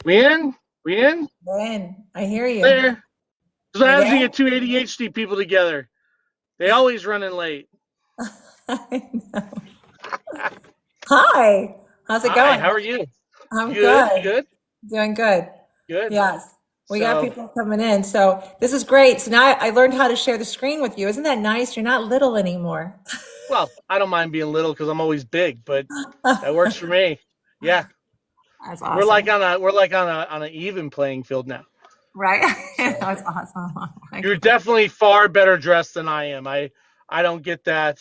We in? We in? Ben, I hear you. There. So what You happens when there? you get two ADHD people together? They always running late. I know. Hi. How's it Hi, going? how are you? I'm Good, good. good, Doing good. good. Yes. We got So, people coming in. So this is great. So now I learned how to share the screen with you. Isn't that nice? You're not little anymore. well, I don't mind being little because I'm always big, but that works for me. Yeah, That's we're like awesome. on a we're like on an even playing field now. Right? So That's awesome. you're definitely far better dressed than I am. I don't get that.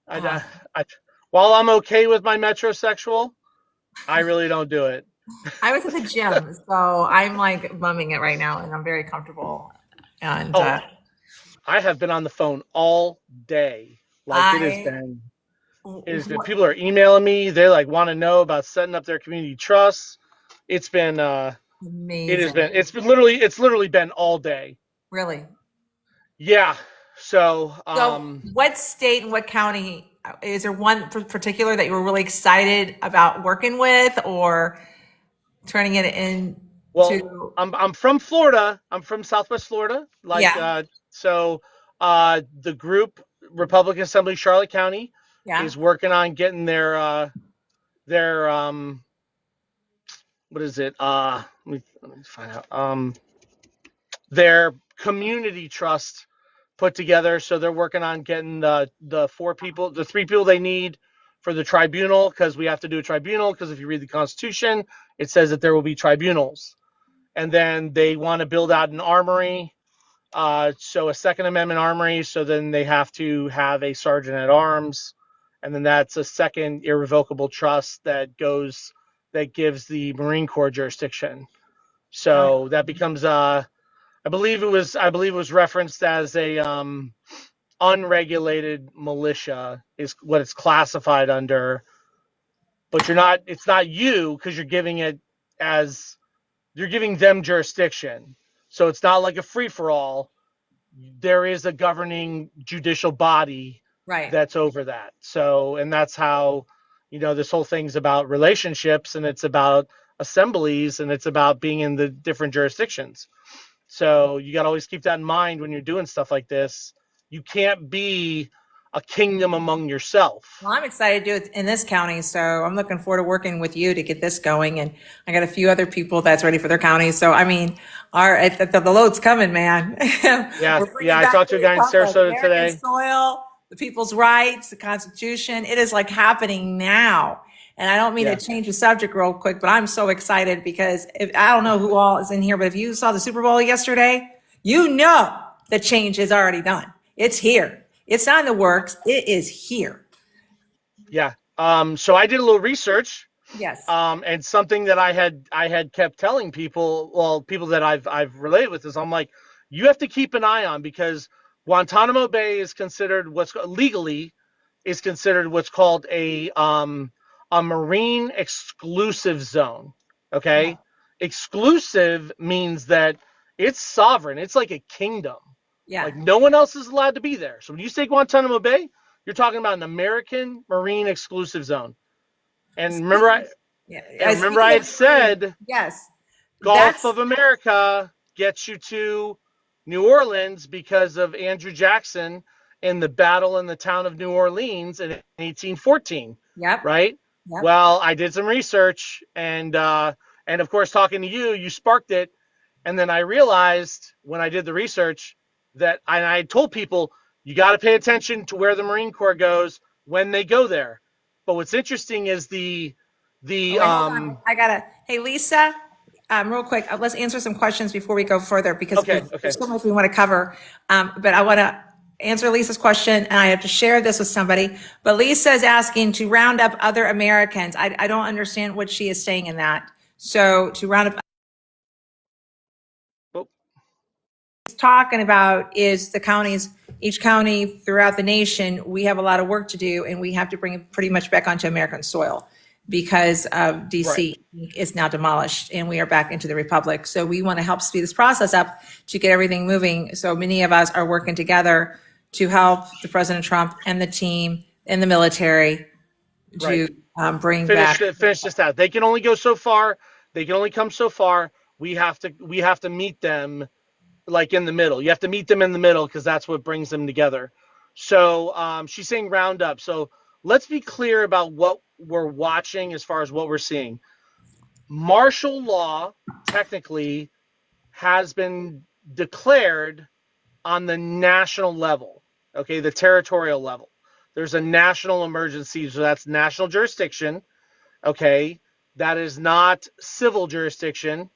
I, Awesome. I while I'm okay with my metrosexual, I really don't do it. I was at the gym, so I'm like bumming it right now, and I'm very comfortable. And Oh, I have been on the phone all day. Like I, it has been people are emailing me. They like want to know about setting up their community trusts. It's been amazing. it's literally been all day. Really. Yeah. So So, what state and what county is there one particular that you were really excited about working with or turning it well, into? I'm from Florida. I'm from Southwest Florida. Like Yeah, the group Republican Assembly Charlotte County yeah, is working on getting their what is it? Let me find out. Their community trust put together. So they're working on getting the three people they need for the tribunal, because we have to do a tribunal, because if you read the Constitution, it says that there will be tribunals. And then they want to build out an armory, so a Second Amendment armory. So then they have to have a sergeant at arms, and then that's a second irrevocable trust that gives the Marine Corps jurisdiction. oh, So that becomes I believe it was referenced as a unregulated militia is what it's classified under, but it's not you, because as you're giving them jurisdiction. So it's not like a free for all. There is a governing judicial body right. that's over that. So, and that's how, this whole thing's about relationships, and it's about assemblies, and it's about being in the different jurisdictions. So you got to always keep that in mind when you're doing stuff like this. You can't be a kingdom among yourself. Well, I'm excited to do it in this county, so I'm looking forward to working with you to get this going. And I got a few other people that's ready for their counties. So, I mean, the load's coming, man. Yeah, We're yeah. bringing I back talked the to a guy in Republic, Sarasota American today. soil, the people's rights, the Constitution. It is like happening now. And I don't mean to Yeah, change the subject real quick, but I'm so excited because I don't know who all is in here, but if you saw the Super Bowl yesterday, you know the change is already done. It's here. It's not in the works. It is here. yeah. So I did a little research, Yes. and something that I had kept telling people, well, people that I've related with this, I'm like, you have to keep an eye on, because Guantanamo Bay is considered what's legally is considered what's called a marine exclusive zone. Yeah. Okay, exclusive means that it's sovereign. It's like a kingdom. Yeah. Like no one else is allowed to be there. So when you say Guantanamo Bay, you're talking about an American marine exclusive zone. And remember, I Speaking, and yeah, remember speaking I of had marine, said yes, Gulf that's of America gets you to New Orleans because of Andrew Jackson in the battle in the town of New Orleans in 1814, yep, right? yep. Well, I did some research, and of course, talking to you, you sparked it, and then I realized when I did the research that I told people, you got to pay attention to where the Marine Corps goes when they go there. But what's interesting is Oh the wait, hold on. I gotta. Hey, Lisa, real quick, let's answer some questions before we go further because okay, okay. there's so much we want to cover. But I want to answer Lisa's question, and I have to share this with somebody. But Lisa is asking to round up other Americans. I don't understand what she is saying in that. So to round up Oh, talking about is the counties, each county throughout the nation, we have a lot of work to do and we have to bring it pretty much back onto American soil because of right. DC is now demolished and we are back into the Republic. So we want to help speed this process up to get everything moving. So many of us are working together to help the President Trump and the team and the military Right. to bring Finish back. finish this out. They can only go so far They can only come so far. We have to meet them like in the middle. You have to meet them in the middle because that's what brings them together. So she's saying round up. So let's be clear about what we're watching as far as what we're seeing. Martial law technically has been declared on the national level, okay, the territorial level. There's a national emergency, so that's national jurisdiction, okay? That is not civil jurisdiction.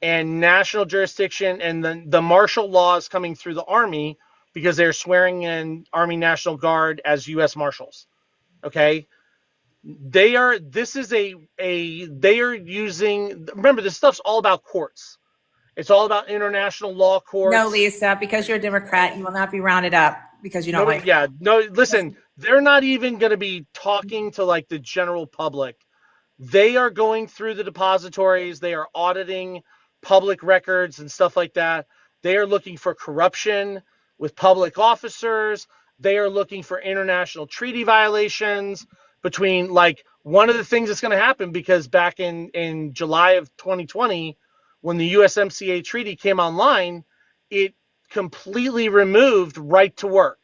And national jurisdiction, and the martial law is coming through the Army because they're swearing in Army National Guard as U.S. Marshals. Okay, they are using. Remember, this stuff's all about courts. It's all about international law No, courts. Lisa, because you're a Democrat, you will not be rounded up because you don't Nobody, like. yeah, no. Listen, they're not even going to be talking to like the general public. They are going through the depositories. They are auditing public records and stuff like that. They are looking for corruption with public officers. They are looking for international treaty violations between, like, one of the things that's going to happen, because back in July of 2020, when the USMCA treaty came online, it completely removed right to work.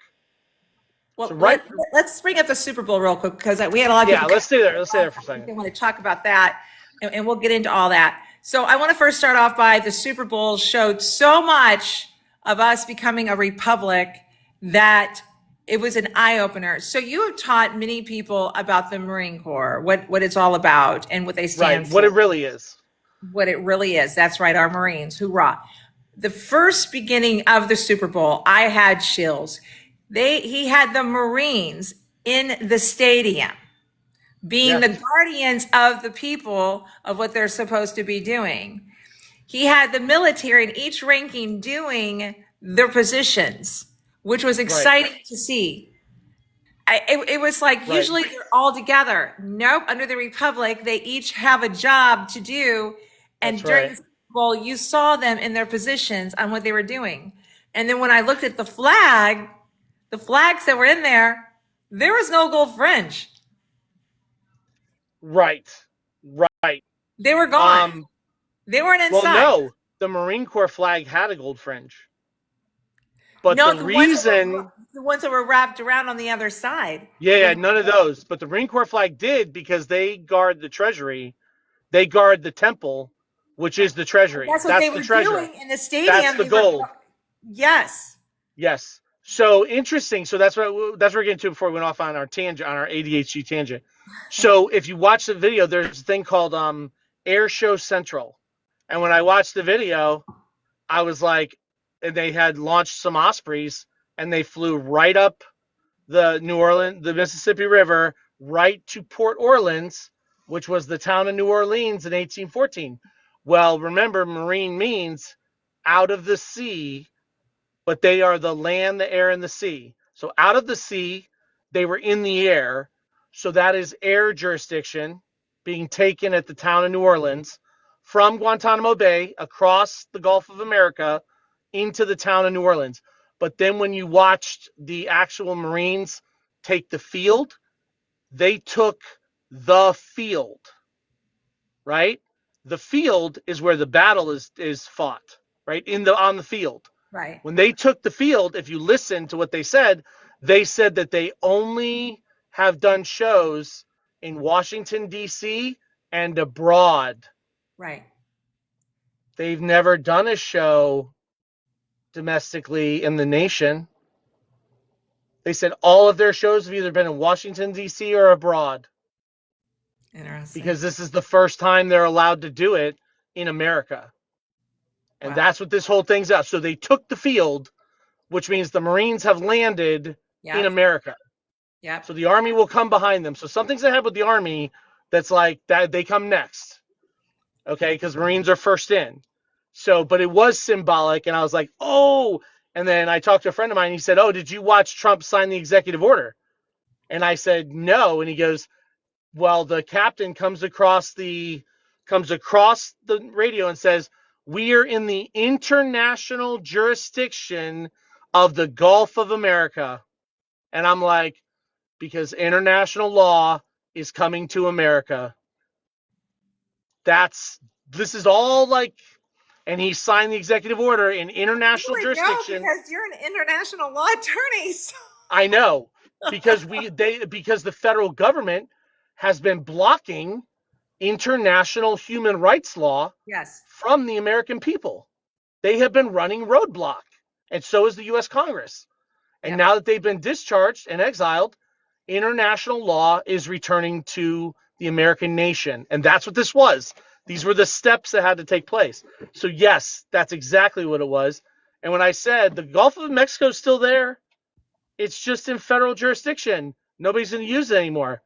So Well, right, let's bring up the Super Bowl real quick because we had a lot of yeah, people come let's stay there. Let's stay on. there for a I think second. they want to talk about that, and we'll get into all that. So I want to first start off by the Super Bowl showed so much of us becoming a republic that it was an eye opener. So you have taught many people about the Marine Corps, what it's all about, and what they Right, stand what for, it really is. what it really is. That's right, our Marines, hoorah! The first beginning of the Super Bowl, I had chills. He had the Marines in the stadium being the Yes, guardians of the people of what they're supposed to be doing. He had the military in each ranking doing their positions, which was right, exciting to see. It was like right. usually they're all together. Nope, under the Republic, they each have a job to do. That's And during right. the Super Bowl, you saw them in their positions on what they were doing. And then when I looked at the flags that were in there was no gold fringe. Right. Right. They were gone. Um, They weren't well, inside. no, the Marine Corps flag had a gold fringe. But No, the reason, the ones that were wrapped around on the other side. yeah, It yeah, was none of those. But the Marine Corps flag did, because they guard the treasury. They guard the temple, which is the treasury. that's what they That's the were treasure. doing in the That's stadium. the They were gold. yes, Yes. So interesting. So that's what we're getting to before we went off on our tangent, on our ADHD tangent. So if you watch the video, there's a thing called Air Show Central. And when I watched the video, I was like, and they had launched some Ospreys, and they flew right up the Mississippi River, right to Port Orleans, which was the town of New Orleans in 1814. Well, remember, Marine means out of the sea, but they are the land, the air, and the sea. So out of the sea, they were in the air. So that is air jurisdiction being taken at the town of New Orleans from Guantanamo Bay across the Gulf of America into the town of New Orleans. But then when you watched the actual Marines take the field, they took the field, right? The field is where the battle is fought, right? On the field. right, When they took the field, if you listen to what they said that they only have done shows in Washington, D.C. and abroad. right, They've never done a show domestically in the nation. They said all of their shows have either been in Washington, D.C. or abroad, interesting. because this is the first time they're allowed to do it in America. And Wow. that's what this whole thing's about. So they took the field, which means the Marines have landed in Yep. America. Yep. So the Army will come behind them. So something's ahead with the Army that's like that, they come next. Okay, because Marines are first in. So, but it was symbolic, and I was like, oh. And then I talked to a friend of mine. He said, oh, did you watch Trump sign the executive order? And I said, no. And he goes, well, the captain comes across the radio and says, we are in the international jurisdiction of the Gulf of America. And I'm like, because international law is coming to America. That's this is all like, and he signed the executive order in You international would know jurisdiction. because you're an international law attorney. So. I know, because because the federal government has been blocking international human rights law Yes. from the American people. They have been running roadblock, and so is the U.S. Congress. And Yep. now that they've been discharged and exiled, international law is returning to the American nation. And that's what this was. These were the steps that had to take place. So, yes, that's exactly what it was. And when I said the Gulf of Mexico is still there, it's just in federal jurisdiction. Nobody's going to use it anymore.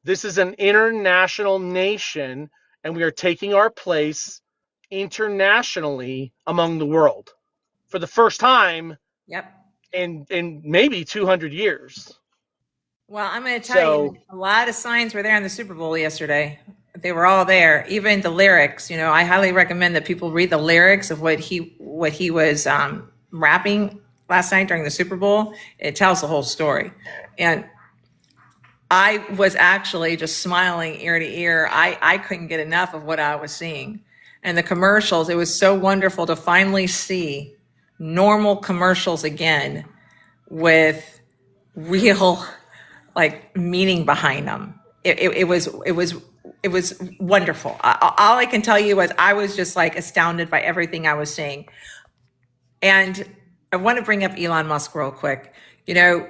This is an international nation, and we are taking our place internationally among the world for the first time Yep. in maybe 200 years. Well, I'm going to tell So, you, a lot of signs were there in the Super Bowl yesterday. They were all there, even the lyrics. You know, I highly recommend that people read the lyrics of what he was rapping last night during the Super Bowl. It tells the whole story, and I was actually just smiling ear to ear. I couldn't get enough of what I was seeing, and the commercials. It was so wonderful to finally see normal commercials again with real like meaning behind them. It was wonderful. All I can tell you is I was just like astounded by everything I was seeing. And I want to bring up Elon Musk real quick. You know,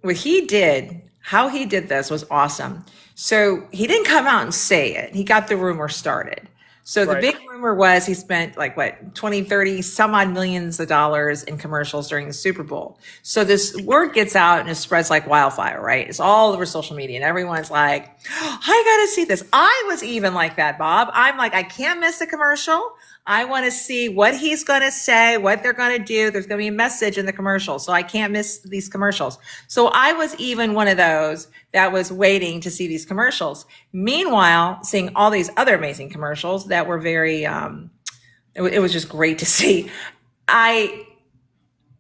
what he did, how he did this was awesome. So he didn't come out and say it. He got the rumor started. So the right. big rumor was he spent like what, 20, 30, some odd millions of dollars in commercials during the Super Bowl. So this word gets out and it spreads like wildfire, right? It's all over social media and everyone's like, oh, I got to see this. I was even like that, Bob. I'm like, I can't miss a commercial. I want to see what he's going to say, what they're going to do. There's going to be a message in the commercial. So I can't miss these commercials. So I was even one of those that was waiting to see these commercials. Meanwhile, seeing all these other amazing commercials that were very, it was just great to see. I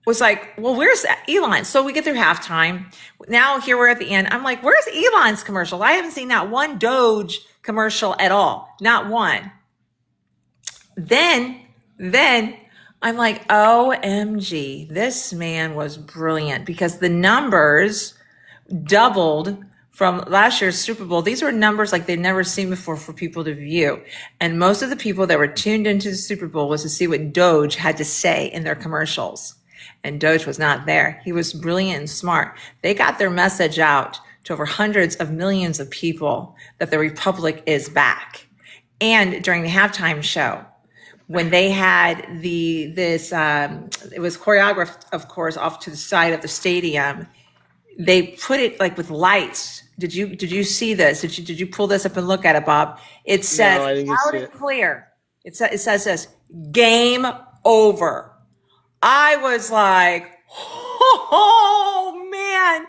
was like, well, where's Elon? So we get through halftime. Now here we're at the end. I'm like, where's Elon's commercial? I haven't seen not one Doge commercial at all. Not one. Then I'm like, OMG, this man was brilliant because the numbers doubled from last year's Super Bowl. These were numbers like they've never seen before for people to view. And most of the people that were tuned into the Super Bowl was to see what Doge had to say in their commercials. And Doge was not there. He was brilliant and smart. They got their message out to over hundreds of millions of people that the Republic is back. And during the halftime show, when they had it was choreographed, of course, off to the side of the stadium. They put it like with lights. Did you see this? Did you pull this up and look at it, Bob? It No, says I didn't loud see and it. clear. It says this: game over. I was like, oh man.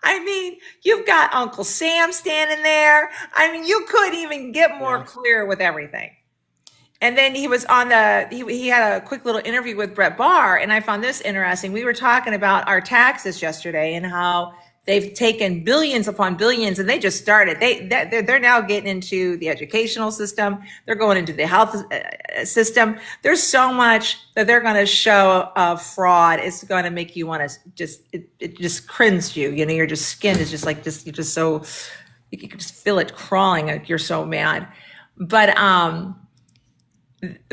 I mean, you've got Uncle Sam standing there. I mean, you couldn't even get more Yeah. clear with everything. And then he was on he had a quick little interview with Brett Barr, and I found this interesting. We were talking about our taxes yesterday and how they've taken billions upon billions, and they just started. They're now getting into the educational system. They're going into the health system. There's so much that they're going to show of fraud. It's going to make you want to it just cringe you. You know, your skin is just like this. You're just so you can just feel it crawling. Like you're so mad, but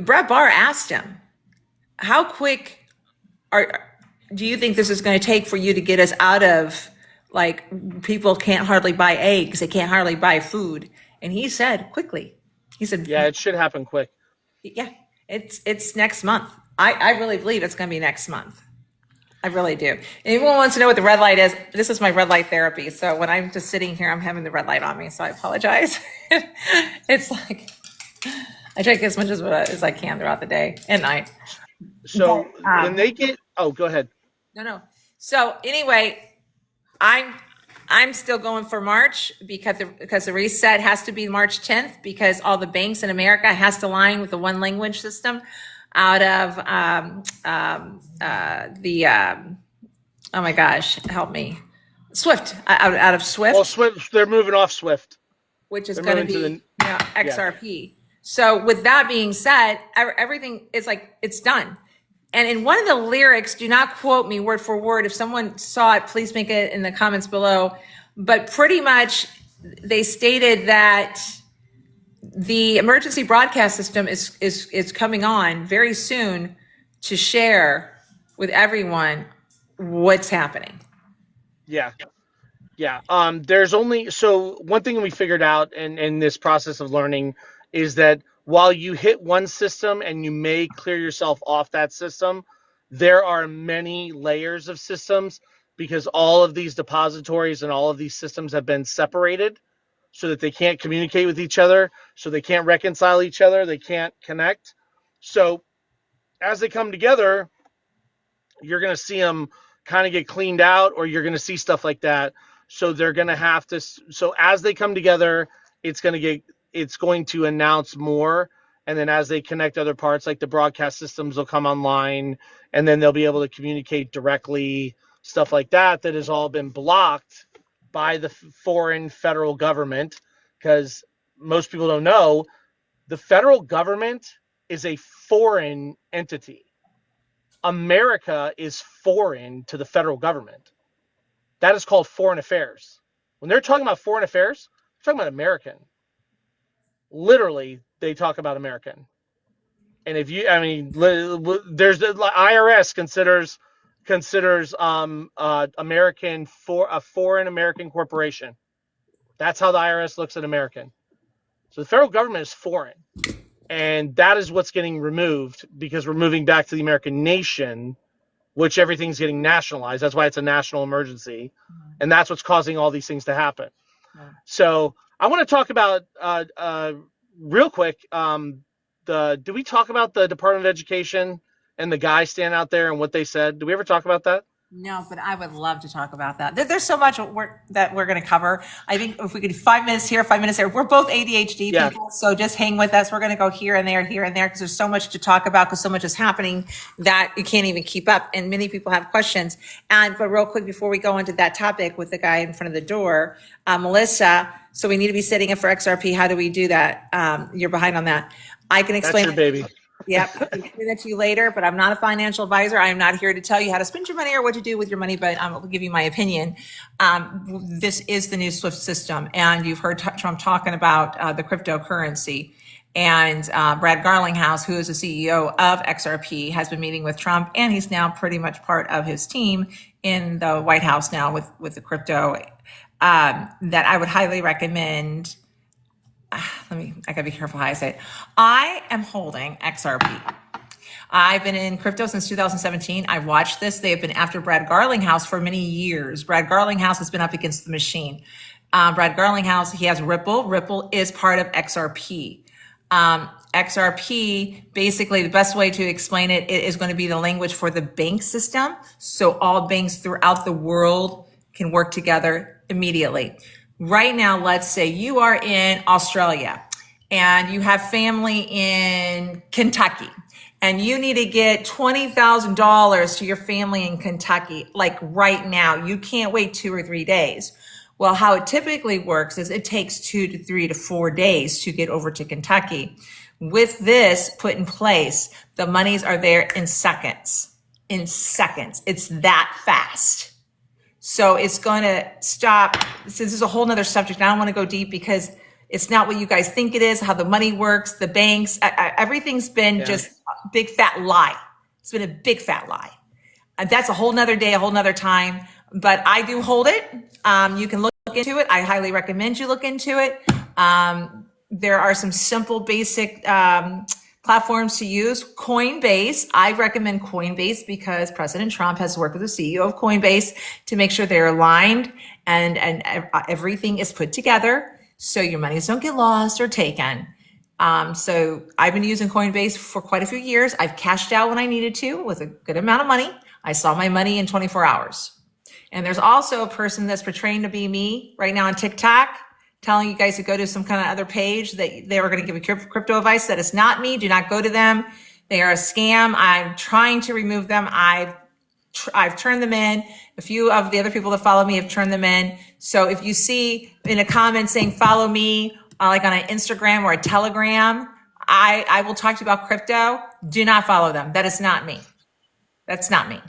Brett Barr asked him, how quick do you think this is going to take for you to get us out of like people can't hardly buy eggs, they can't hardly buy food? And he said quickly. He said, Yeah, it should happen quick. yeah, it's next month. I really believe it's going to be next month. I really do. Anyone wants to know what the red light is? This is my red light therapy. So when I'm just sitting here, I'm having the red light on me. So I apologize. It's like I drink as much as I can throughout the day and night. So But when they get, oh, go ahead. no. So anyway, I'm I'm still going for March because the reset has to be March 10th because all the banks in America has to align with the one language system out of oh my gosh, help me, Swift, out of Well, Swift, Swift, they're moving off Swift. which is They're going to moving to be the, yeah. XRP. So with that being said, everything is like, it's done. And in one of the lyrics, do not quote me word for word. If someone saw it, please make it in the comments below. But pretty much they stated that the emergency broadcast system is coming on very soon to share with everyone what's happening. Yeah. Yeah. There's only so one thing we figured out in this process of learning is that while you hit one system and you may clear yourself off that system, there are many layers of systems because all of these depositories and all of these systems have been separated so that they can't communicate with each other, so they can't reconcile each other, they can't connect. So as they come together, you're going to see them kind of get cleaned out, or you're going to see stuff like that. So they're going to have to. So as they come together, it's going to announce more, and then as they connect other parts, like the broadcast systems will come online, and then they'll be able to communicate directly, stuff like that. That has all been blocked by the foreign federal government, because most people don't know the federal government is a foreign entity. America is foreign to the federal government. That is called foreign affairs. When they're talking about foreign affairs, they're talking about American. Literally, they talk about American. And if you, I mean, there's the IRS considers American for a foreign American corporation. That's how the IRS looks at American. So the federal government is foreign, and that is what's getting removed because we're moving back to the American nation, which everything's getting nationalized. That's why it's a national emergency. And that's what's causing all these things to happen. So I want to talk about real quick. Did we talk about the Department of Education and the guy standing out there and what they said? Did we ever talk about that? No, but I would love to talk about that. There's so much that we're going to cover. I think if we could do 5 minutes here, 5 minutes there. We're both ADHD people, so just hang with us. We're going to go here and there, because there's so much to talk about, because so much is happening that you can't even keep up, and many people have questions. But real quick, before we go into that topic with the guy in front of the door, Melissa, so we need to be setting up for XRP. How do we do that? You're behind on that. I can explain. That's your baby. Yep, I can explain that to you later, but I'm not a financial advisor. I'm not here to tell you how to spend your money or what to do with your money, but I will give you my opinion. This is the new SWIFT system, and you've heard Trump talking about the cryptocurrency. And Brad Garlinghouse, who is the CEO of XRP, has been meeting with Trump, and he's now pretty much part of his team in the White House now with the crypto that I would highly recommend. I gotta be careful how I say it. I am holding XRP. I've been in crypto since 2017. I watched this. They have been after Brad Garlinghouse for many years. Brad Garlinghouse has been up against the machine. Brad Garlinghouse, he has Ripple. Ripple is part of XRP. XRP, basically the best way to explain it is going to be the language for the bank system. So all banks throughout the world can work together immediately. Right now, let's say you are in Australia and you have family in Kentucky and you need to get $20,000 to your family in Kentucky, like right now. You can't wait 2 or 3 days. Well, how it typically works is it takes 2 to 3 to 4 days to get over to Kentucky. With this put in place, the monies are there in seconds. In seconds. It's that fast. So it's going to stop. This is a whole nother subject. I don't want to go deep because it's not what you guys think it is, how the money works, the banks, everything's been just a big fat lie. It's been a big fat lie. And that's a whole nother day, a whole nother time. But I do hold it. You can look into it. I highly recommend you look into it. There are some simple, basic platforms to use. Coinbase, I recommend Coinbase because President Trump has worked with the CEO of Coinbase to make sure they're aligned and everything is put together so your monies don't get lost or taken. So I've been using Coinbase for quite a few years. I've cashed out when I needed to with a good amount of money. I saw my money in 24 hours. And there's also a person that's portraying to be me right now on TikTok, telling you guys to go to some kind of other page that they were going to give you crypto advice. That is not me. Do not go to them. They are a scam. I'm trying to remove them. I've turned them in. A few of the other people that follow me have turned them in. So if you see in a comment saying follow me, like on an Instagram or a Telegram, I will talk to you about crypto. Do not follow them. That is not me. That's not me.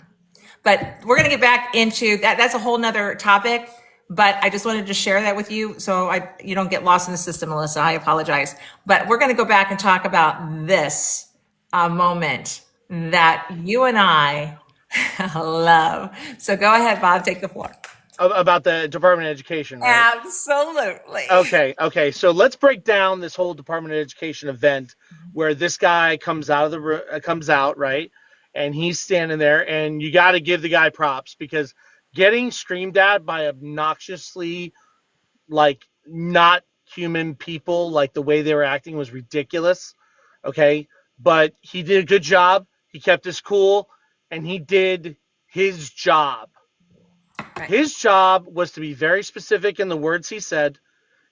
But we're going to get back into that. That's a whole nother topic. But I just wanted to share that with you so you don't get lost in the system, Melissa. I apologize. But we're going to go back and talk about this moment that you and I love. So go ahead, Bob, take the floor. About the Department of Education, right? Absolutely. Okay. So let's break down this whole Department of Education event where this guy comes out, right? And he's standing there, and you got to give the guy props because getting screamed at by obnoxiously, like, not human people, like the way they were acting was ridiculous. Okay. But he did a good job. He kept his cool, and he did his job. Right. His job was to be very specific in the words he said,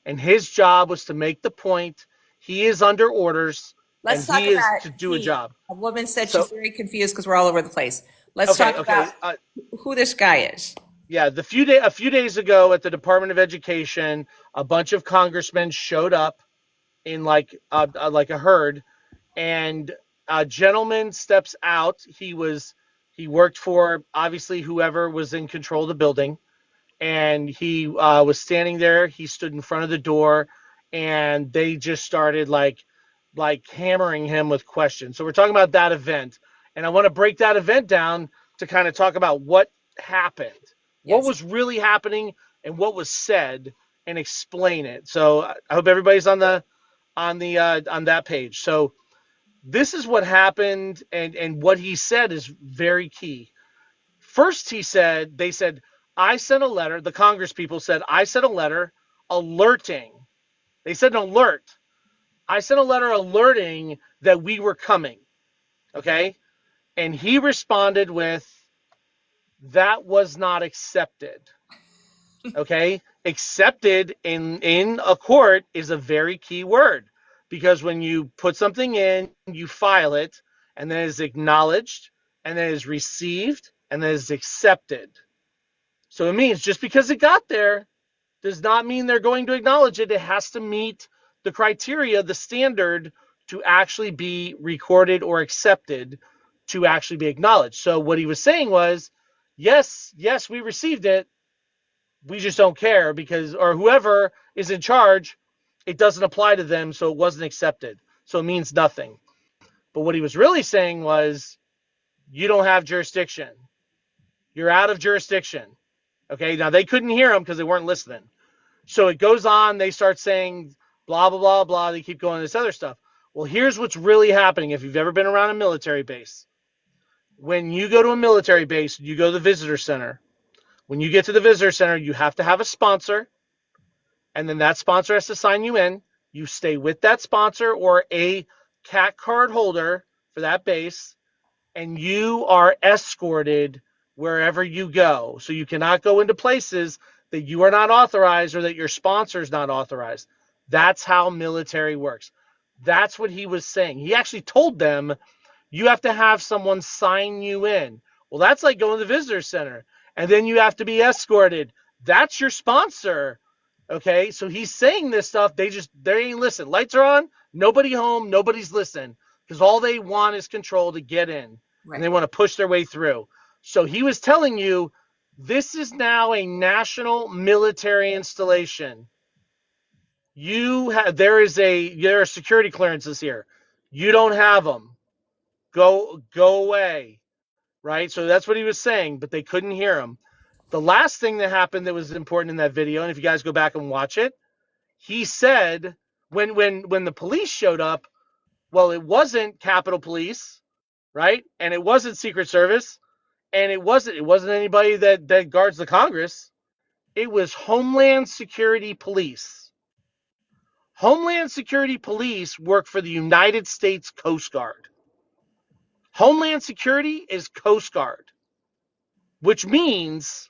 and his job was to make the point. He is under orders, and Let's talk he is about to do a he. job. A woman said she's So, very confused because we're all over the place. Let's okay, talk about okay. who this guy is. Yeah, a few days ago at the Department of Education, a bunch of congressmen showed up in like a herd, and a gentleman steps out. He worked for obviously whoever was in control of the building, and he was standing there. He stood in front of the door, and they just started like hammering him with questions. So we're talking about that event, and I want to break that event down to kind of talk about what happened, what Yes. was really happening, and what was said, and explain it. So I hope everybody's on that page. So this is what happened, and what he said is very key. First, they said, I sent a letter. The Congress people said, I sent a letter alerting. They said an alert. I sent a letter alerting that we were coming. Okay. And he responded with, that was not accepted. Okay. Accepted in a court is a very key word because when you put something in, you file it, and then it is acknowledged, and then it is received, and then it is accepted. So it means just because it got there does not mean they're going to acknowledge it. It has to meet the criteria, the standard to actually be recorded or accepted to actually be acknowledged. So what he was saying was, yes, we received it. We just don't care because, or whoever is in charge, it doesn't apply to them. So it wasn't accepted. So it means nothing. But what he was really saying was, you don't have jurisdiction. You're out of jurisdiction. Okay. Now they couldn't hear him because they weren't listening. So it goes on. They start saying blah, blah, blah, blah. They keep going this other stuff. Well, here's what's really happening. If you've ever been around a military base, when you go to a military base, you go to the visitor center. When you get to the visitor center, you have to have a sponsor, and then that sponsor has to sign you in. You stay with that sponsor or a CAT card holder for that base, and you are escorted wherever you go. So you cannot go into places that you are not authorized or that your sponsor is not authorized. That's how military works. That's what he was saying. He actually told them, you have to have someone sign you in. Well, that's like going to the visitor center, and then you have to be escorted. That's your sponsor. Okay, so he's saying this stuff. They ain't listen. Lights are on. Nobody home. Nobody's listening because all they want is control to get in, Right. and they want to push their way through. So he was telling you, this is now a national military installation. There are security clearances here. You don't have them. Go away. Right? So that's what he was saying, but they couldn't hear him. The last thing that happened that was important in that video, and if you guys go back and watch it, he said when the police showed up, well, it wasn't Capitol Police, right? And it wasn't Secret Service, and it wasn't anybody that guards the Congress. It was Homeland Security Police. Homeland Security Police work for the United States Coast Guard. Homeland Security is Coast Guard, which means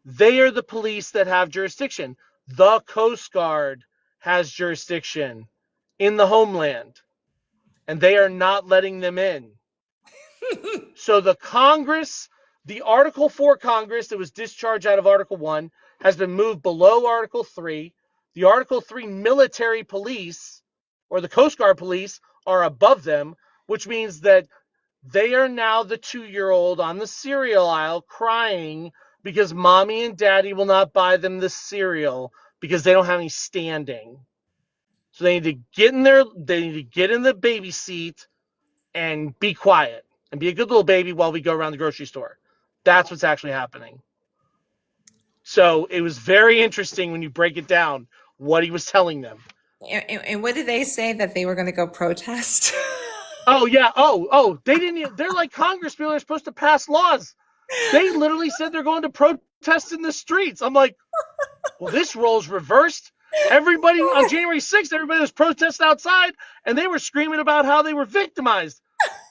they are the police that have jurisdiction. The Coast Guard has jurisdiction in the homeland, and they are not letting them in. So the Article 4 Congress that was discharged out of Article 1 has been moved below Article 3. The Article 3 military police or the Coast Guard police are above them, which means that they are now the 2-year-old on the cereal aisle crying because mommy and daddy will not buy them the cereal because they don't have any standing. So they need to get in the baby seat and be quiet and be a good little baby while we go around the grocery store. That's what's actually happening. So it was very interesting when you break it down what he was telling them. And what did they say that they were going to go protest? Oh yeah. They didn't. They're like Congress people are supposed to pass laws. They literally said they're going to protest in the streets. I'm like, well, this role's reversed. Everybody on January 6th, everybody was protesting outside, and they were screaming about how they were victimized.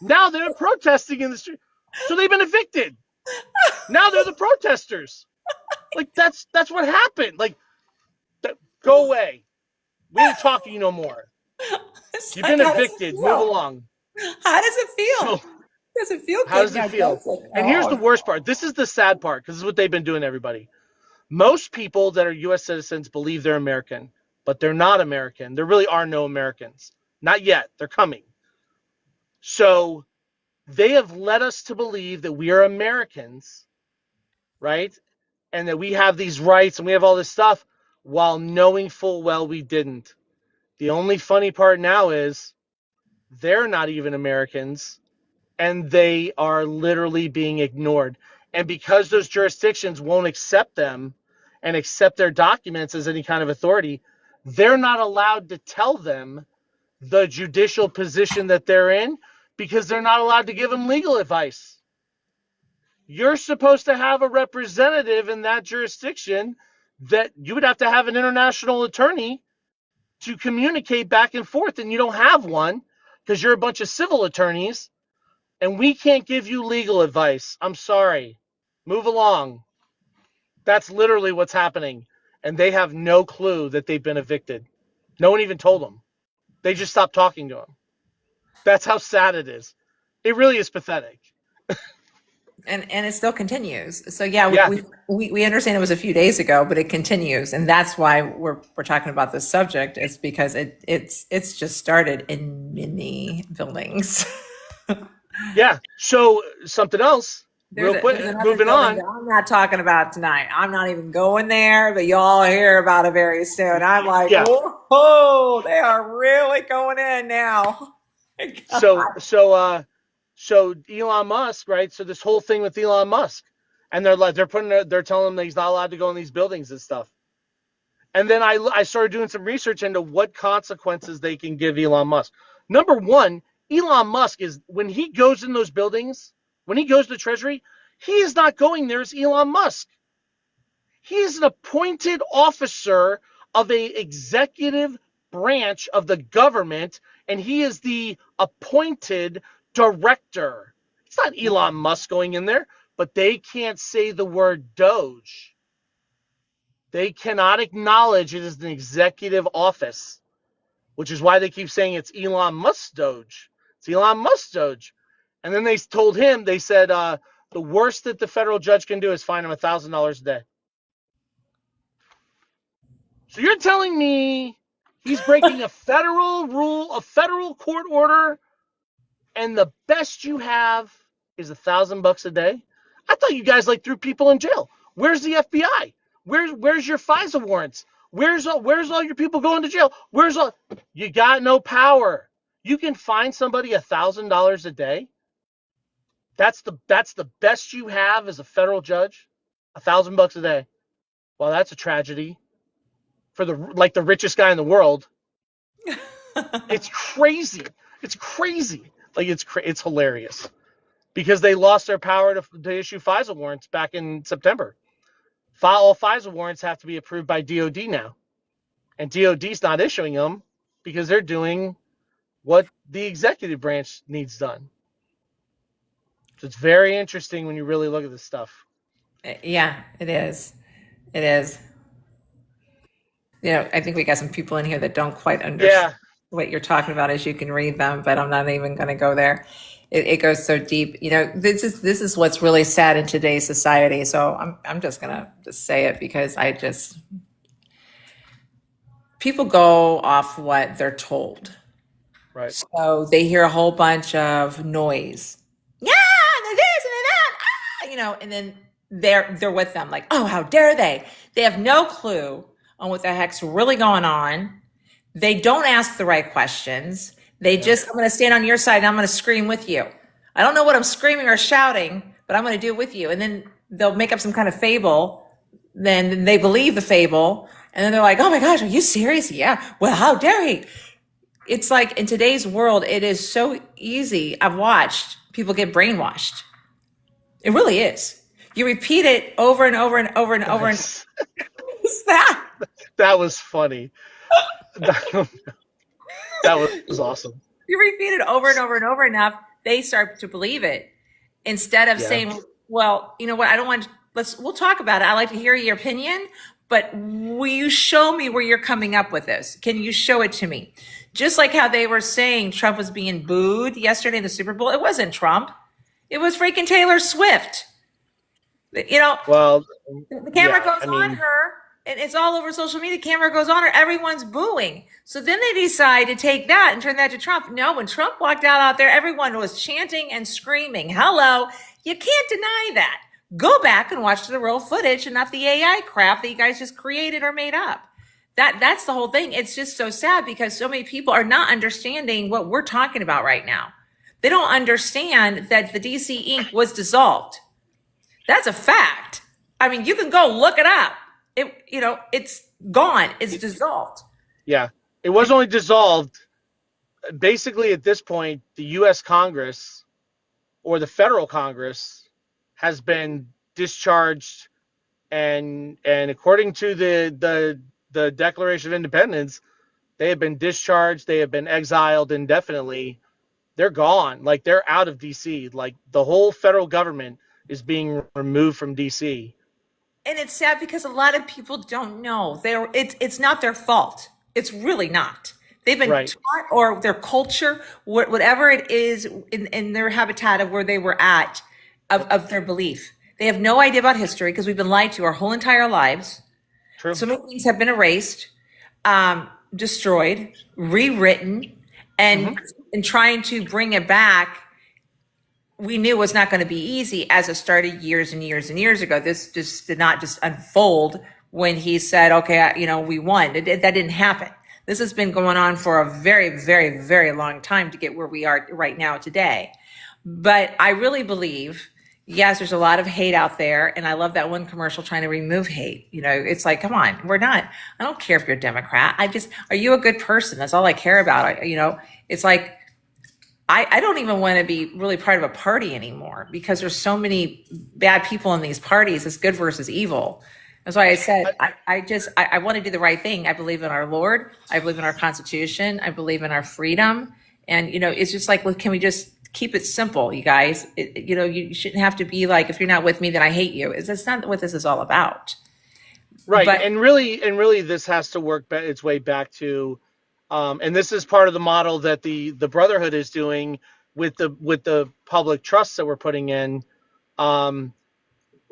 Now they're protesting in the street. So they've been evicted. Now they're the protesters. Like that's what happened. Like, go away. We ain't talking no more. It's You've like, been how does it evicted. Move feel? along. How does it feel? So It doesn't feel how good does it now, feel? does it? And here's the Oh, worst part. This is the sad part because this is what they've been doing to everybody. Most people that are U.S. citizens believe they're American, but they're not American. There really are no Americans. Not yet. They're coming. So they have led us to believe that we are Americans, right? And that we have these rights and we have all this stuff while knowing full well we didn't. The only funny part now is they're not even Americans and they are literally being ignored. And because those jurisdictions won't accept them and accept their documents as any kind of authority, they're not allowed to tell them the judicial position that they're in because they're not allowed to give them legal advice. You're supposed to have a representative in that jurisdiction that you would have to have an international attorney to communicate back and forth, and you don't have one because you're a bunch of civil attorneys, and we can't give you legal advice. I'm sorry. Move along. That's literally what's happening, and they have no clue that they've been evicted. No one even told them. They just stopped talking to them. That's how sad it is. It really is pathetic. and it still continues. So yeah, Yeah, we understand it was a few days ago, but it continues, and that's why we're talking about this subject. It's because it's just started in many buildings. yeah. So something else, real There's quick, another moving building on. that I'm not talking about tonight. I'm not even going there, but y'all hear about it very soon. I'm like, Yeah. whoa, they are really going in now. So so uh so Elon Musk, right? So this whole thing with Elon Musk, and they're telling him that he's not allowed to go in these buildings and stuff. And then I started doing some research into what consequences they can give Elon Musk. Number one, Elon Musk is when he goes in those buildings, when he goes to Treasury, he is not going there as Elon Musk. He is an appointed officer of a executive branch of the government, and he is the appointed director. It's not Elon Musk going in there, but they can't say the word Doge. They cannot acknowledge it is an executive office, which is why they keep saying it's Elon Musk Doge. It's Elon Musk Doge. And then they told him, they said, the worst that the federal judge can do is fine him $1,000 a day. So you're telling me he's breaking a federal rule, a federal court order, and the best you have is $1,000 a day? I thought you guys like threw people in jail. Where's the FBI? Where's your FISA warrants? Where's all your people going to jail? Where's all you got no power? You can fine somebody $1,000 a day. That's the best you have as a federal judge. $1,000 a day. Well, that's a tragedy for the richest guy in the world. It's crazy. It's crazy. Like it's hilarious because they lost their power to issue FISA warrants back in September. All FISA warrants have to be approved by DOD now, and DOD's not issuing them because they're doing what the executive branch needs done. So it's very interesting when you really look at this stuff. Yeah, it is. It is. I think we got some people in here that don't quite understand Yeah, what you're talking about as you can read them, but I'm not even going to go there. It goes so deep. This is what's really sad in today's society. So I'm just going to just say it because people go off what they're told. Right. So they hear a whole bunch of noise. Yeah, they're this and they're that. And then they're with them like, oh, how dare they? They have no clue on what the heck's really going on. They don't ask the right questions. They Yeah. just, I'm going to stand on your side and I'm going to scream with you. I don't know what I'm screaming or shouting, but I'm going to do it with you. And then they'll make up some kind of fable. Then they believe the fable. And then they're like, oh my gosh, are you serious? Yeah. Well, how dare he? It's like in today's world, it is so easy. I've watched people get brainwashed. It really is. You repeat it over and over and over and over. And Nice. what's that? That was funny. That, that was awesome. You repeat it over and over and over enough, they start to believe it instead of Yeah. saying, well, you know what? I don't want, we'll talk about it. I like to hear your opinion, but will you show me where you're coming up with this? Can you show it to me? Just like how they were saying Trump was being booed yesterday in the Super Bowl. It wasn't Trump. It was freaking Taylor Swift. You know, Well, the camera yeah. goes I on mean, her and it's all over social media. The camera goes on her. Everyone's booing. So then they decide to take that and turn that to Trump. No, when Trump walked out there, everyone was chanting and screaming. Hello. You can't deny that. Go back and watch the real footage and not the AI crap that you guys just created or made up. That's the whole thing. It's just so sad because so many people are not understanding what we're talking about right now. They don't understand that the DC Inc. was dissolved. That's a fact. I mean, you can go look it up. It's gone. It's dissolved. yeah. It was only dissolved. Basically, at this point, the U.S. Congress or the federal Congress has been discharged, and according to the Declaration of Independence, they have been discharged. They have been exiled indefinitely. They're gone. Like they're out of D.C. Like the whole federal government is being removed from D.C. And it's sad because a lot of people don't know. It's not their fault. It's really not. They've been Right. taught, or their culture, whatever it is in their habitat of where they were at, of their belief. They have no idea about history because we've been lied to our whole entire lives. True. So many things have been erased, destroyed, rewritten, Mm-hmm. and trying to bring it back, we knew was not going to be easy as it started years and years and years ago. This just did not just unfold when he said, okay, we won. That didn't happen. This has been going on for a very, very, very long time to get where we are right now today. But I really believe, yes, there's a lot of hate out there. And I love that one commercial trying to remove hate. It's like, come on, we're not, I don't care if you're a Democrat. Are you a good person? That's all I care about. It's like, I don't even want to be really part of a party anymore because there's so many bad people in these parties. It's good versus evil. That's why I said I want to do the right thing. I believe in our Lord. I believe in our Constitution. I believe in our freedom. And it's just like, well, can we just keep it simple, you guys? You shouldn't have to be like, if you're not with me, then I hate you. That's not what this is all about. Right. But And really, this has to work its way back to, and this is part of the model that the Brotherhood is doing with the public trusts that we're putting in. Um,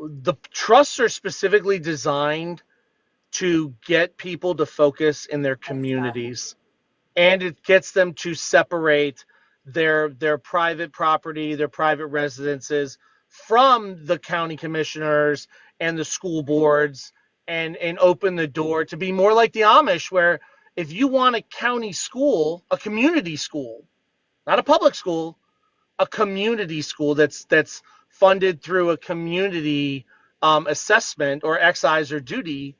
the trusts are specifically designed to get people to focus in their communities, and it gets them to separate their private property, their private residences from the county commissioners and the school boards, and open the door to be more like the Amish, where if you want a county school, a community school, not a public school, a community school that's funded through a community assessment or excise or duty,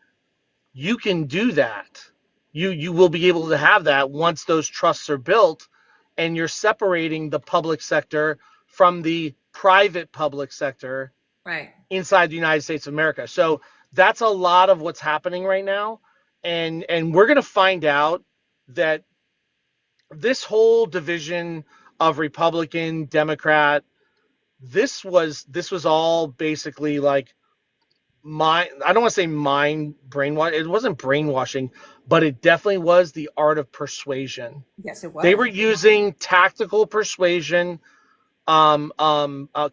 you can do that. You will be able to have that once those trusts are built, and you're separating the public sector from the private public sector right, inside the United States of America. So that's a lot of what's happening right now, and we're going to find out that this whole division of Republican, Democrat, this was all basically like I don't want to say mind brainwash. It wasn't brainwashing, but it definitely was the art of persuasion. yes, it They was. were using tactical persuasion,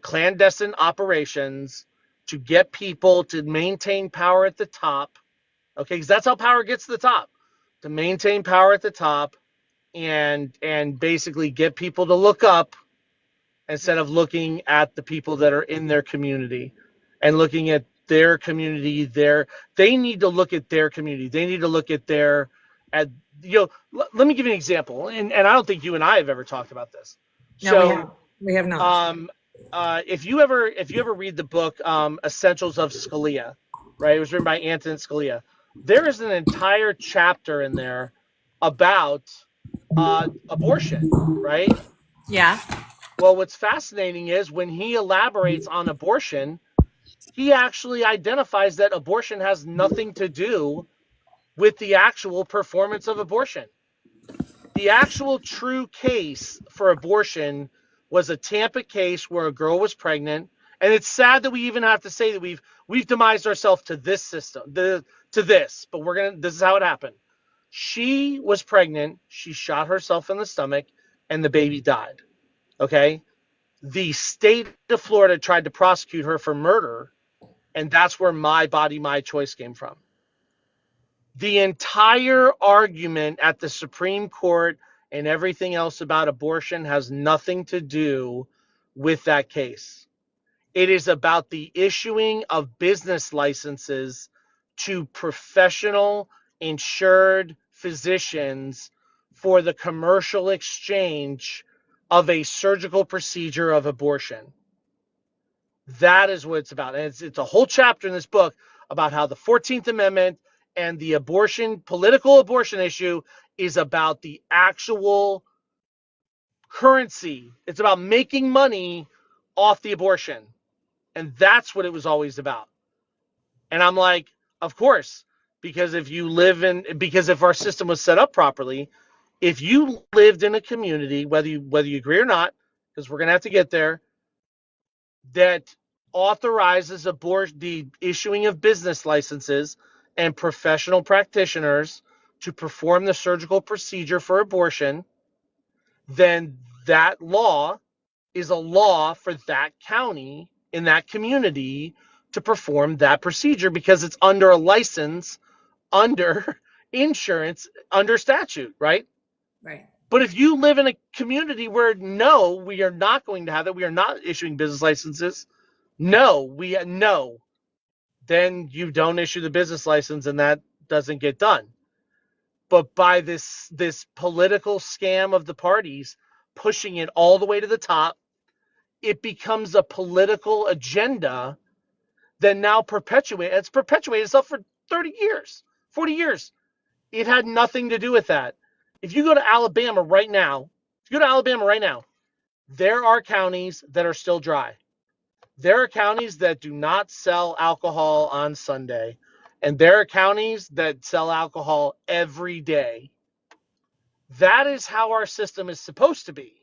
clandestine operations to get people to maintain power at the top. Okay, because that's how power gets to the top. To maintain power at the top, and basically get people to look up instead of looking at the people that are in their community and looking at their community. They need to look at their community. They need to look at their at let me give you an example, and I don't think you and I have ever talked about this. No, we So have. We have not. um if you ever read the book Essentials of Scalia, right? It was written by Antonin Scalia. There is an entire chapter in there about abortion, right? Yeah. Well, what's fascinating is when he elaborates on abortion, he actually identifies that abortion has nothing to do with the actual performance of abortion. The actual true case for abortion was a Tampa case where a girl was pregnant, and it's sad that we even have to say that we've demised ourselves to this system, to this, but this is how it happened. She was pregnant, she shot herself in the stomach, and the baby died. Okay? The state of Florida tried to prosecute her for murder, and that's where my body, my choice came from. The entire argument at the Supreme Court and everything else about abortion has nothing to do with that case. It is about the issuing of business licenses to professional insured physicians for the commercial exchange of a surgical procedure of abortion. That is what it's about. And it's a whole chapter in this book about how the 14th Amendment and the political abortion issue is about the actual currency. It's about making money off the abortion. And that's what it was always about. And I'm like, of course, because if our system was set up properly, if you lived in a community, whether you agree or not, because we're going to have to get there, that authorizes the issuing of business licenses and professional practitioners to perform the surgical procedure for abortion, then that law is a law for that county in that community to perform that procedure because it's under a license, under insurance, under statute, right? Right. But if you live in a community where no, we are not going to have that, we are not issuing business licenses, no, then you don't issue the business license and that doesn't get done. But by this political scam of the parties pushing it all the way to the top, it becomes a political agenda that now it's perpetuated itself for 30 years, 40 years. It had nothing to do with that. If you go to Alabama right now, there are counties that are still dry. There are counties that do not sell alcohol on Sunday, and there are counties that sell alcohol every day. That is how our system is supposed to be.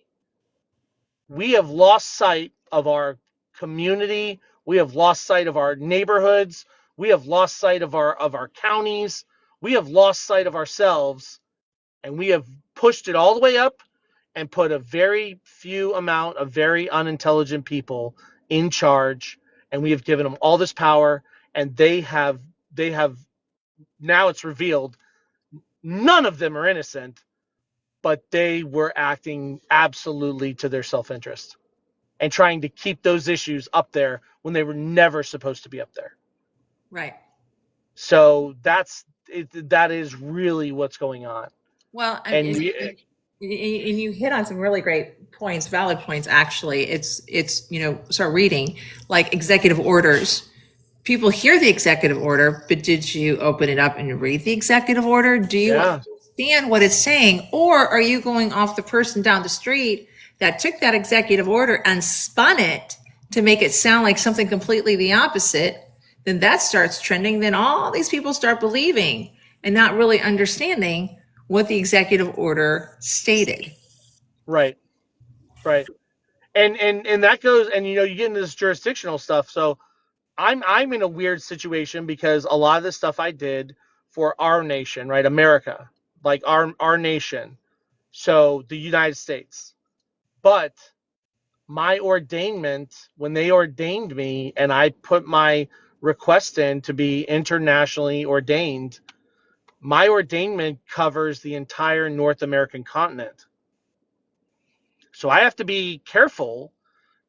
We have lost sight of our community. We have lost sight of our neighborhoods. We have lost sight of our counties. We have lost sight of ourselves, and we have pushed it all the way up and put a very few amount of very unintelligent people in charge, and we have given them all this power, and they have now it's revealed none of them are innocent, but they were acting absolutely to their self-interest and trying to keep those issues up there when they were never supposed to be up there. Right. So that's it. That is really what's going on. Well, And you hit on some really great points, valid points. Actually, it's start reading like executive orders. People hear the executive order, but did you open it up and read the executive order? Do you yeah, understand what it's saying, or are you going off the person down the street that took that executive order and spun it to make it sound like something completely the opposite? Then that starts trending. Then all these people start believing and not really understanding what the executive order stated. right, right. And that goes, and you get into this jurisdictional stuff. So I'm in a weird situation because a lot of the stuff I did for our nation, right, America, like our nation, so the United States. But my ordainment, when they ordained me and I put my request in to be internationally ordained, My ordainment covers the entire North American continent. So I have to be careful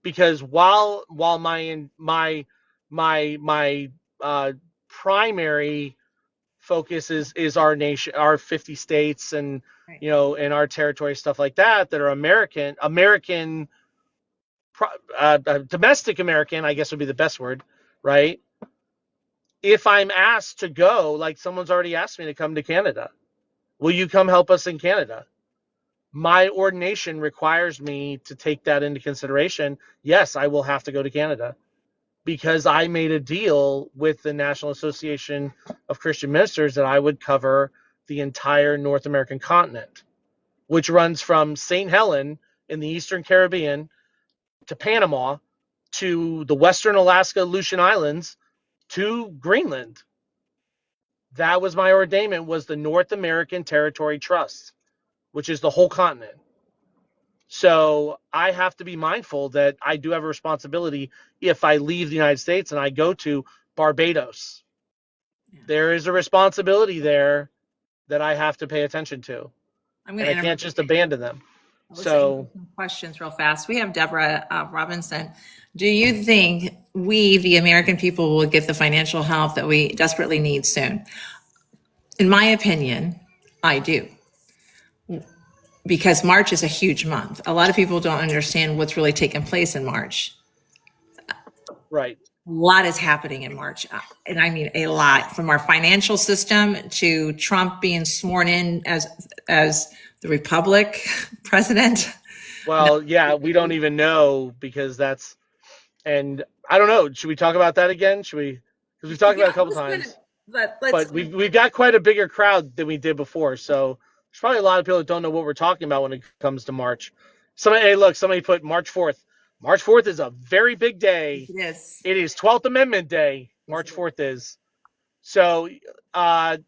because while my primary focus is our nation, our 50 states, and Right. and our territory, stuff like that are American, domestic American, I guess would be the best word, right? If I'm asked to go, like someone's already asked me to come to Canada, will you come help us in Canada? My ordination requires me to take that into consideration. Yes, I will have to go to Canada because I made a deal with the National Association of Christian Ministers that I would cover the entire North American continent, which runs from St. Helen in the Eastern Caribbean to Panama to the Western Alaska Aleutian Islands to Greenland. That was my ordainment, was the North American Territory Trust, which is the whole continent. So I have to be mindful that I do have a responsibility if I leave the United States and I go to Barbados. Yeah. There is a responsibility there that I have to pay attention to, I'm going and to I can't interrupt. just abandon them. Let's answer So, some questions real fast. We have Deborah Robinson. Do you think we, the American people, will get the financial help that we desperately need soon? In my opinion, I do. Because March is a huge month. A lot of people don't understand what's really taking place in March. right. A lot is happening in March, and I mean a lot, from our financial system to Trump being sworn in as the Republic president. No, Well, yeah, we don't even know because and I don't know. Should we talk about that again? Should we? Because we've talked yeah, about it a couple let's kind of times, let's but we've got quite a bigger crowd than we did before. So there's probably a lot of people that don't know what we're talking about when it comes to March. Hey, look, somebody put March 4th. March 4th is a very big yes, day. it is. It is 12th Amendment Day. Yes, it March is. 4th is. So,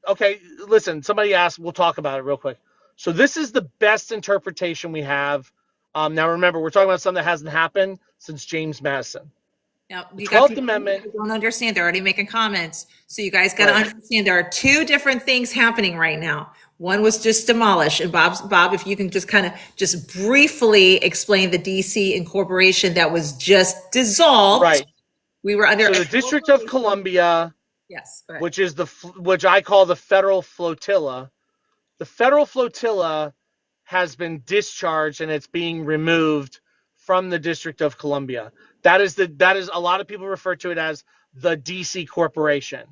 okay, listen, somebody asked, we'll talk about it real quick. So, this is the best interpretation we have. Now, remember, we're talking about something that hasn't happened since James Madison. Now, The you got 12th people Amendment, who don't understand. They're already making comments. So you guys got to right, understand there are two different things happening right now. One was just demolished. And Bob, if you can just kind of just briefly explain the DC incorporation that was just dissolved. right. We were under So, a the District of corporation. Columbia, Yes, go ahead. which I call the Federal Flotilla, the Federal Flotilla has been discharged and it's being removed from the District of Columbia. That is a lot of people refer to it as the DC Corporation.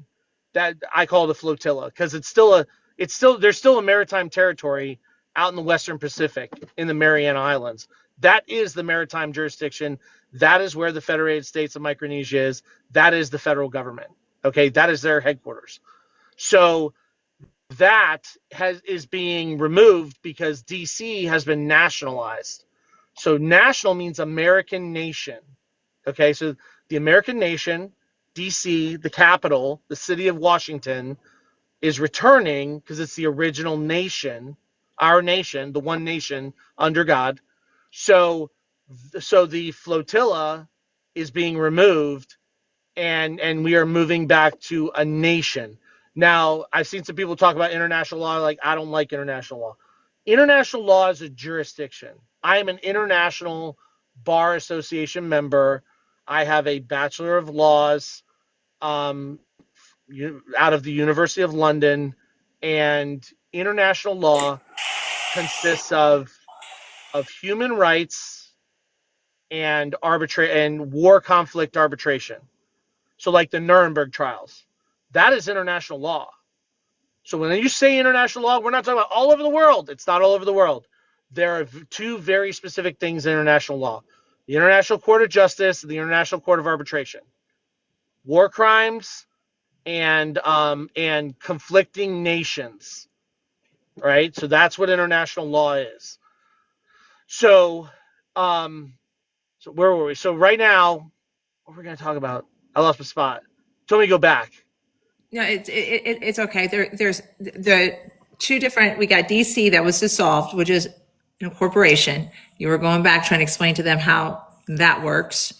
That I call the flotilla because there's still a maritime territory out in the Western Pacific in the Mariana Islands. That is the maritime jurisdiction. That is where the Federated States of Micronesia is. That is the federal government. Okay, that is their headquarters. So that is being removed because DC has been nationalized. So national means American nation. Okay, so the American nation, DC, the capital, the city of Washington, is returning because it's the original nation, our nation, the one nation under God. So, so the flotilla is being removed, and we are moving back to a nation. Now, I've seen some people talk about international law, like I don't like international law. International law is a jurisdiction. I am an international bar association member. I have a Bachelor of Laws um, out of the University of London, and international law consists of human rights and war conflict arbitration. So, like the Nuremberg trials, that is international law. So, when you say international law, we're not talking about all over the world. It's not all over the world. There are two very specific things in international law: the International Court of Justice and the International Court of Arbitration. War crimes and conflicting nations. Right. So that's what international law is. So, so where were we? So right now, what we're going to talk about? I lost my spot. Tell me to go back. No, it's okay. There's the two different. We got DC that was dissolved, which is a corporation. You were going back trying to explain to them how that works.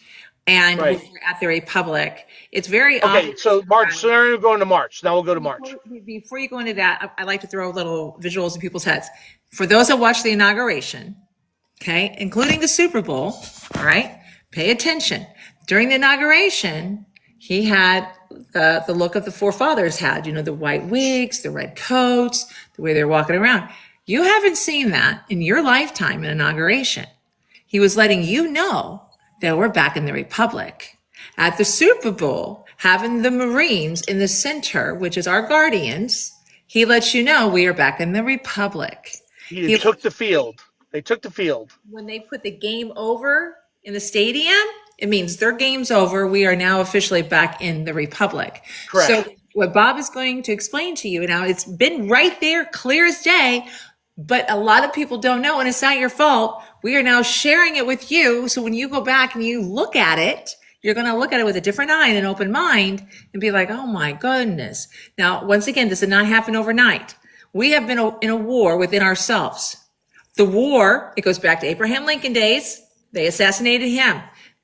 and we Right. were at the Republic. It's very Okay. obvious. So March. So now we're going to March. Now we'll go to March. Before you go into that, I like to throw little visuals in people's heads. For those that watch the inauguration, okay, including the Super Bowl, all right, pay attention. During the inauguration, he had the look of the forefathers had, the white wigs, the red coats, the way they're walking around. You haven't seen that in your lifetime in inauguration. He was letting you know that we're back in the Republic. At the Super Bowl, having the Marines in the center, which is our guardians, he lets you know we are back in the Republic. He He took the field. They took the field. When they put the game over in the stadium, it means their game's over. We are now officially back in the Republic. Correct. So what Bob is going to explain to you now, it's been right there, clear as day, but a lot of people don't know, and it's not your fault. We are now sharing it with you. So when you go back and you look at it, you're going to look at it with a different eye and an open mind and be like, oh my goodness. Now, once again, this did not happen overnight. We have been in a war within ourselves. The war, it goes back to Abraham Lincoln days. They assassinated him.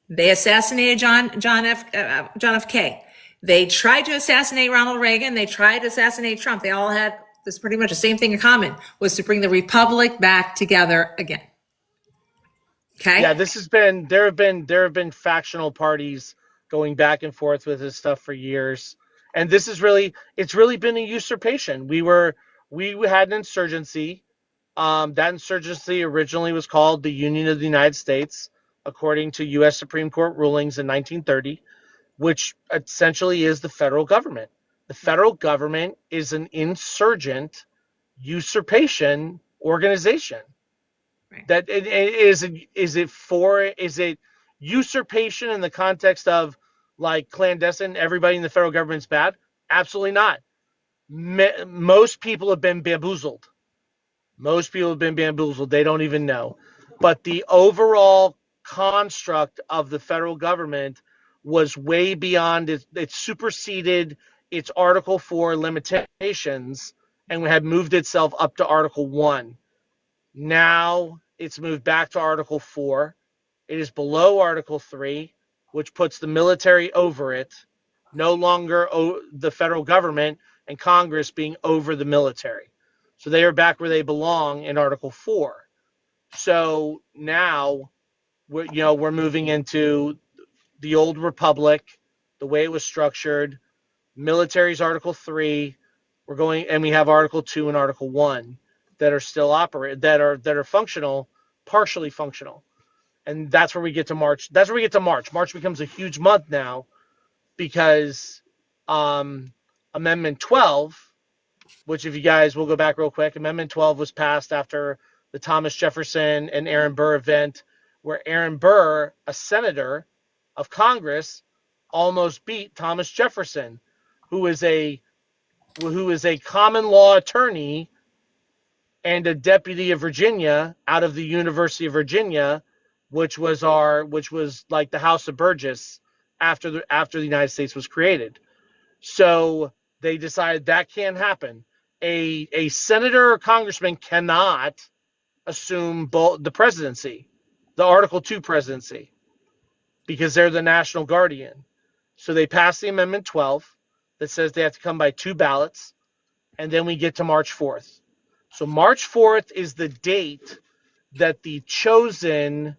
They assassinated John F. K. They tried to assassinate Ronald Reagan. They tried to assassinate Trump. They all had this pretty much the same thing in common, was to bring the Republic back together again. Yeah, Okay? there have been factional parties going back and forth with this stuff for years, and it's really been a usurpation. We had an insurgency. That insurgency originally was called the Union of the United States, according to U.S. Supreme Court rulings in 1930, which essentially is the federal government. The federal government is an insurgent usurpation organization. Right. That is it usurpation in the context of like clandestine, everybody in the federal government's bad? Absolutely not. Most people have been bamboozled. They don't even know. But the overall construct of the federal government was way beyond it superseded its Article 4 limitations and had moved itself up to Article 1. Now it's moved back to Article 4. It is below Article 3, which puts the military over it, no longer the federal government and Congress being over the military. So they are back where they belong in Article 4. So now we're moving into the old republic, the way it was structured. Military's Article 3. We're going and we have Article 2 and Article 1 that are still that are functional, partially functional. And that's where we get to March. That's where we get to March. March becomes a huge month now because Amendment 12, which if you guys will go back real quick, Amendment 12 was passed after the Thomas Jefferson and Aaron Burr event, where Aaron Burr, a senator of Congress, almost beat Thomas Jefferson, who is a common law attorney and a deputy of Virginia out of the University of Virginia, which was like the House of Burgess after the United States was created. So they decided that can't happen. A senator or congressman cannot assume the presidency, the Article 2 presidency, because they're the national guardian. So they passed the Amendment 12 that says they have to come by 2 ballots, and then we get to March 4th. So March 4th is the date that the chosen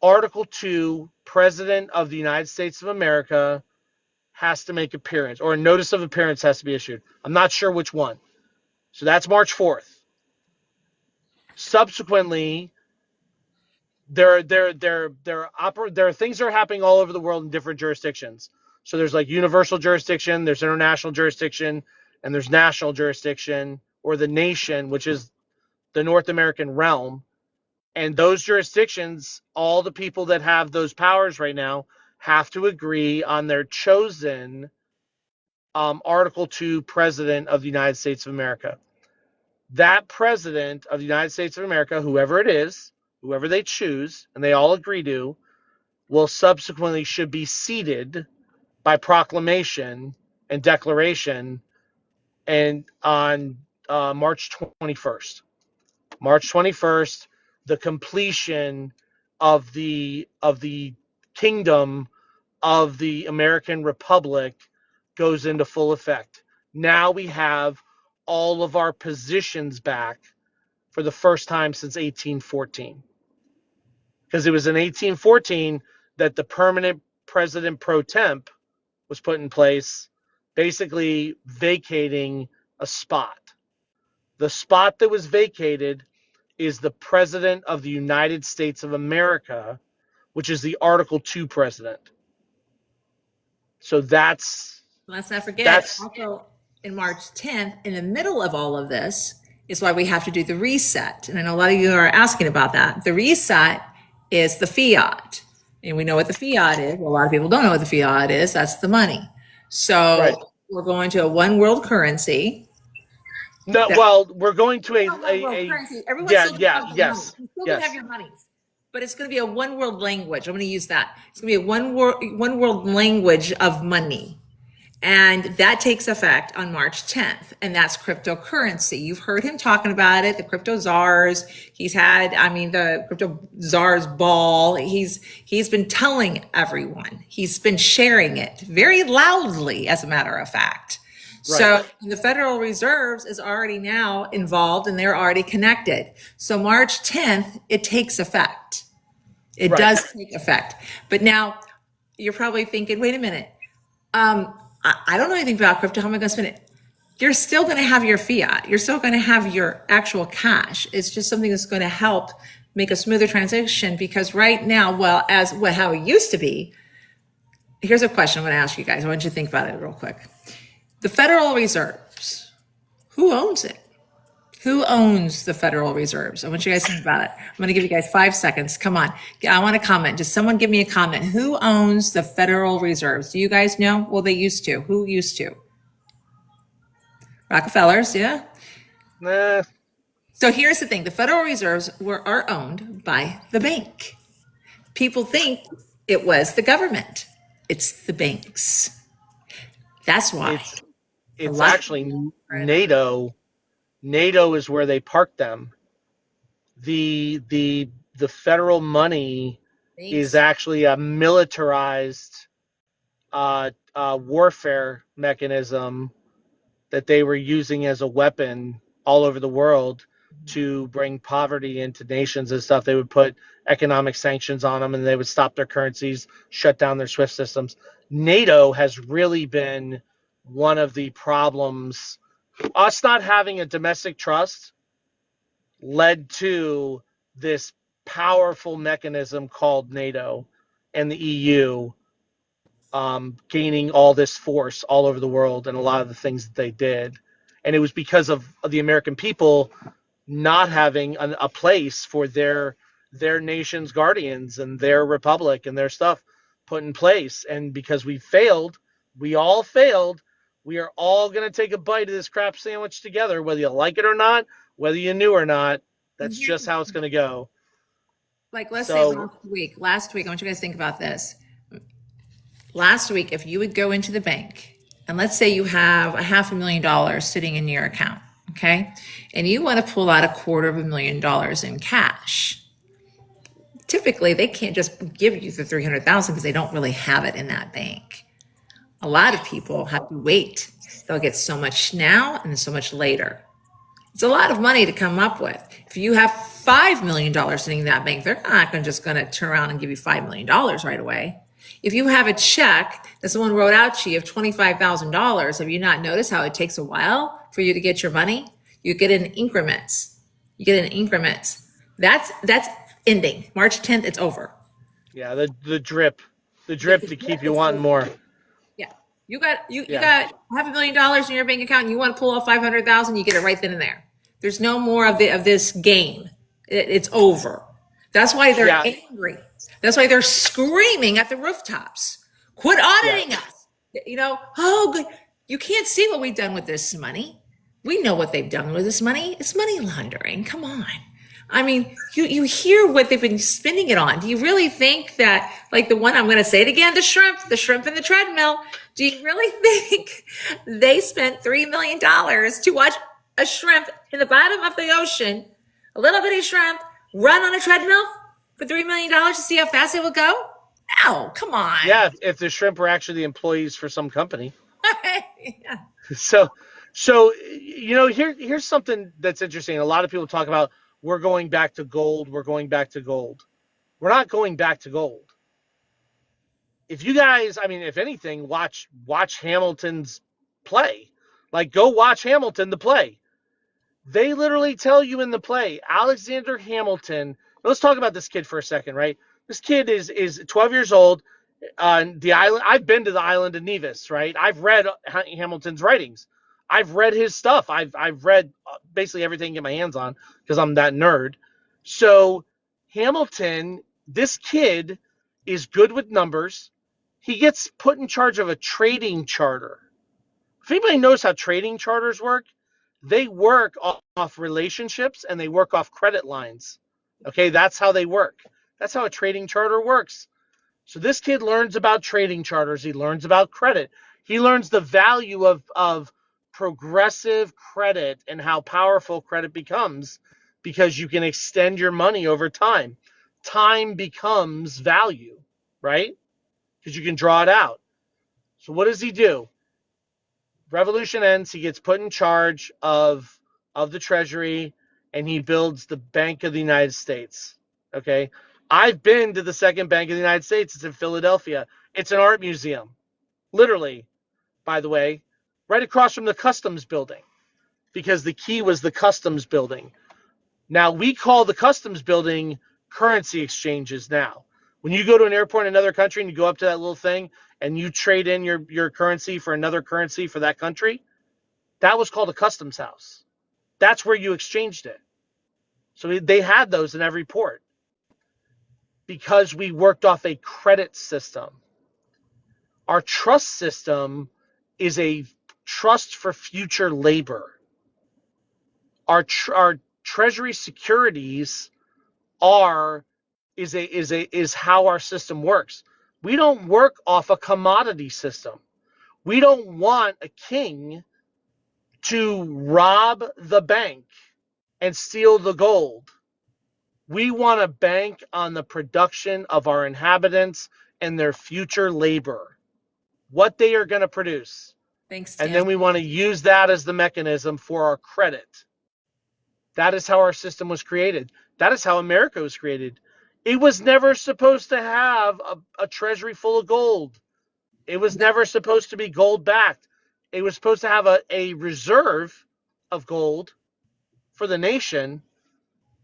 Article 2 President of the United States of America has to make appearance, or a notice of appearance has to be issued. I'm not sure which one. So that's March 4th. Subsequently, there are things that are happening all over the world in different jurisdictions. So there's like universal jurisdiction, there's international jurisdiction, and there's national jurisdiction, or the nation, which is the North American realm. And those jurisdictions, all the people that have those powers right now have to agree on their chosen Article 2 President of the United States of America. That President of the United States of America, whoever it is, whoever they choose, and they all agree to, will subsequently should be seated by proclamation and declaration and on March 21st. March 21st, the completion of the kingdom of the American Republic goes into full effect. Now we have all of our positions back for the first time since 1814. Because it was in 1814 that the permanent president pro temp was put in place, basically vacating a spot. The spot that was vacated is the President of the United States of America, which is the Article 2 president. So Let's not forget, that's also in March 10th, in the middle of all of this, is why we have to do the reset. And I know a lot of you are asking about that. The reset is the fiat. And we know what the fiat is. Well, a lot of people don't know what the fiat is. That's the money. right. So we're going to a one world currency. No, That, well, we're going to not one world currency. Everyone's yeah, still going to yeah, have their money. yes, You're still going to have yes, your monies. But it's going to be a one world language. I'm going to use that. It's going to be a one world language of money. And that takes effect on March 10th. And that's cryptocurrency. You've heard him talking about it, the crypto czars. He's had, the crypto czars ball. He's been telling everyone. He's been sharing it very loudly, as a matter of fact. right, So the Federal Reserves is already now involved and they're already connected. So March 10th, it takes effect. It right. does take effect. But now you're probably thinking, wait a minute. I don't know anything about crypto. How am I going to spend it? You're still going to have your fiat. You're still going to have your actual cash. It's just something that's going to help make a smoother transition because right now, how it used to be, here's a question I'm going to ask you guys. I want you to think about it real quick. The Federal Reserves, who owns it? Who owns the Federal Reserves? I want you guys to think about it. I'm going to give you guys 5 seconds. Come on. I want a comment. Just someone give me a comment. Who owns the Federal Reserves? Do you guys know? Well, they used to. Who used to? Rockefellers, yeah. Nah, So here's the thing. The Federal Reserves are owned by the bank. People think it was the government. It's the banks. That's why. it's actually NATO. NATO is where they park them. The federal money is actually a militarized warfare mechanism that they were using as a weapon all over the world to bring poverty into nations and stuff. They would put economic sanctions on them and they would stop their currencies, shut down their SWIFT systems. NATO has really been one of the problems. Us not having a domestic trust led to this powerful mechanism called NATO and the EU gaining all this force all over the world and a lot of the things that they did. And it was because of the American people not having a place for their nation's guardians and their republic and their stuff put in place. And because we all failed, we are all going to take a bite of this crap sandwich together, whether you like it or not, whether you knew or not. That's just how it's going to go. Like, let's say last week, I want you guys to think about this. Last week, if you would go into the bank and let's say you have $500,000 sitting in your account, okay? And you want to pull out $250,000 in cash. Typically, they can't just give you the $300,000 because they don't really have it in that bank. A lot of people have to wait. They'll get so much now and so much later. It's a lot of money to come up with. If you have $5 million sitting in that bank, they're not just going to turn around and give you $5 million right away. If you have a check that someone wrote out to you of $25,000, have you not noticed how it takes a while for you to get your money? You get it in increments. That's ending. March 10th, it's over. Yeah, the drip to keep you wanting more. Yeah. You got $500,000 in your bank account and you want to pull off 500,000, you get it right then and there. There's no more of this game. It's over. That's why they're angry. That's why they're screaming at the rooftops. Quit auditing us. Good. You can't see what we've done with this money. We know what they've done with this money. It's money laundering. Come on. I mean, you hear what they've been spending it on. Do you really think that, like the one, I'm going to say it again, the shrimp in the treadmill, do you really think they spent $3 million to watch a shrimp in the bottom of the ocean, a little bitty shrimp, run on a treadmill for $3 million to see how fast it will go? No, come on. Yeah, if the shrimp were actually the employees for some company. Yeah. So, so here's something that's interesting. A lot of people talk about we're going back to gold. We're going back to gold. We're not going back to gold. If you guys, I mean, if anything, watch Hamilton's play. Like, go watch Hamilton the play. They literally tell you in the play, Alexander Hamilton. Let's talk about this kid for a second, right? This kid is 12 years old on the island. I've been to the island of Nevis, right? I've read Hamilton's writings. I've read his stuff. I've read basically everything I can get my hands on because I'm that nerd. So Hamilton, this kid is good with numbers. He gets put in charge of a trading charter. If anybody knows how trading charters work, they work off relationships and they work off credit lines. Okay, that's how they work. That's how a trading charter works. So this kid learns about trading charters. He learns about credit. He learns the value of progressive credit and how powerful credit becomes because you can extend your money over time. Time becomes value, right? Because you can draw it out. So what does he do? Revolution ends. He gets put in charge of the Treasury, and he builds the Bank of the United States. Okay, I've been to the second Bank of the United States. It's in Philadelphia. It's an art museum, literally. By the way, right across from the Customs building, because the key was the Customs building. Now we call the Customs building currency exchanges. Now, when you go to an airport in another country and you go up to that little thing and you trade in your currency for another currency for that country, that was called a customs house. That's where you exchanged it. So they had those in every port because we worked off a credit system. Our trust system is a trust for future labor. Our treasury securities are is how our system works. We don't work off a commodity system. We don't want a king to rob the bank and steal the gold. We want to bank on the production of our inhabitants and their future labor, what they are going to produce. Thanks, And Dan. then we want to use that as the mechanism for our credit. That is how our system was created. That is how America was created. It was never supposed to have a treasury full of gold. It was never supposed to be gold backed. It was supposed to have a reserve of gold for the nation,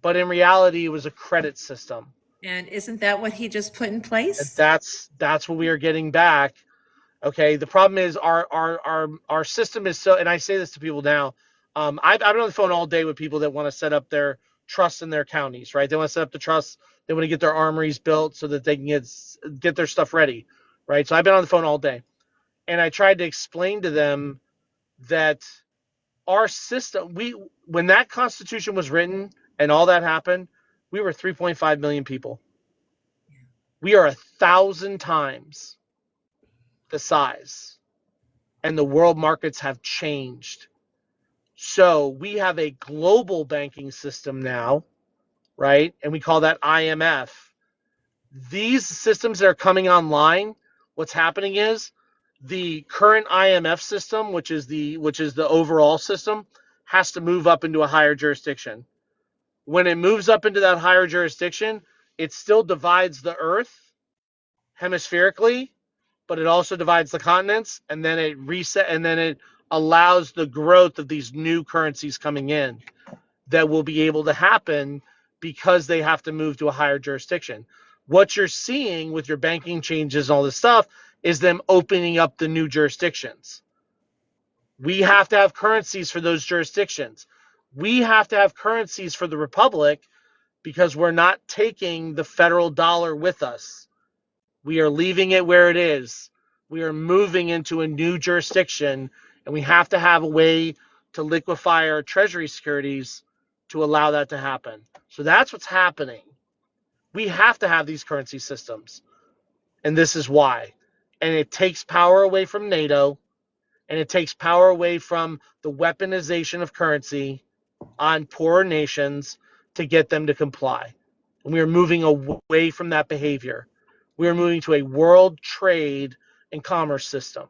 but in reality, it was a credit system. And isn't that what he just put in And place? that's what we are getting back. Okay. The problem is our system is so, and I say this to people now. I've been on the phone all day with people that want to set up their trusts in their counties, right? They want to set up the trusts. They want to get their armories built so that they can get their stuff ready, right? So I've been on the phone all day, and I tried to explain to them that our system, when that Constitution was written and all that happened, we were 3.5 million people. We are 1,000 times the size, and the world markets have changed. So we have a global banking system now, right? And we call that IMF. These systems that are coming online, what's happening is the current IMF system, which is the overall system, has to move up into a higher jurisdiction. When it moves up into that higher jurisdiction, it still divides the earth hemispherically, but it also divides the continents, and then it reset, and then it allows the growth of these new currencies coming in that will be able to happen because they have to move to a higher jurisdiction. What you're seeing with your banking changes and all this stuff is them opening up the new jurisdictions. We have to have currencies for those jurisdictions. We have to have currencies for the republic because we're not taking the federal dollar with us. We are leaving it where it is. We are moving into a new jurisdiction, and we have to have a way to liquefy our treasury securities to allow that to happen. So that's what's happening. We have to have these currency systems, and this is why. And it takes power away from NATO, and it takes power away from the weaponization of currency on poorer nations to get them to comply. And we are moving away from that behavior. We are moving to a world trade and commerce system.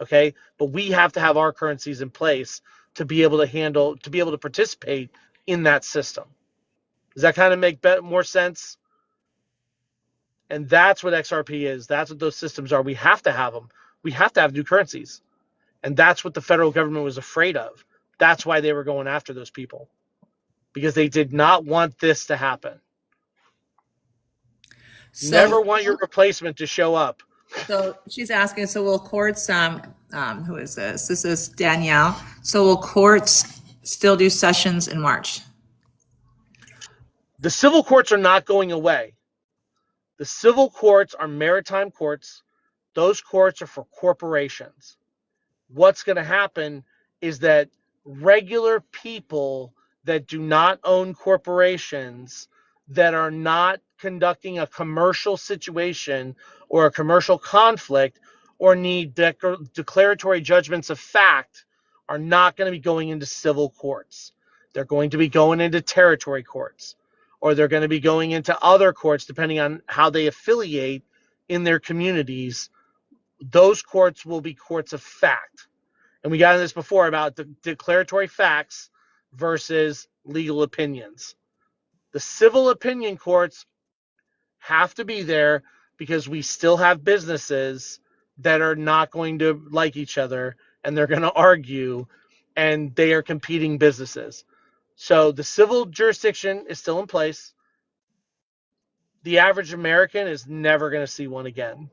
Okay, but we have to have our currencies in place to be able to participate in that system. Does that kind of make more sense? And that's what XRP is. That's what those systems are. We have to have them. We have to have new currencies. And that's what the federal government was afraid of. That's why they were going after those people, because they did not want this to happen. So, Never want your replacement to show up. so she's asking, so will courts, who is this? This is Danielle. So will courts still do sessions in March? The civil courts are not going away. The civil courts are maritime courts. Those courts are for corporations. What's going to happen is that regular people that do not own corporations, that are not conducting a commercial situation or a commercial conflict, or need declaratory judgments of fact, are not going to be going into civil courts. They're going to be going into territory courts, or they're going to be going into other courts depending on how they affiliate in their communities. Those courts will be courts of fact. And we got into this before about the declaratory facts versus legal opinions. The civil opinion courts have to be there because we still have businesses that are not going to like each other, and they're going to argue, and they are competing businesses. So the civil jurisdiction is still in place. The average American is never going to see one again.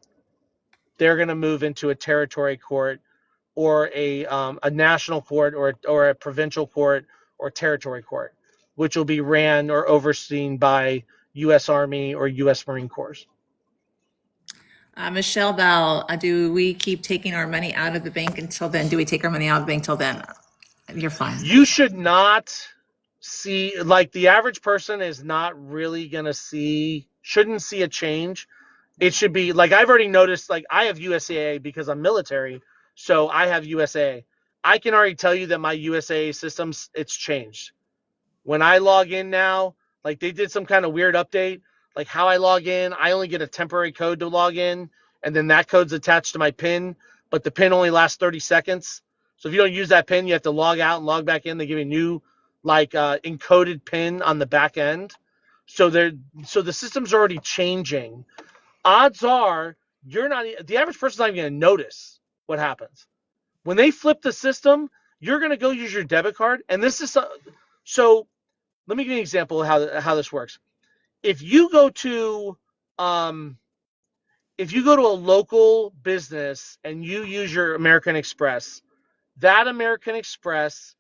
They're going to move into a territory court, or a national court, or a provincial court, or territory court, which will be ran or overseen by U.S. Army or U.S. Marine Corps. Michelle Bell, do we keep taking our money out of the bank until then? Do we take our money out of the bank till then? You're fine. You should not see, like, the average person is not really going to shouldn't see a change. It should be like, I've already noticed, like, I have USAA because I'm military, so I have USAA. I can already tell you that my USAA systems, it's changed. When I log in now, like, they did some kind of weird update, like how I log in, I only get a temporary code to log in, and then that code's attached to my PIN, but the PIN only lasts 30 seconds. So if you don't use that PIN, you have to log out and log back in. They give you a new, like, encoded PIN on the back end. So the system's already changing. Odds are the average person's not even going to notice what happens. When they flip the system, you're going to go use your debit card, and this is so. Let me give you an example of how this works. If you go to a local business and you use your American Express, that American Express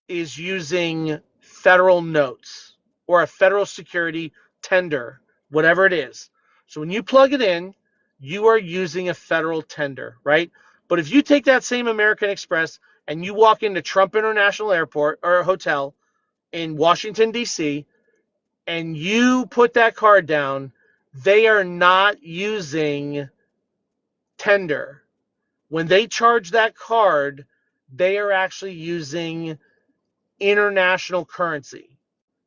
is using federal notes or a federal security tender, whatever it is. So when you plug it in, you are using a federal tender, right? But if you take that same American Express and you walk into Trump International Airport or Hotel in Washington, D.C., and you put that card down, they are not using tender. When they charge that card, they are actually using international currency.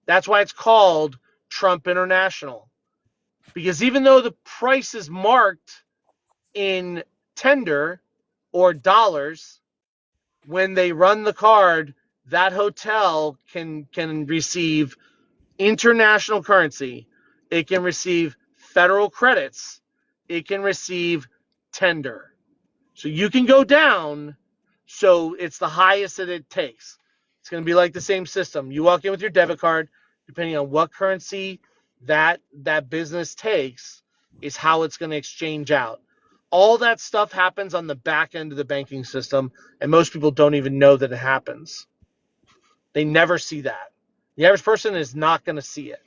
That's why it's called Trump International. Because even though the price is marked in tender or dollars, when they run the card, that hotel can receive international currency. It can receive federal credits. It can receive tender. So you can go down. So it's the highest that it takes. It's going to be like the same system. You walk in with your debit card, depending on what currency that business takes is how it's going to exchange out. All that stuff happens on the back end of the banking system, and most people don't even know that it happens. They never see that. The average person is not going to see it.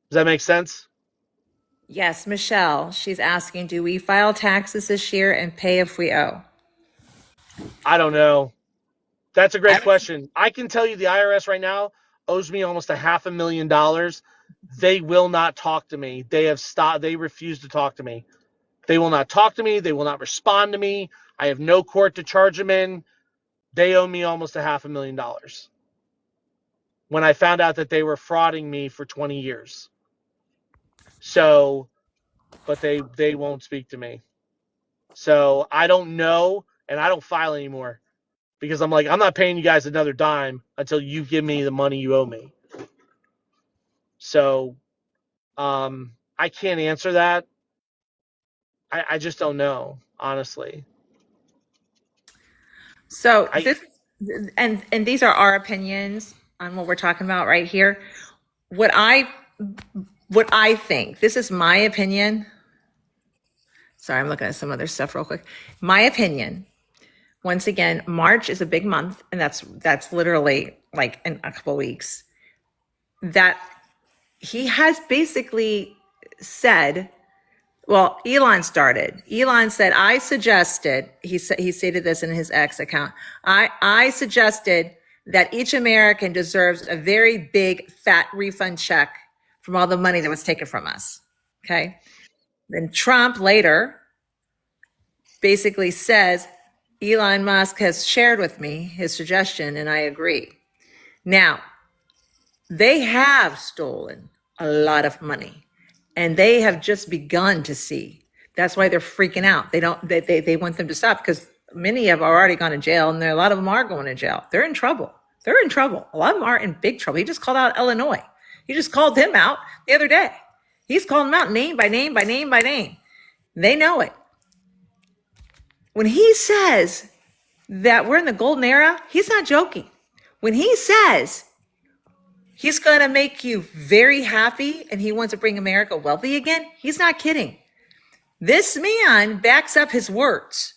Does that make sense? Yes, Michelle, she's asking, do we file taxes this year and pay if we owe? I don't know. That's a I great would, question. I can tell you the IRS right now owes me almost $500,000. They will not talk to me. They have stopped. They refuse to talk to me. They will not talk to me. They will not respond to me. I have no court to charge them in. They owe me almost $500,000 when I found out that they were frauding me for 20 years. So, but they won't speak to me. So I don't know, and I don't file anymore because I'm like, I'm not paying you guys another dime until you give me the money you owe me. So I can't answer that. I just don't know, honestly. So I this, and these are our opinions on what we're talking about right here. What I what I think, this is my opinion. Sorry, I'm looking at some other stuff real quick. My opinion, once again, March is a big month, and that's literally like in a couple of weeks. That he has basically said, well, Elon started. Elon said, I suggested, he stated this in his X account. I suggested that each American deserves a very big fat refund check from all the money that was taken from us. Okay. Then Trump later basically says, Elon Musk has shared with me his suggestion and I agree. Now, they have stolen a lot of money and they have just begun to see. That's why they're freaking out. They want them to stop because many have already gone to jail and a lot of them are going to jail. They're in trouble. They're in trouble. A lot of them are in big trouble. He just called out Illinois. He just called him out the other day. He's calling them out name by name by name by name. They know it. When he says that we're in the golden era, he's not joking. When he says he's going to make you very happy and he wants to bring America wealthy again, he's not kidding. This man backs up his words.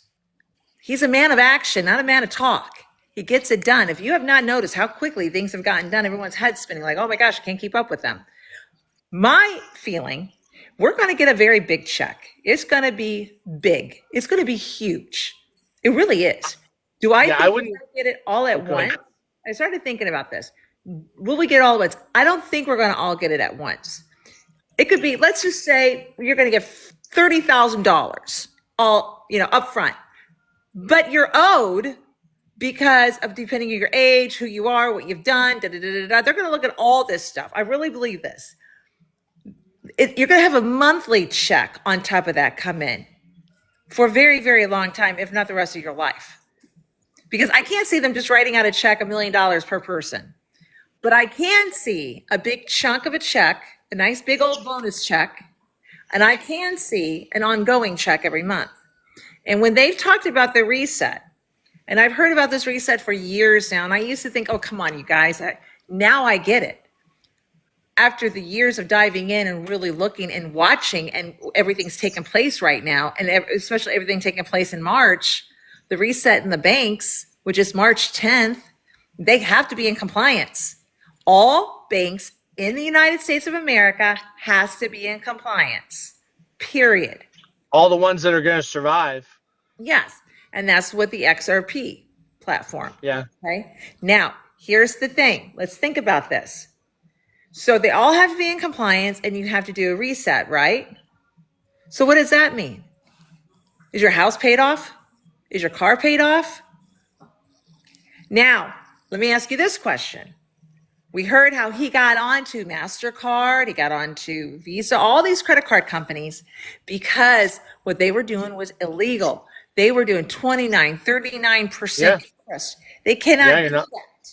He's a man of action, not a man of talk. He gets it done. If you have not noticed how quickly things have gotten done, everyone's head spinning like, oh my gosh, I can't keep up with them. My feeling, we're going to get a very big check. It's going to be big. It's going to be huge. It really is. Do I yeah, I think we're wouldn't. going to get it all at Oh, go ahead. once? I started thinking about this. Will we get it all at once? I don't think we're going to all get it at once. It could be, let's just say you're going to get $30,000 all, up front, but you're owed because of depending on your age, who you are, what you've done, da, da, da, da, da. They're going to look at all this stuff. I really believe this. You're going to have a monthly check on top of that come in for a very, very long time, if not the rest of your life. Because I can't see them just writing out a check $1 million per person. But I can see a big chunk of a check, a nice big old bonus check, and I can see an ongoing check every month. And when they've talked about the reset, and I've heard about this reset for years now, and I used to think, oh, come on, you guys. Now I get it. After the years of diving in and really looking and watching, and everything's taking place right now, and especially everything taking place in March, the reset in the banks, which is March 10th, they have to be in compliance. All banks in the United States of America has to be in compliance, period. All the ones that are going to survive. Yes. And that's what the XRP platform. Yeah. Okay. Now, here's the thing. Let's think about this. So they all have to be in compliance and you have to do a reset, right? So what does that mean? Is your house paid off? Is your car paid off? Now, let me ask you this question. We heard how he got onto MasterCard, he got onto Visa, all these credit card companies, because what they were doing was illegal. They were doing 29, 39% Yeah. interest. They cannot Yeah. You're do not. that.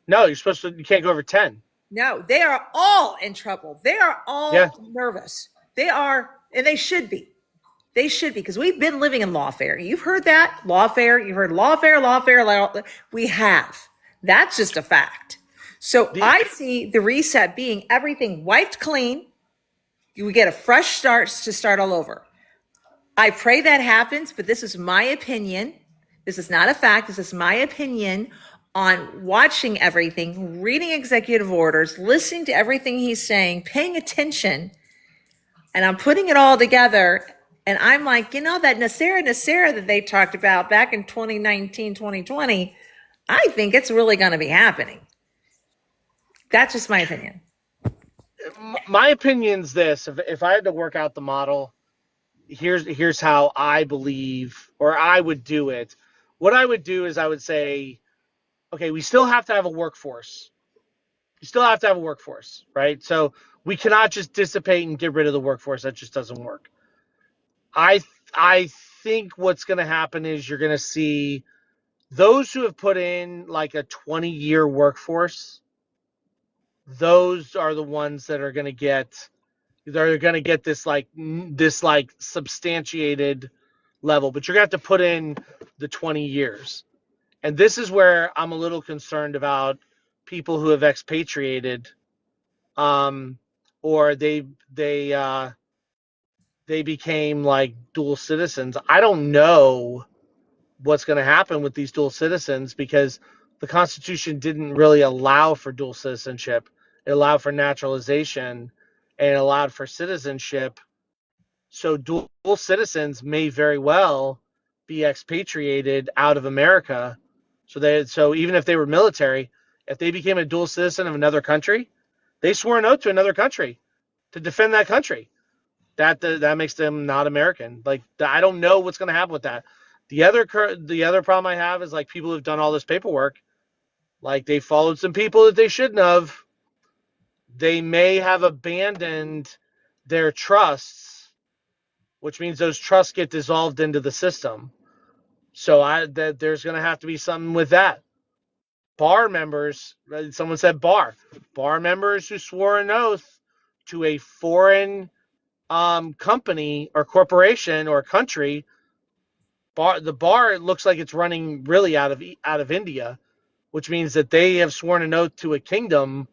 No, you're supposed to. You can't go over 10. No, they are all in trouble. They are Yeah. all nervous. They are, and they should be. They should be, because we've been living in lawfare. You've heard that, lawfare. You've heard lawfare, lawfare. We have. That's just a fact. So The, I see the reset being everything wiped clean. You would get a fresh start to start all over. I pray that happens, but this is my opinion. This is not a fact. This is my opinion on watching everything, reading executive orders, listening to everything he's saying, paying attention, and I'm putting it all together. And I'm like, that Nasera that they talked about back in 2019, 2020, I think it's really going to be happening. That's just my opinion. my opinion's this: if I had to work out the model, here's how I believe, or I would do it. What I would do is I would say, okay, we still have to have a workforce. You still have to have a workforce, right? So We cannot just dissipate and get rid of the workforce. That just doesn't work. I think what's going to happen is you're going to see those who have put in like a 20-year workforce. Those are the ones that are going to get this substantiated level, but you're going to have to put in the 20 years. And this is where I'm a little concerned about people who have expatriated, um, or they became like dual citizens. I don't know what's going to happen with these dual citizens because the Constitution didn't really allow for dual citizenship. It allowed for naturalization and it allowed for citizenship. So dual citizens may very well be expatriated out of America. So even if they were military, if they became a dual citizen of another country, they swore an oath to another country to defend that country. That makes them not American. Like I don't know what's going to happen with that. The other problem I have is like people who've done all this paperwork, like they followed some people that they shouldn't have. They may have abandoned their trusts, which means those trusts get dissolved into the system. So there's going to have to be something with that. Bar members, someone said bar members who swore an oath to a foreign company or corporation or country. The bar looks like it's running really out of India, which means that they have sworn an oath to a kingdom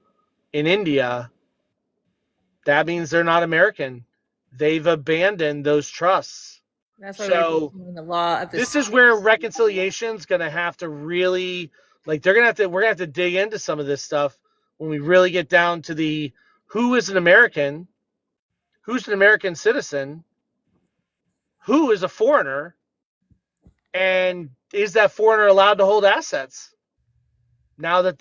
in India. That means they're not American. They've abandoned those trusts. That's why we're So doing the law of this this. is where reconciliation's going to have to really, like, we're going to have to dig into some of this stuff when we really get down to the who is an American, who's an American citizen, who is a foreigner, and is that foreigner allowed to hold assets now that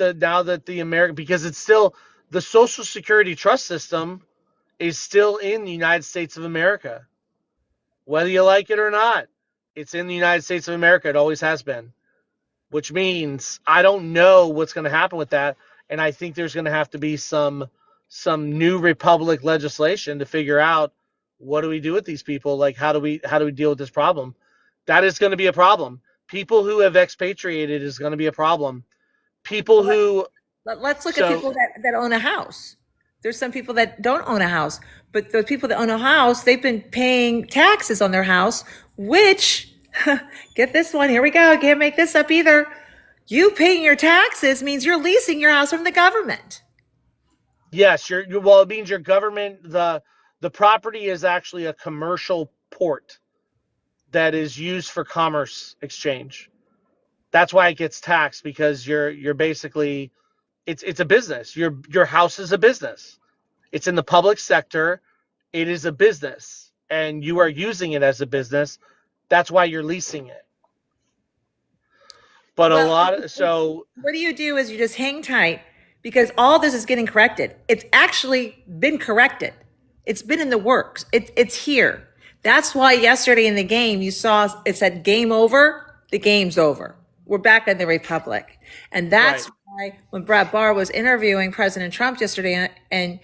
the American, because it's still the Social Security trust system is still in the United States of America, whether you like it or not. It's in the United States of America. It always has been, which means I don't know what's going to happen with that, and I think there's going to have to be some new republic legislation to figure out what do we do with these people. Like how do we deal with this problem? That is going to be a problem. People who have expatriated is going to be a problem. People Well, who let's look at so people that own a house. There's some people that don't own a house, but the people that own a house, they've been paying taxes on their house, which, get this one, here we go, can't make this up either. You paying your taxes means you're leasing your house from the government. yes, well, it means your government, the property is actually a commercial port that is used for commerce exchange. That's why it gets taxed, because you're basically, it's a business. Your house is a business. It's in the public sector. It is a business, and you are using it as a business. That's why you're leasing it. But a Well, lot of so what do you do is you just hang tight because all this is getting corrected. It's actually been corrected. It's been in the works. It's here. That's why yesterday in the game you saw it said game over. The game's over. We're back in the republic, and that's right. why when Brett Barr was interviewing President Trump yesterday, and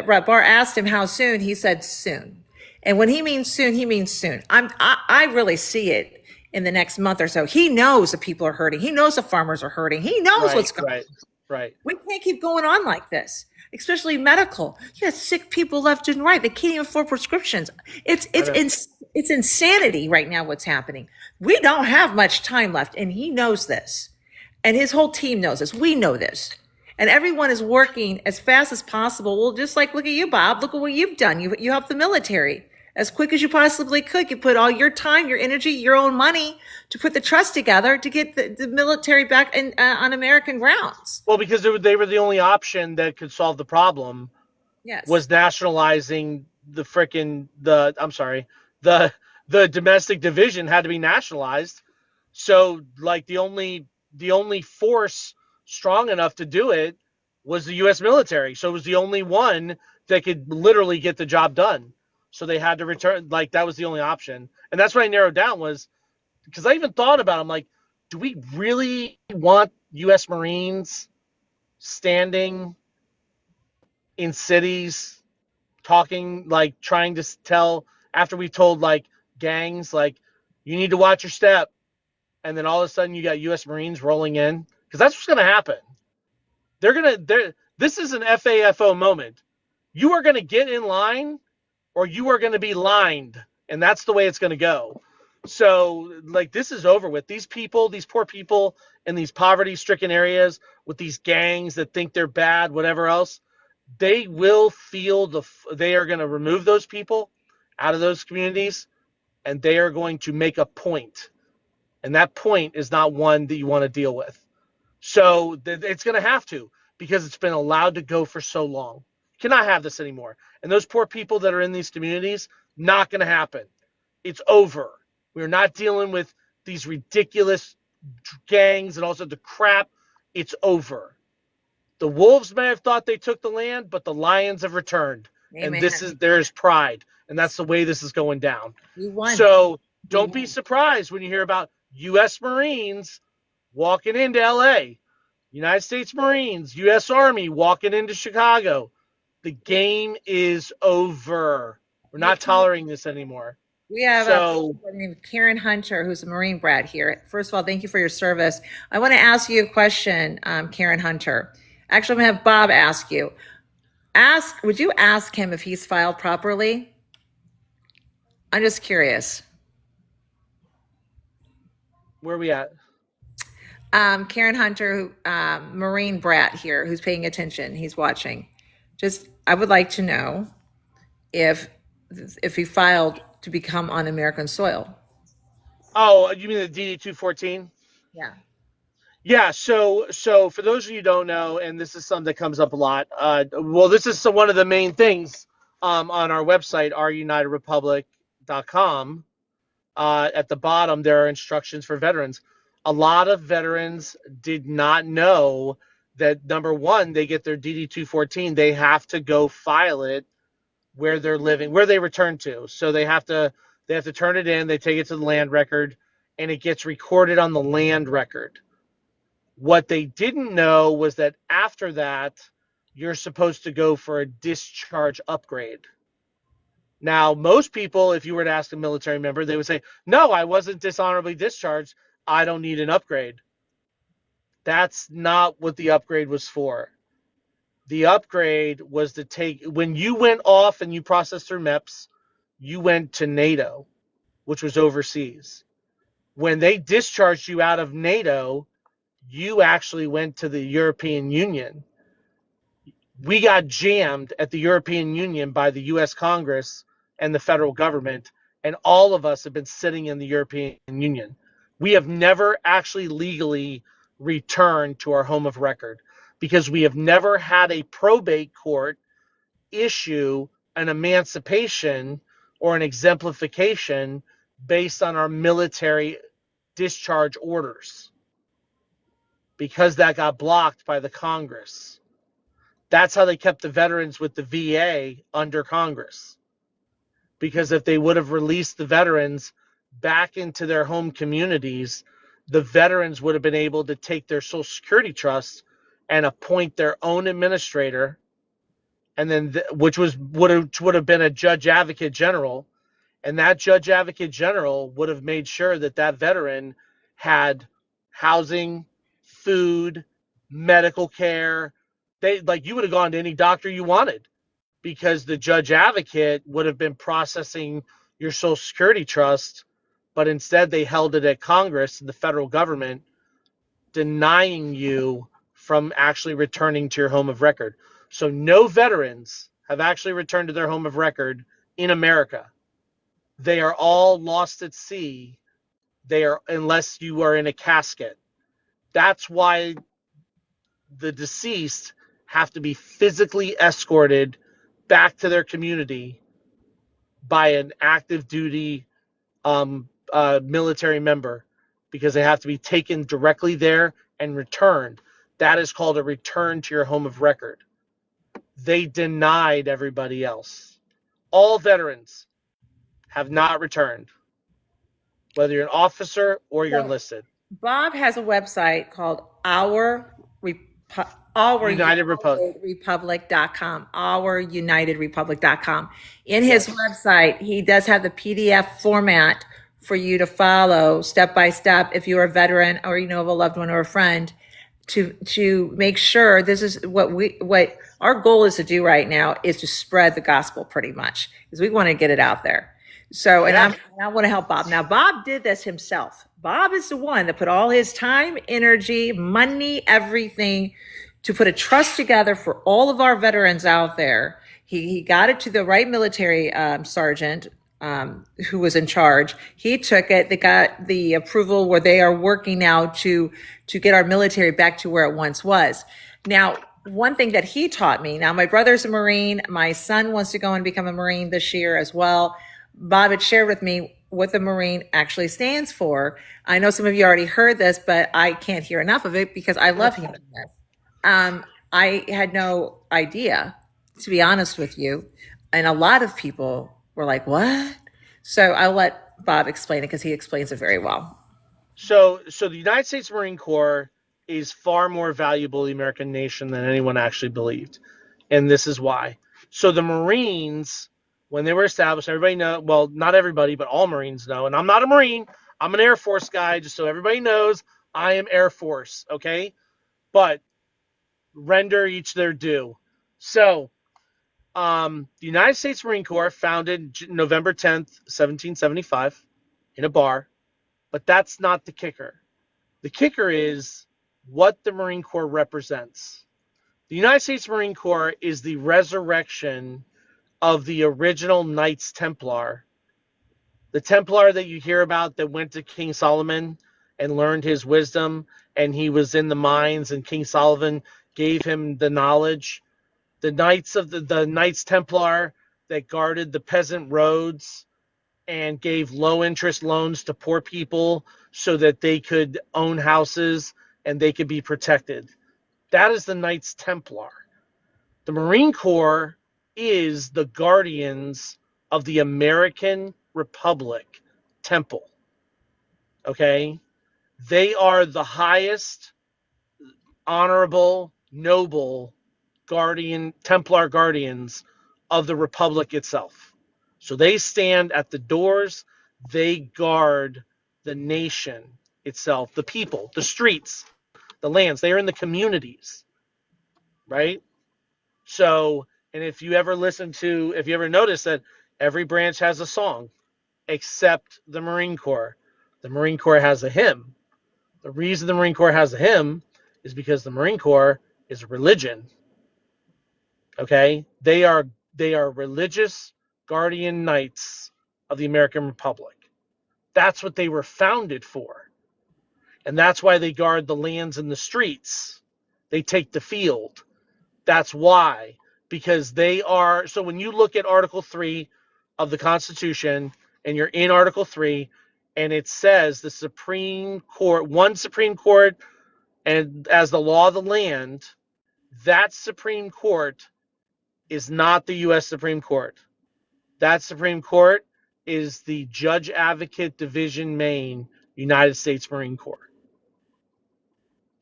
Brett Barr asked him how soon, he said soon. And when he means soon, he means soon. I really see it in the next month or so. He knows the people are hurting. He knows the farmers are hurting. He knows Right, what's going right, on. right. We can't keep going on like this, especially medical. You have sick people left and right. They can't even afford prescriptions. It's I it's know. it's insanity right now what's happening. We don't have much time left, and he knows this. And his whole team knows this. We know this. And everyone is working as fast as possible. Well, just like look at you, Bob. Look at what you've done. You helped the military as quick as you possibly could. You put all your time, your energy, your own money to put the trust together to get the military back on American grounds. Well, because they were the only option that could solve the problem, Yes. was nationalizing the I'm sorry, the the domestic division had to be nationalized. So like the only force strong enough to do it was the US military. So it was the only one that could literally get the job done. So they had to return, like that was the only option. And that's what I narrowed down, was because I even thought about it, I'm like, do we really want US Marines standing in cities, talking, like trying to tell, after we told like gangs, like, you need to watch your step. And then all of a sudden you got U.S. Marines rolling in, because that's what's going to happen. This is an FAFO moment. You are going to get in line or you are going to be lined. And that's the way it's going to go. So, like, this is over with. These people, these poor people in these poverty stricken areas with these gangs that think they're bad, whatever else, they will feel they are going to remove those people out of those communities, and they are going to make a point. And that point is not one that you want to deal with. So it's going to have to, because it's been allowed to go for so long. Cannot have this anymore. And those poor people that are in these communities, not going to happen. It's over. We're not dealing with these ridiculous gangs and also the crap. It's over. The wolves may have thought they took the land, but the lions have returned. And Amen. there's pride. And that's the way this is going down. We won. So We don't be won. surprised when you hear about U.S. Marines walking into L.A., United States Marines, U.S. Army walking into Chicago. The game is over. We're not Nikki, tolerating this anymore. we have a So, named Karen Hunter, who's a Marine brat here. First of all, thank you for your service. I want to ask you a question, Karen Hunter. Actually, I'm going to have Bob ask you. Would you ask him if he's filed properly? I'm just curious. where are we at? Karen Hunter, Marine brat here, who's paying attention. He's watching. Just, I would like to know if he filed to become on American soil. Oh, you mean the DD 214? Yeah. Yeah, so for those of you who don't know, and this is something that comes up a lot. Well, this is one of the main things on our website, ourunitedrepublic.com. At the bottom, there are instructions for veterans. A lot of veterans did not know that, number one, they get their DD 214. They have to go file it where they're living, where they return to. So they have to turn it in. They take it to the land record, and it gets recorded on the land record. What they didn't know was that after that, you're supposed to go for a discharge upgrade. Now, most people, if you were to ask a military member, they would say, no, I wasn't dishonorably discharged. I don't need an upgrade. That's not what the upgrade was for. The upgrade was to take, when you went off and you processed through MEPS, you went to NATO, which was overseas. When they discharged you out of NATO, you actually went to the European Union. We got jammed at the European Union by the US Congress and the federal government, and all of us have been sitting in the European Union. We have never actually legally returned to our home of record because we have never had a probate court issue an emancipation or an exemplification based on our military discharge orders, because that got blocked by the Congress. That's how they kept the veterans with the VA under Congress. Because if they would have released the veterans back into their home communities, the veterans would have been able to take their Social Security trust and appoint their own administrator, and then which would have been a judge advocate general, and that judge advocate general would have made sure that that veteran had housing, food, medical care. You would have gone to any doctor you wanted, because the judge advocate would have been processing your Social Security trust, but instead they held it at Congress and the federal government, denying you from actually returning to your home of record. So no veterans have actually returned to their home of record in America. They are all lost at sea. They are, unless you are in a casket. That's why the deceased have to be physically escorted back to their community by an active duty military member, because they have to be taken directly there and returned. That is called a return to your home of record. They denied everybody else. All veterans have not returned, whether you're an officer or you're So enlisted. Bob has a website called United Republic. ourunitedrepublic.com, ourunitedrepublic.com. In his Yes. website, he does have the PDF format for you to follow step by step if you're a veteran or you know of a loved one or a friend to make sure this is what our goal is to do right now is to spread the gospel pretty much because we want to get it out there. So, Yeah. I want to help Bob. Now, Bob did this himself. Bob is the one that put all his time, energy, money, everything to put a trust together for all of our veterans out there. He got it to the right military sergeant who was in charge. He took it. They got the approval where they are working now to get our military back to where it once was. Now, one thing that he taught me. Now, my brother's a Marine. My son wants to go and become a Marine this year as well. Bob had shared with me what the Marine actually stands for. I know some of you already heard this, but I can't hear enough of it because I love hearing this. I had no idea, to be honest with you. And a lot of people were like, what? So I'll let Bob explain it because he explains it very well. So the United States Marine Corps is far more valuable to the American nation than anyone actually believed. And this is why. So the Marines, when they were established, everybody know, well, not everybody, but all Marines know. And I'm not a Marine. I'm an Air Force guy, just so everybody knows I am Air Force, okay? But render each their due. So the United States Marine Corps founded November 10th, 1775 in a bar. But that's not the kicker. The kicker is what the Marine Corps represents. The United States Marine Corps is the resurrection of the original Knights Templar. The Templar that you hear about that went to King Solomon and learned his wisdom, and he was in the mines, and King Solomon gave him the knowledge. The Knights of the Knights Templar that guarded the peasant roads and gave low interest loans to poor people so that they could own houses and they could be protected. That is the Knights Templar. The Marine Corps is the guardians of the American Republic Temple. Okay? They are the highest honorable, noble Templar guardians of the Republic itself. So they stand at the doors, they guard the nation itself, the people, the streets, the lands. They are in the communities, right? So, and if you ever notice that every branch has a song except the Marine Corps. The Marine Corps has a hymn. The reason the Marine Corps has a hymn is because the Marine Corps is a religion. Okay? They are religious guardian knights of the American Republic. That's what they were founded for. And that's why they guard the lands and the streets. They take the field. That's why. Because they are. So when you look at Article 3 of the Constitution, and you're in Article 3, and it says the Supreme Court, one Supreme Court, and as the law of the land, that Supreme Court is not the U.S. Supreme Court. That Supreme Court is the Judge Advocate Division, Maine, United States Marine Corps.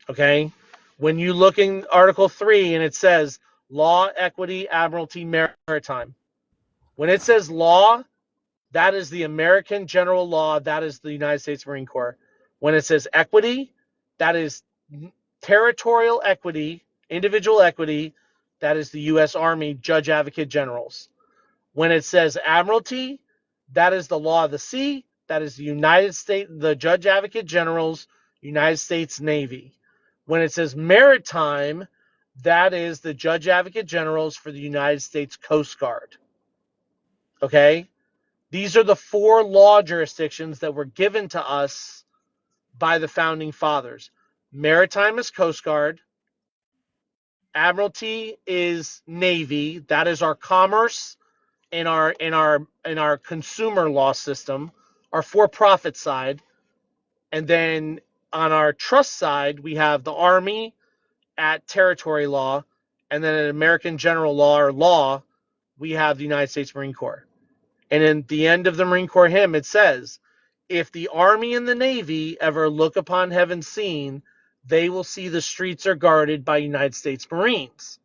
Okay? When you look in Article 3 and it says law, equity, admiralty, maritime. When it says law, that is the American general law. That is the United States Marine Corps. When it says equity, that is territorial equity, individual equity. That is the U.S. Army Judge Advocate Generals. When it says admiralty, that is the law of the sea. That is the Judge Advocate Generals, United States Navy. When it says maritime, that is the Judge Advocate Generals for the United States Coast Guard. Okay? These are the 4 law jurisdictions that were given to us by the founding fathers. Maritime is Coast Guard. Admiralty is Navy. That is our commerce in our consumer law system, our for-profit side. And then on our trust side, we have the Army at territory law, and then at American general law or law, we have the United States Marine Corps. And in the end of the Marine Corps hymn, it says, if the Army and the Navy ever look upon heaven seen, they will see the streets are guarded by United States Marines,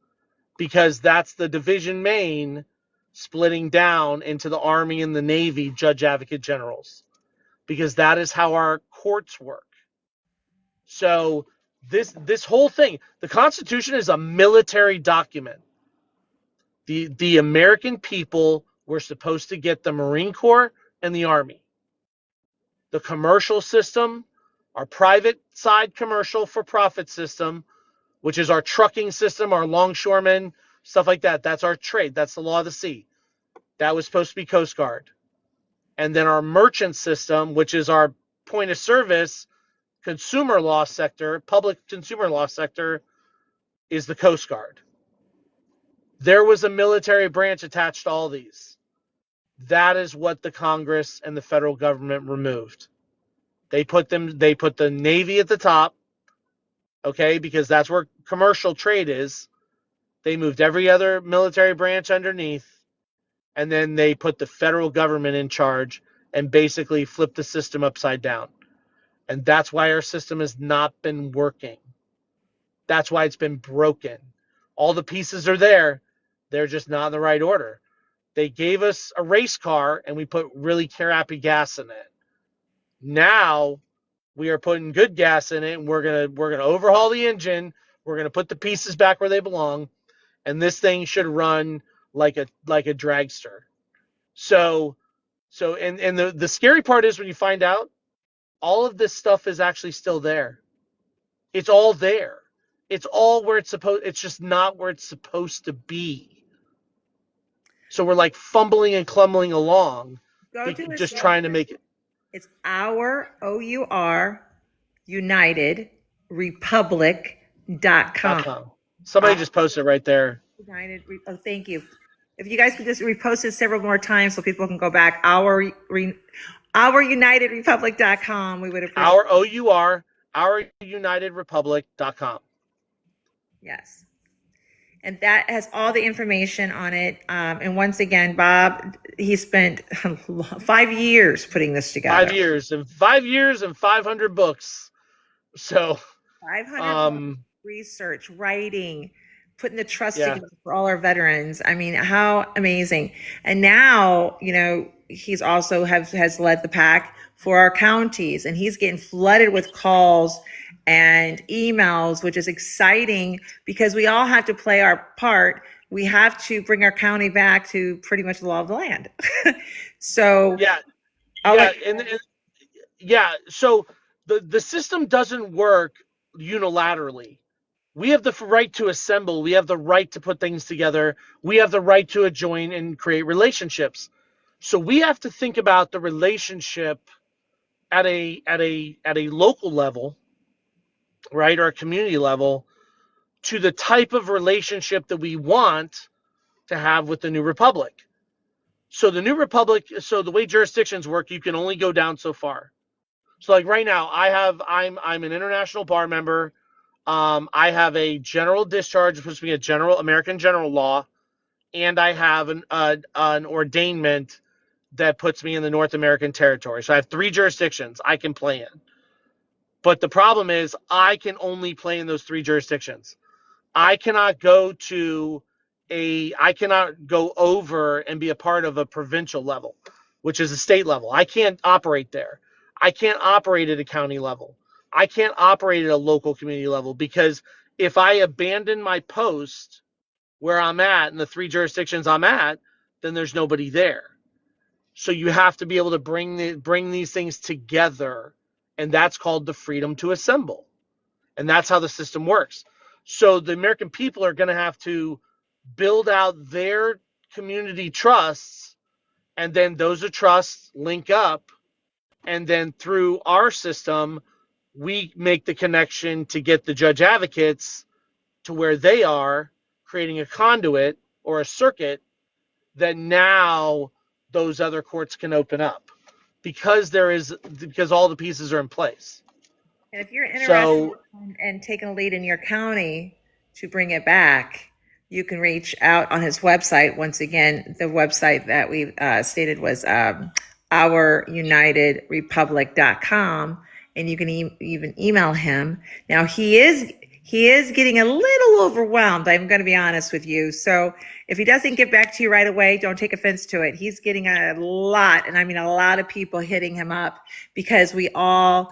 because that's the Division Main splitting down into the Army and the Navy judge advocate generals, because that is how our courts work. So this whole thing, the Constitution is a military document. The American people were supposed to get the Marine Corps and the Army. The commercial system, our private side commercial for profit system, which is our trucking system, our longshoremen, stuff like that. That's our trade. That's the law of the sea. That was supposed to be Coast Guard. And then our merchant system, which is our point of service consumer law sector, public consumer law sector, is the Coast Guard. There was a military branch attached to all these. That is what the Congress and the federal government removed. They put the Navy at the top, okay, because that's where commercial trade is. They moved every other military branch underneath, and then they put the federal government in charge and basically flipped the system upside down. And that's why our system has not been working. That's why it's been broken. All the pieces are there. They're just not in the right order. They gave us a race car and we put really crappy gas in it. Now we are putting good gas in it, and we're gonna overhaul the engine. We're gonna put the pieces back where they belong, and this thing should run like a dragster. So and the scary part is when you find out all of this stuff is actually still there. It's all there. It's all where it's just not where it's supposed to be. So we're like fumbling and clumbling along, Go to his just trying to make it. It's our United Republic.com. Somebody just posted right there. United. Oh, thank you. If you guys could just repost it several more times so people can go back. Our United Republic.com. We would appreciate our United Republic.com. Yes. And that has all the information on it. And once again, Bob, he spent 5 years putting this together. 5 years and 500 books. So 500 research, writing, putting the trust together for all our veterans. I mean, how amazing. And now, he's also has led the pack for our counties, and he's getting flooded with calls and emails, which is exciting because we all have to play our part. We have to bring our county back to pretty much the law of the land. So so the system doesn't work unilaterally. We have the right to assemble. We have the right to put things together. We have the right to join and create relationships. So we have to think about the relationship at a local level, right, or a community level, to the type of relationship that we want to have with the New Republic. So the New Republic, so the way jurisdictions work, you can only go down so far. So like right now, I'm an international bar member. I have a general discharge, supposed to be a general American general law, and I have an ordainment that puts me in the North American territory. So I have 3 jurisdictions I can play in. But the problem is I can only play in those 3 jurisdictions. I cannot go over and be a part of a provincial level, which is a state level. I can't operate there. I can't operate at a county level. I can't operate at a local community level, because if I abandon my post where I'm at in the 3 jurisdictions I'm at, then there's nobody there. So you have to be able to bring these things together, and that's called the freedom to assemble. And that's how the system works. So the American people are going to have to build out their community trusts, and then those trusts link up, and then through our system, we make the connection to get the judge advocates to where they are, creating a conduit or a circuit that now those other courts can open up, because all the pieces are in place. And if you're interested in taking a lead in your county to bring it back, you can reach out on his website. Once again, the website that we stated was ourunitedrepublic.com. and you can even email him. Now he is getting a little overwhelmed. I'm going to be honest with you. So if he doesn't get back to you right away, don't take offense to it. He's getting a lot, and I mean a lot of people hitting him up because we all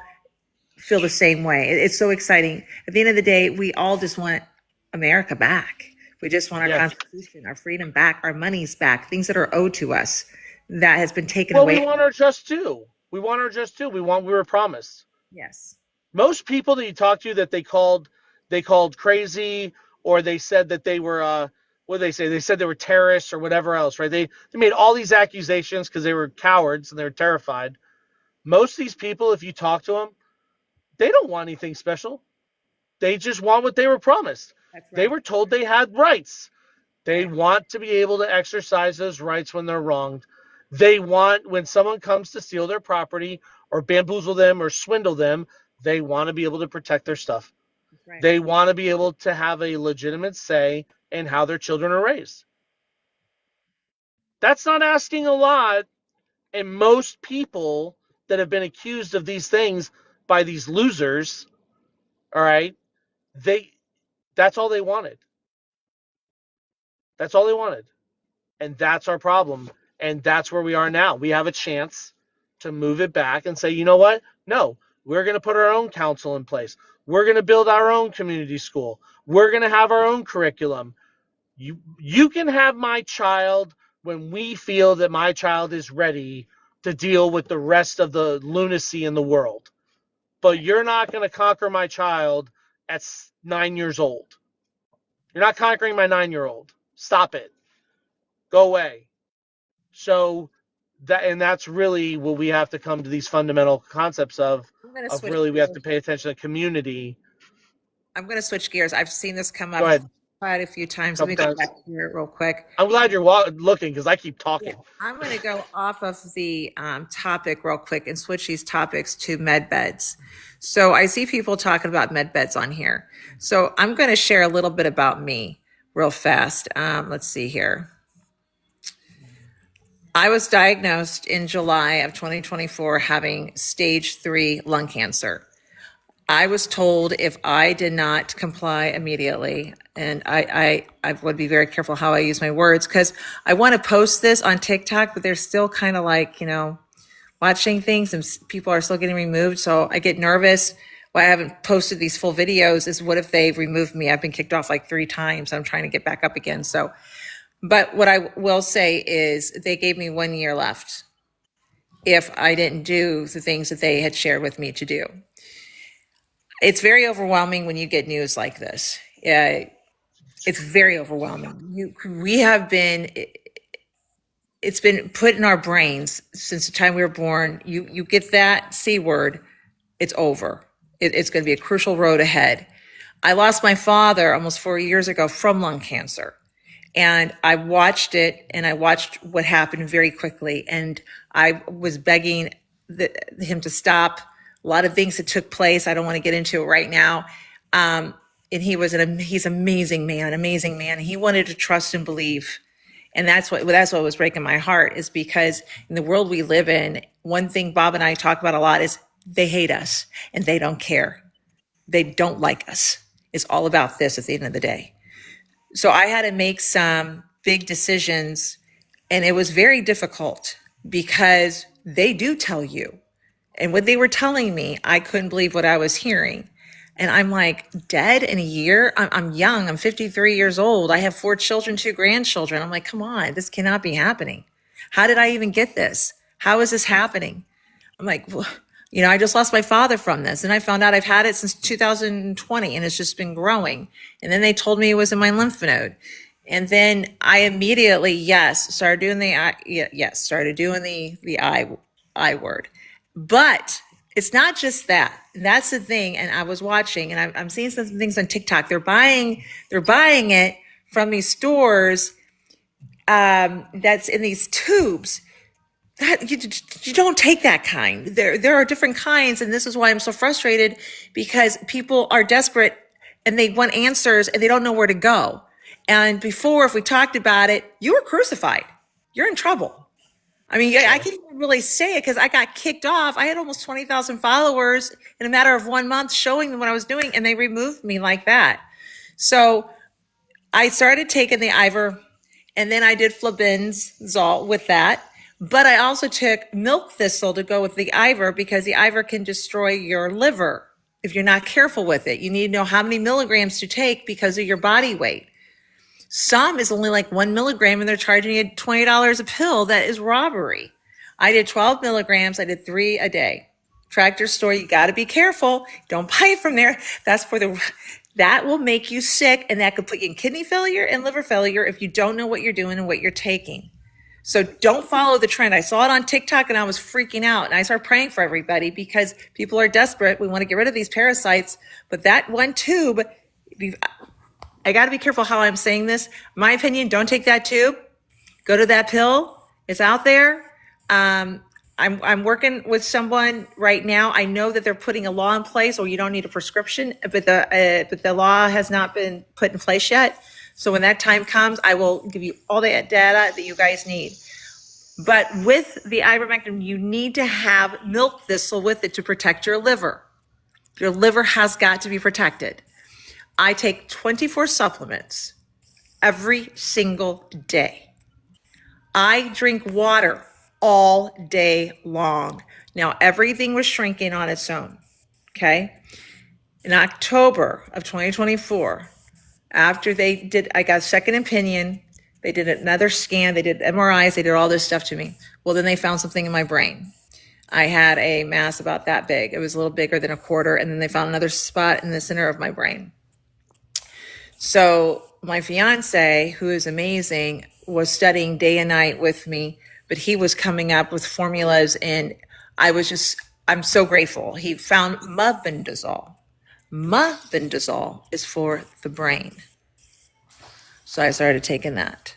feel the same way. It's so exciting. At the end of the day, we all just want America back. We just want our Yes. Constitution, our freedom back, our monies back, things that are owed to us that has been taken Well, we away. want our just due. We want our just due. We were promised. Yes. Most people that you talk to that they called crazy, or they said that they were what did they say? They said they were terrorists or whatever else, right? They made all these accusations because they were cowards and they were terrified. Most of these people, if you talk to them, they don't want anything special. They just want what they were promised. That's They right. were told they had rights. They Right. want to be able to exercise those rights when they're wronged. They want, when someone comes to steal their property or bamboozle them or swindle them, they want to be able to protect their stuff. That's right. They want to be able to have a legitimate say in how their children are raised. That's not asking a lot. And most people that have been accused of these things by these losers, all right, they that's all they wanted. That's all they wanted. And that's our problem. And that's where we are now. We have a chance to move it back and say, you know what? No, we're going to put our own council in place. We're going to build our own community school. We're going to have our own curriculum. You can have my child when we feel that my child is ready to deal with the rest of the lunacy in the world. But Right. you're not going to conquer my child at 9 years old. You're not conquering my 9-year-old. Stop it. Go away. So that's really what we have to come to these fundamental concepts of I'm going to of switch really we have to gears. pay attention to community. I'm going to switch gears. I've seen this come Go up ahead. quite a few A times. Let couple me go times. back here real quick. I'm glad you're looking because I keep Yeah, talking. I'm going to go off of the topic real quick and switch these topics to med beds. So I see people talking about med beds on here. So I'm going to share a little bit about me real fast. Let's see here. I was diagnosed in July of 2024 having stage 3 lung cancer. I was told if I did not comply immediately, and I would be very careful how I use my words because I want to post this on TikTok, but they're still kind of like, watching things and people are still getting removed. So I get nervous. Why I haven't posted these full videos is what if they remove me? I've been kicked off like 3 times. I'm trying to get back up again. So, but what I will say is they gave me 1 year left if I didn't do the things that they had shared with me to do. It's very overwhelming when you get news like this. It's very overwhelming. We have been, it's been put in our brains since the time we were born. You get that C word, it's over. It's going to be a crucial road ahead. I lost my father almost 4 years ago from lung cancer. And I watched it and I watched what happened very quickly. And I was begging him to stop. A lot of things that took place. I don't want to get into it right now. And he's an amazing man. He wanted to trust and believe. And that's what was breaking my heart is because in the world we live in, one thing Bob and I talk about a lot is they hate us and they don't care. They don't like us. It's all about this at the end of the day. So I had to make some big decisions and it was very difficult because they do tell you. And what they were telling me, I couldn't believe what I was hearing. And I'm like, dead in a year? I'm young. I'm 53 years old. I have 4 children, 2 grandchildren. I'm like, come on, this cannot be happening. How did I even get this? How is this happening? I'm like, well, I just lost my father from this. And I found out I've had it since 2020 and it's just been growing. And then they told me it was in my lymph node. And then I immediately, started doing the I word. But it's not just that. That's the thing. And I was watching and I'm seeing some things on TikTok. They're buying it from these stores that's in these tubes that you don't take that kind. There are different kinds, and this is why I'm so frustrated because people are desperate and they want answers and they don't know where to go. And before, if we talked about it, you were crucified. You're in trouble. I mean, I So can't even really say it because I got kicked off. I had almost 20,000 followers in a matter of 1 month showing them what I was doing, and they removed me like that. So I started taking the Ivor, and then I did flabinzole with that. But I also took milk thistle to go with the Ivor because the Ivor can destroy your liver if you're not careful with it. You need to know how many milligrams to take because of your body weight. Some is only like 1 milligram and they're charging you $20 a pill. That is robbery. I did 12 milligrams. I did 3 a day. Tractor store, you got to be careful. Don't buy it from there. That will make you sick, and that could put you in kidney failure and liver failure if you don't know what you're doing and what you're taking. So don't follow the trend. I saw it on TikTok and I was freaking out, and I started praying for everybody because people are desperate. We want to get rid of these parasites, but that one tube, I got to be careful how I'm saying this. My opinion, don't take that tube. Go to that pill. It's out there. I'm working with someone right now. I know that they're putting a law in place, or you don't need a prescription, but the law has not been put in place yet. So when that time comes, I will give you all the data that you guys need. But with the ivermectin, you need to have milk thistle with it to protect your liver. Your liver has got to be protected. I take 24 supplements every single day. I drink water all day long. Now, everything was shrinking on its own. Okay. In October of 2024, after I got a second opinion. They did another scan. They did MRIs. They did all this stuff to me. Well, then they found something in my brain. I had a mass about that big. It was a little bigger than a quarter. And then they found another spot in the center of my brain. So my fiance, who is amazing, was studying day and night with me, but he was coming up with formulas, and I'm so grateful. He found mebendazole. Mebendazole is for the brain. So I started taking that.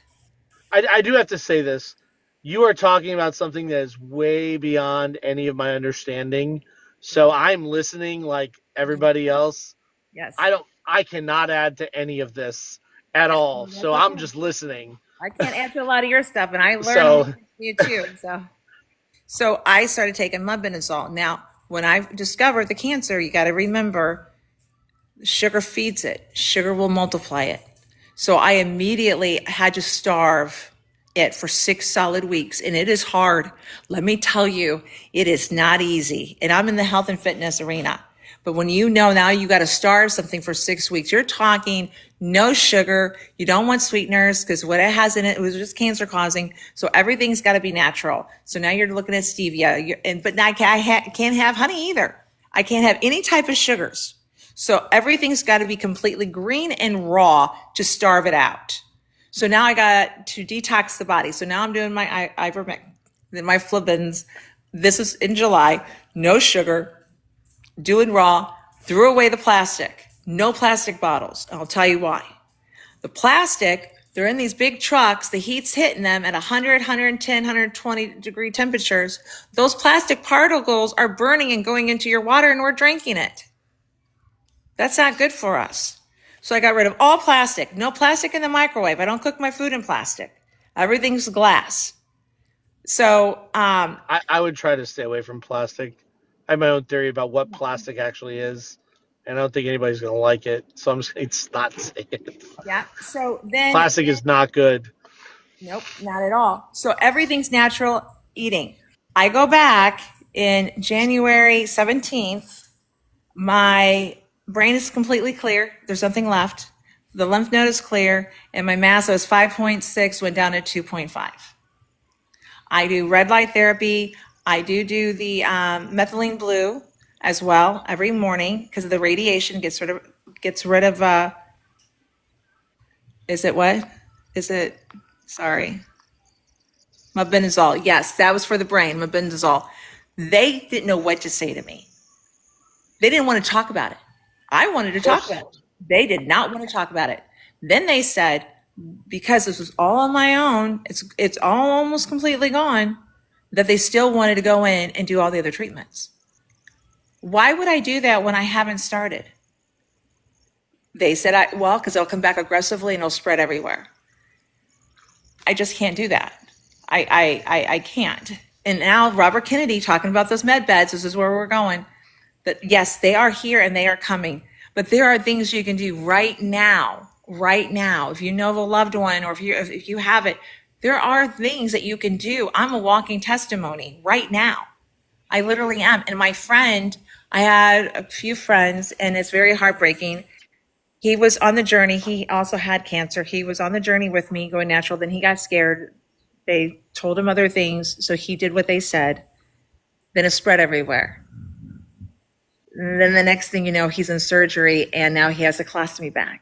I do have to say this. You are talking about something that is way beyond any of my understanding. So I'm listening like everybody else. Yes. I cannot add to any of this at Yeah, all. that's So I'm okay. just listening. I can't add to a lot of your stuff, and I learn So from you too. So I started taking mebendazole. Now, when I discovered the cancer, you got to remember sugar feeds it. Sugar will multiply it. So I immediately had to starve it for 6 solid weeks. And it is hard. Let me tell you, it is not easy. And I'm in the health and fitness arena. But when you know now you got to starve something for 6 weeks, you're talking no sugar. You don't want sweeteners because what it has in it was just cancer causing. So everything's got to be natural. So now you're looking at stevia. But now I can't have honey either. I can't have any type of sugars. So everything's got to be completely green and raw to starve it out. So now I got to detox the body. So now I'm doing my ivermectin, my flabins. This is in July. No sugar, doing raw. Threw away the plastic. No plastic bottles. I'll tell you why. The plastic, they're in these big trucks. The heat's hitting them at 100, 110, 120 degree temperatures. Those plastic particles are burning and going into your water, and we're drinking it. That's not good for us. So I got rid of all plastic. No plastic in the microwave. I don't cook my food in plastic. Everything's glass. So I would try to stay away from plastic. I have my own theory about what plastic actually is, and I don't think anybody's going to like it. So I'm just going to not say it. yeah. So then, Plastic is not good. nope, not at all. So everything's natural eating. I go back in January 17th. My brain is completely clear. There's nothing left. The lymph node is clear, and my mass was 5.6, went down to 2.5. I do red light therapy. I do the methylene blue as well every morning because of the radiation gets rid of. Is it what? Is it? Sorry, mebendazole. Yes, that was for the brain. Mebendazole. They didn't know what to say to me. They didn't want to talk about it. I wanted to talk about it. They did not want to talk about it. Then they said, because this was all on my own, it's all almost completely gone, that they still wanted to go in and do all the other treatments. Why would I do that when I haven't started? They said, well, because it'll come back aggressively and it'll spread everywhere. I just can't do that. I can't. And now Robert Kennedy talking about those med beds. This is where we're going. That yes, they are here and they are coming, but there are things you can do right now. Right now, if you know of a loved one or if you have it, there are things that you can do. I'm a walking testimony right now. I literally am. And my friend, I had a few friends, and it's very heartbreaking. He was on the journey. He also had cancer. He was on the journey with me going natural. Then he got scared. They told him other things. So he did what they said. Then it spread everywhere. And then the next thing you know, he's in surgery and now he has a colostomy bag.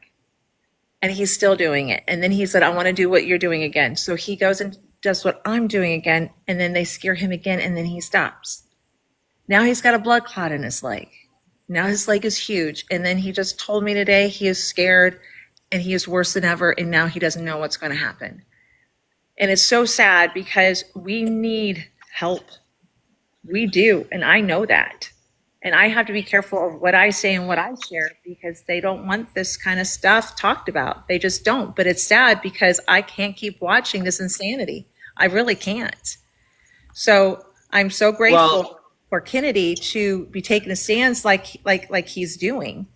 And he's still doing it. And then he said, I want to do what you're doing again. So he goes and does what I'm doing again. And then they scare him again. And then he stops. Now he's got a blood clot in his leg. Now his leg is huge. And then he just told me today he is scared and he is worse than ever. And now he doesn't know what's going to happen. And it's so sad because we need help. We do. And I know that. And I have to be careful of what I say and what I share because they don't want this kind of stuff talked about. They just don't. But it's sad because I can't keep watching this insanity. I really can't. So I'm so Well, grateful for Kennedy to be taking a stance like he's doing.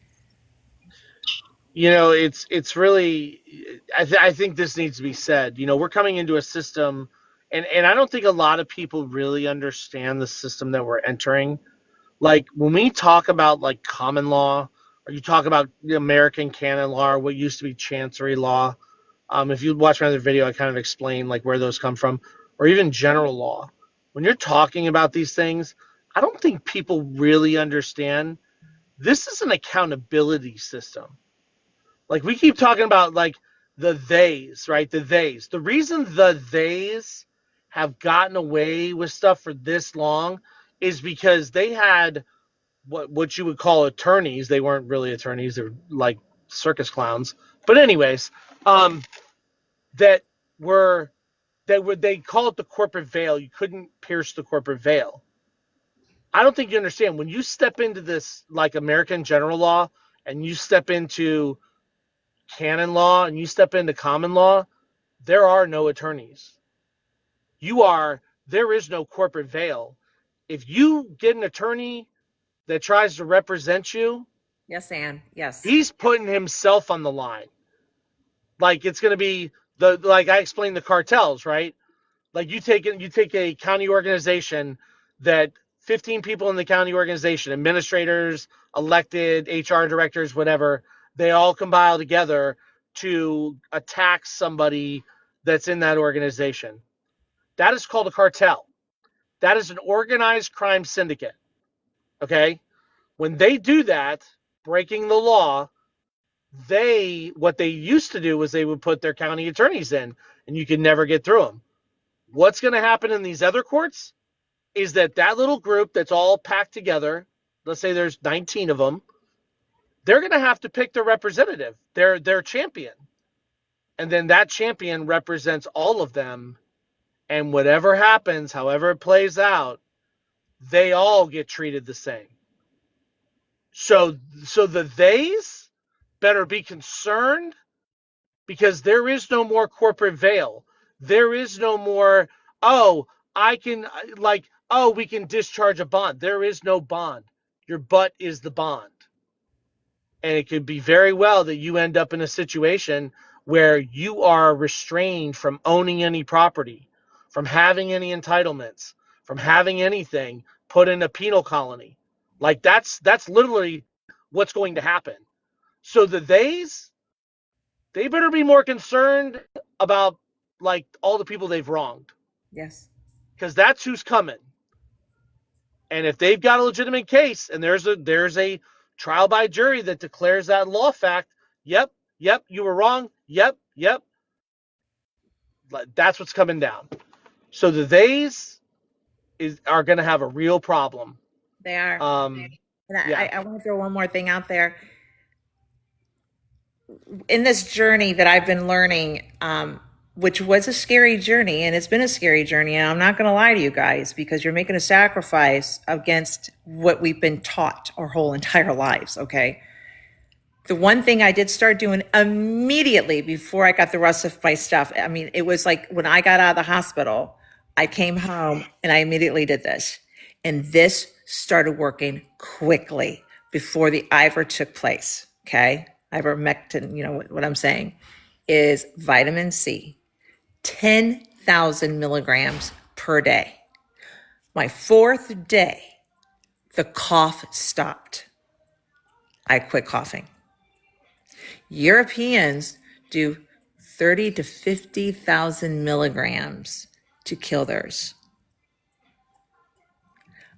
it's really, I think this needs to be said. We're coming into a system, and I don't think a lot of people really understand the system that we're entering. Like when we talk about like common law, or you talk about the American canon law, or what used to be chancery law. If you watch my other video, I kind of explain like where those come from, or even general law. When you're talking about these things, I don't think people really understand. This is an accountability system. Like we keep talking about like the theys, right? The theys. The reason the theys have gotten away with stuff for this long is because they had what you would call attorneys. They weren't really attorneys; they were like circus clowns. But anyways, um, that were they call it the corporate veil. You couldn't pierce the corporate veil. I don't think you understand when you step into this like American general law and you step into canon law and you step into common law, there are no attorneys. There is no corporate veil. If you get an attorney that tries to represent you, Yes, Anne. Yes. he's putting himself on the line. Like it's going to be like I explained the cartels, right? Like you take a county organization that 15 people in the county organization, administrators, elected HR directors, whatever, they all compile together to attack somebody that's in that organization. That is called a cartel. That is an organized crime syndicate. Okay? When they do that, breaking the law, what they used to do was they would put their county attorneys in and you could never get through them. What's going to happen in these other courts is that little group that's all packed together, let's say there's 19 of them, they're going to have to pick their representative, their champion. And then that champion represents all of them. And whatever happens, however it plays out, they all get treated the same. So the theys better be concerned because there is no more corporate veil. There is no more, oh, I can, like, oh, we can discharge a bond. There is no bond. Your butt is the bond. And it could be very well that you end up in a situation where you are restrained from owning any property, from having any entitlements, from having anything, put in a penal colony. Like that's literally what's going to happen. So they better be more concerned about like all the people they've wronged Yes. because that's who's coming. And if they've got a legitimate case and there's a trial by jury that declares that law fact, yep, you were wrong, yep, that's what's coming down. So the theys are going to have a real problem. They are. Um, And yeah, I want to throw one more thing out there. In this journey that I've been learning, which was a scary journey, and it's been a scary journey, and I'm not going to lie to you guys because you're making a sacrifice against what we've been taught our whole entire lives, okay? The one thing I did start doing immediately before I got the rest of my stuff, I mean, it was like when I got out of the hospital, I came home and I immediately did this. And this started working quickly before the Ivor took place. Okay. Ivermectin, you know what I'm saying, is vitamin C, 10,000 milligrams per day. My fourth day, the cough stopped. I quit coughing. Europeans do 30 to 50,000 milligrams to kill theirs.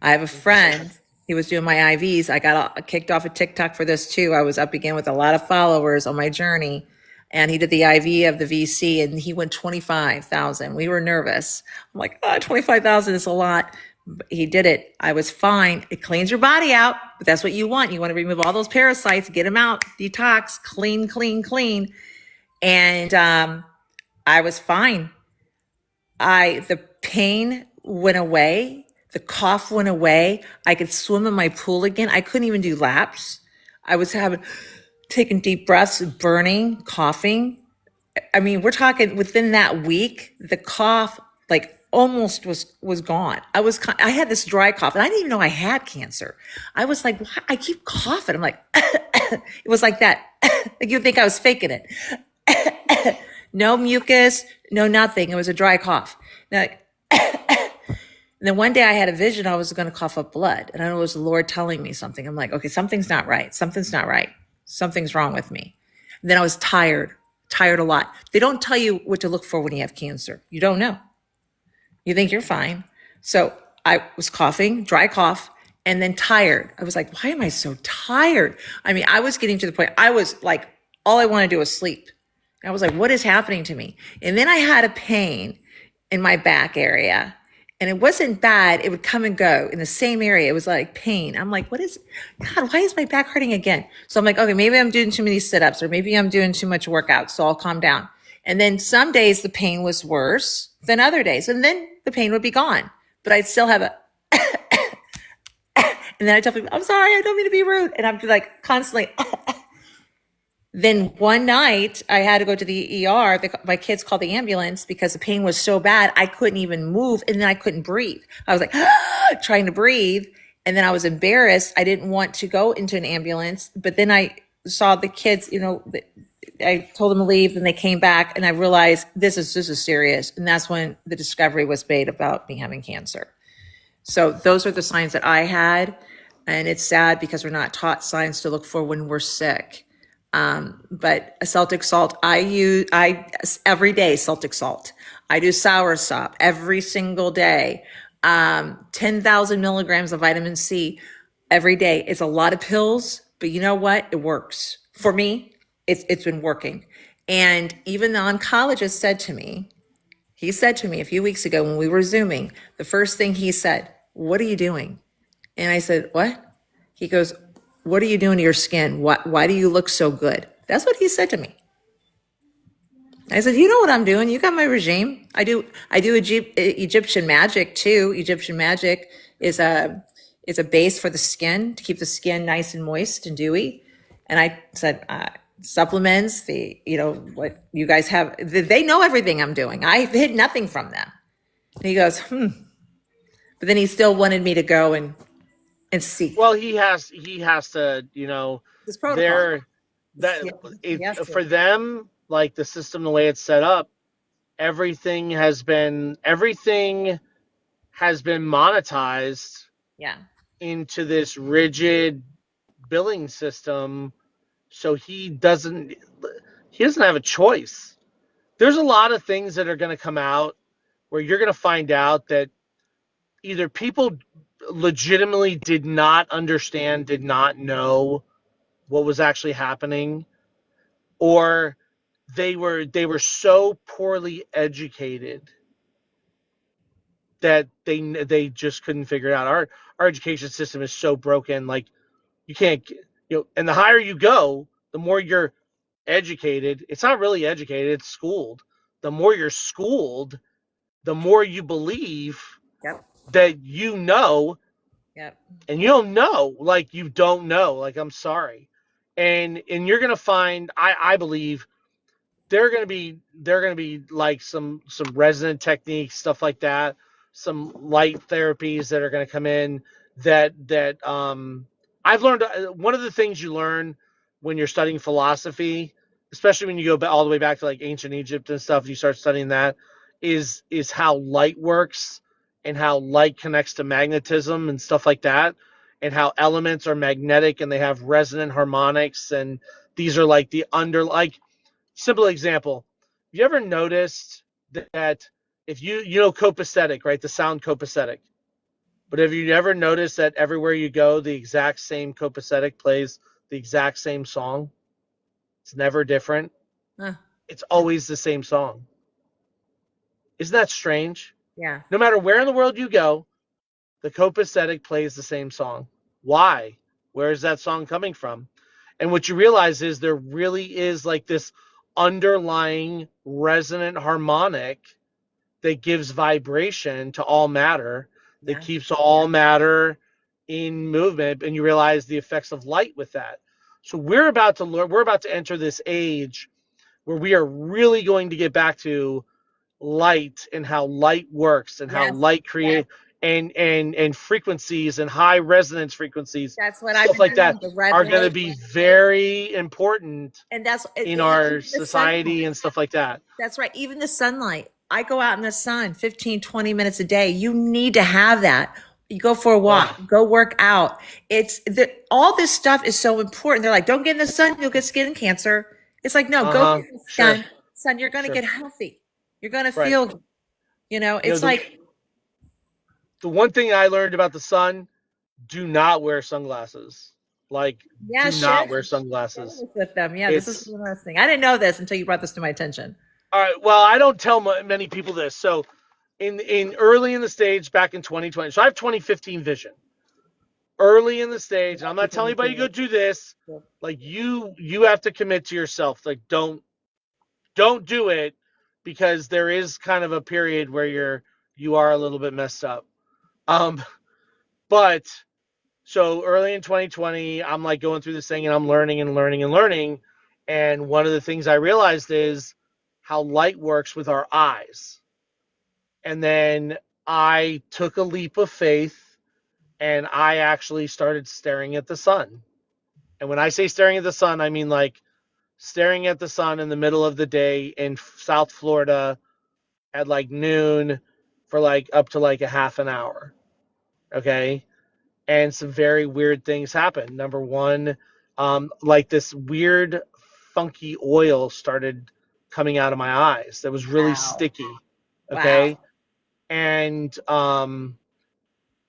I have a Interesting. friend. He was doing my IVs. I got kicked off of TikTok for this too. I was up again with a lot of followers on my journey, and he did the IV of the VC, and he went 25,000. We were nervous. I'm like, oh, 25,000 is a lot. But he did it. I was fine. It cleans your body out, but that's what you want. You want to remove all those parasites, get them out, detox, clean, clean, clean. And I was fine. The pain went away, the cough went away. I could swim in my pool again. I couldn't even do laps. I was taking deep breaths, burning, coughing. I mean, we're talking within that week, the cough like almost was gone. I had this dry cough, and I didn't even know I had cancer. I was like, why? I keep coughing. I'm like, it was like that. Like you think I was faking it. No mucus, no nothing. It was a dry cough. Now, and then one day I had a vision I was going to cough up blood. And I know it was the Lord telling me something. I'm like, okay, something's not right. Something's not right. Something's wrong with me. And then I was tired a lot. They don't tell you what to look for when you have cancer. You don't know. You think you're fine. So I was coughing, dry cough, and then tired. I was like, why am I so tired? I mean, I was getting to the point, I was like, all I want to do is sleep. I was like, what is happening to me? And then I had a pain in my back area. And it wasn't bad. It would come and go in the same area. It was like pain. I'm like, God, why is my back hurting again? So I'm like, okay, maybe I'm doing too many sit-ups or maybe I'm doing too much workout. So I'll calm down. And then some days the pain was worse than other days. And then the pain would be gone. But I'd still have a, and then I tell people, I'm sorry, I don't mean to be rude. And I'm like constantly, then one night I had to go to the ER. My kids called the ambulance because the pain was so bad. I couldn't even move. And then I couldn't breathe. I was like, trying to breathe. And then I was embarrassed. I didn't want to go into an ambulance. But then I saw the kids, I told them to leave and they came back and I realized this is serious. And that's when the discovery was made about me having cancer. So those are the signs that I had. And it's sad because we're not taught signs to look for when we're sick. But a Celtic salt, I every day Celtic salt. I do sour sop every single day. 10,000 milligrams of vitamin C every day. It's a lot of pills, but you know what? It works. For me, it's been working. And even the oncologist he said to me a few weeks ago when we were Zooming, the first thing he said, what are you doing? And I said, what? He goes, what are you doing to your skin? Why do you look so good? That's what he said to me. I said, you know what I'm doing? You got my regime. I do Egyptian magic too. Egyptian magic is a base for the skin to keep the skin nice and moist and dewy. And I said, supplements, what you guys have, they know everything I'm doing. I hid nothing from them. And he goes, But then he still wanted me to go and seek Well, he has to, this protocol. they're that He it has to. for them, like the system, the way it's set up, everything has been monetized Yeah. into this rigid billing system, so he doesn't have a choice. There's a lot of things that are going to come out where you're going to find out that either people legitimately did not understand, did not know what was actually happening, or they were so poorly educated that they just couldn't figure it out. Our education system is so broken. Like you can't, and the higher you go, the more you're educated. It's not really educated; it's schooled. The more you're schooled, the more you believe Yep. that you know, Yep. and you don't know. Like you don't know. Like I'm sorry, and you're gonna find. I believe they're gonna be like some resonant techniques, stuff like that, some light therapies that are gonna come in that I've learned. One of the things you learn when you're studying philosophy, especially when you go all the way back to like ancient Egypt and stuff, you start studying that, is how light works and how light connects to magnetism and stuff like that, and how elements are magnetic and they have resonant harmonics, and these are like the under like simple example. Have you ever noticed that if you know copacetic, right? The sound copacetic. But have you ever noticed that everywhere you go, the exact same copacetic plays the exact same song? It's never different. Huh. It's always the same song. Isn't that strange? Yeah. No matter where in the world you go, the copacetic plays the same song. Why? Where is that song coming from? And what you realize is there really is like this underlying resonant harmonic that gives vibration to all matter, that Yeah. keeps all matter in movement, and you realize the effects of light with that. So we're about to enter this age where we are really going to get back to light and how light works and how Yes. light create and frequencies and high resonance frequencies, That's what I've stuff been like that doing. The red are going to light. be very important And that's in even our the sunlight. society and stuff like that. That's right. Even the sunlight. I go out in the sun 15, 20 minutes a day. You need to have that. You go for a Yeah. walk, go work out. All this stuff is so important. They're like, don't get in the sun, you'll get skin cancer. It's like, no, go Uh-huh. get in the Sure. sun, you're going to Sure. get healthy. You're going to Right. feel good. You know, It's like, the one thing I learned about the sun, do not wear sunglasses. Like, yeah, do share not wear share sunglasses. this with them. Yeah, this is It's interesting. I didn't know this until you brought this to my attention. all right. Well, I don't tell many people this. So, in early in the stage back in 2020, so I have 2015 vision. Early in the stage, and I'm not telling anybody to go do this. Like you have to commit to yourself. Like don't do it, because there is kind of a period where you are a little bit messed up. Um, but so early in 2020, I'm like going through this thing and I'm learning and learning and learning. And one of the things I realized is how light works with our eyes. And then I took a leap of faith and I actually started staring at the sun. And when I say staring at the sun, I mean like staring at the sun in the middle of the day in South Florida at like noon for like up to like a half an hour. Okay. And some very weird things happened. Number one, like this weird, funky oil started coming out of my eyes that was really Wow. sticky. Wow. Okay. And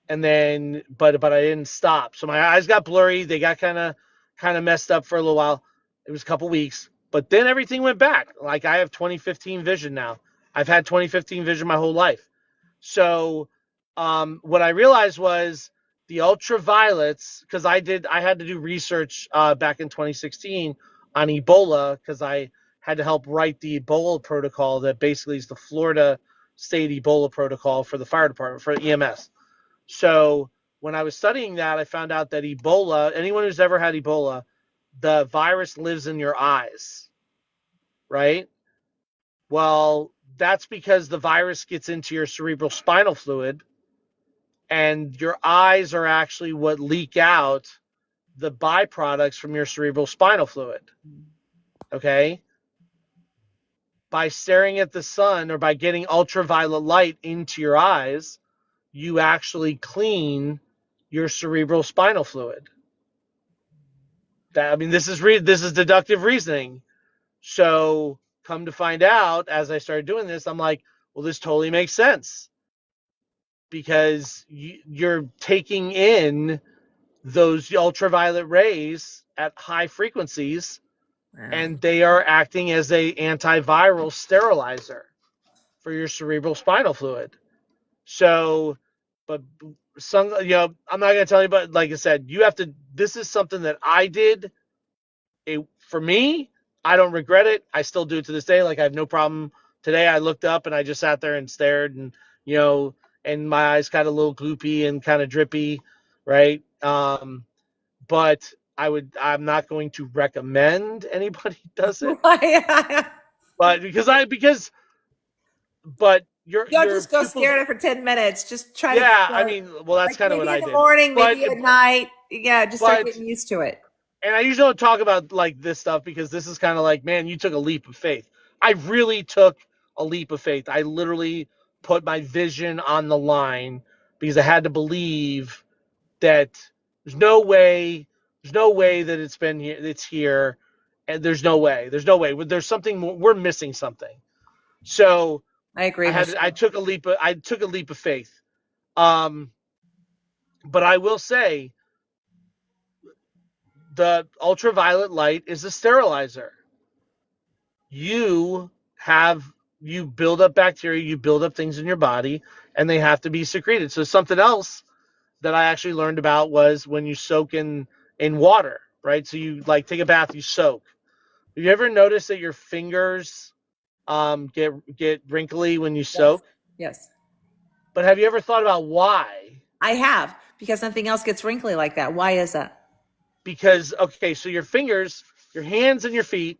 then but I didn't stop. So my eyes got blurry. They got kind of messed up for a little while. It was a couple weeks, but then everything went back. Like I have 2015 vision now. I've had 2015 vision my whole life. So what I realized was the ultraviolets, because I had to do research back in 2016 on Ebola, because I had to help write the Ebola protocol that basically is the Florida state Ebola protocol for the fire department, for EMS. So when I was studying that, I found out that Ebola, anyone who's ever had Ebola, the virus lives in your eyes, right? Well, that's because the virus gets into your cerebral spinal fluid, and your eyes are actually what leak out the byproducts from your cerebral spinal fluid. Okay? By staring at the sun or by getting ultraviolet light into your eyes, you actually clean your cerebral spinal fluid. This is deductive reasoning. So come to find out, as I started doing this, I'm like, well, this totally makes sense, because you're taking in those ultraviolet rays at high frequencies, Wow. and they are acting as a antiviral sterilizer for your cerebral spinal fluid. So, but I'm not going to tell you, but like I said, you have to. This is something that I did. For me, I don't regret it. I still do it to this day. Like I have no problem. Today I looked up and I just sat there and stared, and you know, and my eyes got a little gloopy and kind of drippy, right? But I'm not going to recommend anybody does it. Why? but but Don't your just go pupils. stare at it for 10 minutes. Just try to Yeah, I start, mean, well, that's like kind of what maybe in I the did. morning, But maybe at night. Yeah, just start but getting used to it. and I usually don't talk about like this stuff because this is kind of like, man, you took a leap of faith. I really took a leap of faith. I literally put my vision on the line because I had to believe that there's no way, there's no way that it's been here, it's here, and there's no way. There's something more, we're missing something. So I agree, I Michelle. took a leap, I took a leap of faith. Um, but I will say the ultraviolet light is a sterilizer. You have you build up bacteria, you build up things in your body, and they have to be secreted. So something else that I actually learned about was when you soak in water, right? So you like take a bath, you soak. Have you ever noticed that your fingers get wrinkly when you Yes. soak? Yes. But have you ever thought about why? I have, because nothing else gets wrinkly like that. Why is that? Because okay, so your fingers, your hands and your feet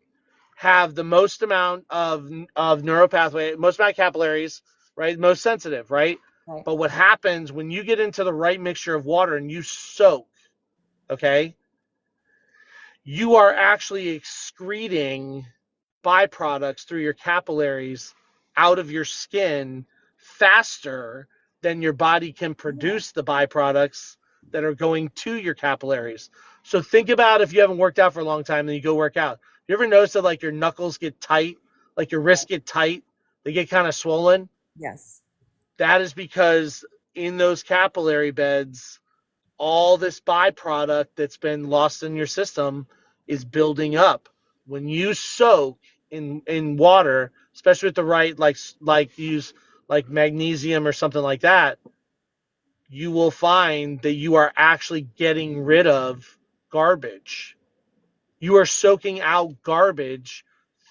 have the most amount of neuropathway, most amount of capillaries, right? Most sensitive, right? Right. But what happens when you get into the right mixture of water and you soak, okay, you are actually excreting byproducts through your capillaries out of your skin faster than your body can Yeah. produce the byproducts that are going to your capillaries. So think about if you haven't worked out for a long time and you go work out. You ever notice that like your knuckles get tight, like your wrists get tight, they get kind of swollen? Yes. That is because in those capillary beds, all this byproduct that's been lost in your system is building up. When you soak in water, especially with the right like use like magnesium or something like that, you will find that you are actually getting rid of garbage. You are soaking out garbage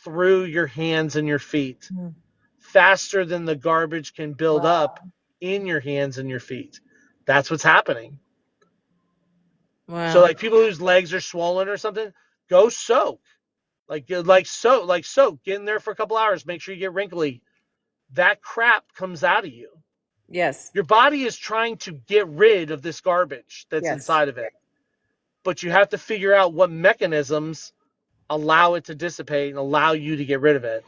through your hands and your feet Mm. faster than the garbage can build up Wow. in your hands and your feet. That's what's happening. So Wow. like people whose legs are swollen or something, go soak. Soak. Get in there for a couple hours. Make sure you get wrinkly. That crap comes out of you. Yes. Your body is trying to get rid of this garbage that's Yes. inside of it. But you have to figure out what mechanisms allow it to dissipate and allow you to get rid of it.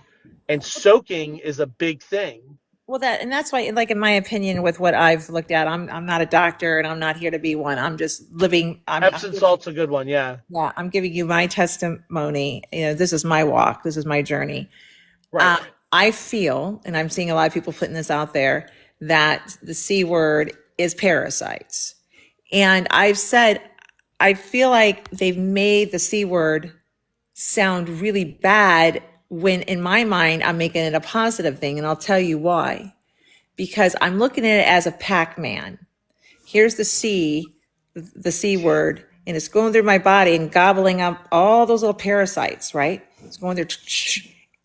And soaking is a big thing. Well, and that's why, like in my opinion, with what I've looked at, I'm not a doctor and I'm not here to be one. I'm just living. I'm Epsom salt's a good one, yeah. yeah, I'm giving you my testimony. This is my walk. This is my journey. Right. I feel, and I'm seeing a lot of people putting this out there, that the C word is parasites. And I've said, I feel like they've made the C word sound really bad when in my mind, I'm making it a positive thing. And I'll tell you why. Because I'm looking at it as a Pac-Man. Here's the C word, and it's going through my body and gobbling up all those little parasites, right? It's going there,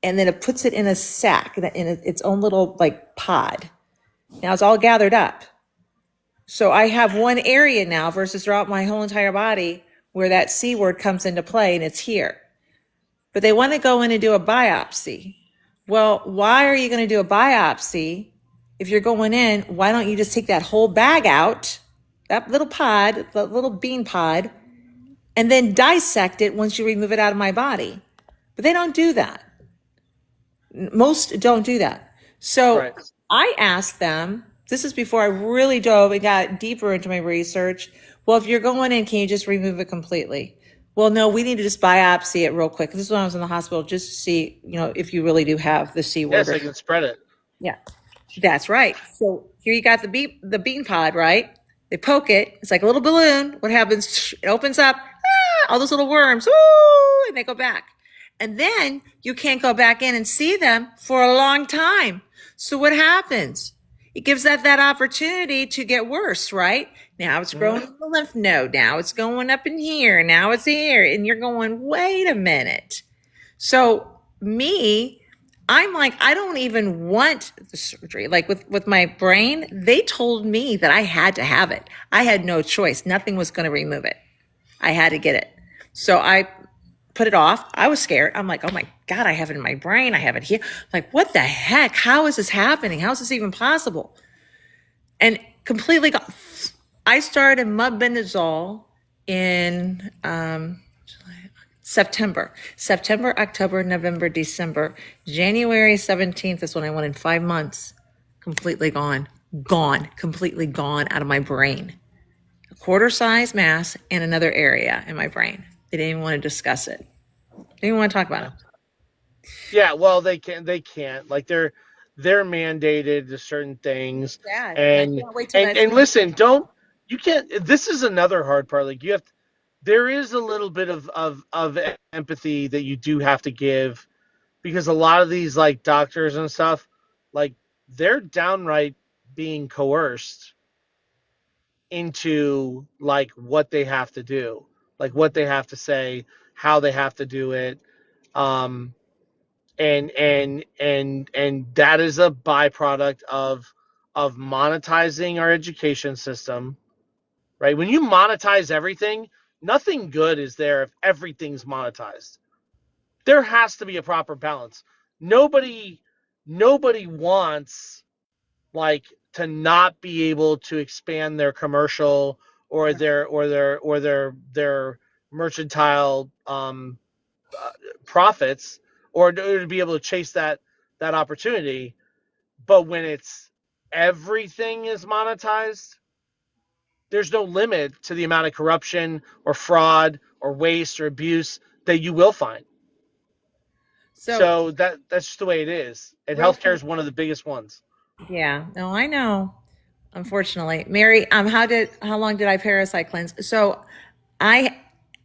and then it puts it in a sack, in its own little like pod. Now it's all gathered up. So I have one area now versus throughout my whole entire body where that C word comes into play and it's here. But they want to go in and do a biopsy. Well, why are you going to do a biopsy if you're going in? Why don't you just take that whole bag out, that little pod, the little bean pod, and then dissect it once you remove it out of my body? But they don't do that. Most don't do that. So Right. I asked them, this is before I really dove and got deeper into my research. Well, if you're going in, can you just remove it completely? Well, no, we need to just biopsy it real quick. This is when I was in the hospital, just to see, if you really do have the C word. Yes, I can spread it. Yeah, that's right. So here you got the bean pod, right? They poke it. It's like a little balloon. What happens? It opens up. All those little worms. Ooh, and they go back. And then you can't go back in and see them for a long time. So what happens? It gives that opportunity to get worse, right? Now it's growing in the lymph node. Now it's going up in here. Now it's here. And you're going, wait a minute. So me, I'm like, I don't even want the surgery. Like with my brain, they told me that I had to have it. I had no choice. Nothing was going to remove it. I had to get it. So I put it off. I was scared. I'm like, oh my God, I have it in my brain. I have it here. Like, what the heck? How is this happening? How is this even possible? And completely got, I started mebendazole in September, October, November, December. January 17th is when I went in 5 months. Completely gone, completely gone out of my brain. A quarter size mass in another area in my brain. They didn't even want to discuss it. They didn't even want to talk about Yeah. it. Yeah, well, they can't. Like they're mandated to certain things, Sad. And I and can't wait till and next and week. listen, don't you can't. This is another hard part. Like you have, there is a little bit of empathy that you do have to give, because a lot of these like doctors and stuff, like they're downright being coerced into like what they have to do, like what they have to say, how they have to do it. Um, and that is a byproduct of monetizing our education system, right? When you monetize everything, nothing good is there if everything's monetized. There has to be a proper balance. Nobody nobody wants like to not be able to expand their commercial or their mercantile profits, or to be able to chase that opportunity. But when it's everything is monetized, there's no limit to the amount of corruption or fraud or waste or abuse that you will find. So, So that's just the way it is, and real healthcare quick. is one of the biggest ones. Yeah. No, I know. Unfortunately, Mary, how long did I parasite cleanse? So, I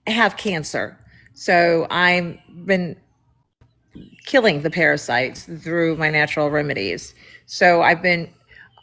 have cancer. So I've been killing the parasites through my natural remedies. So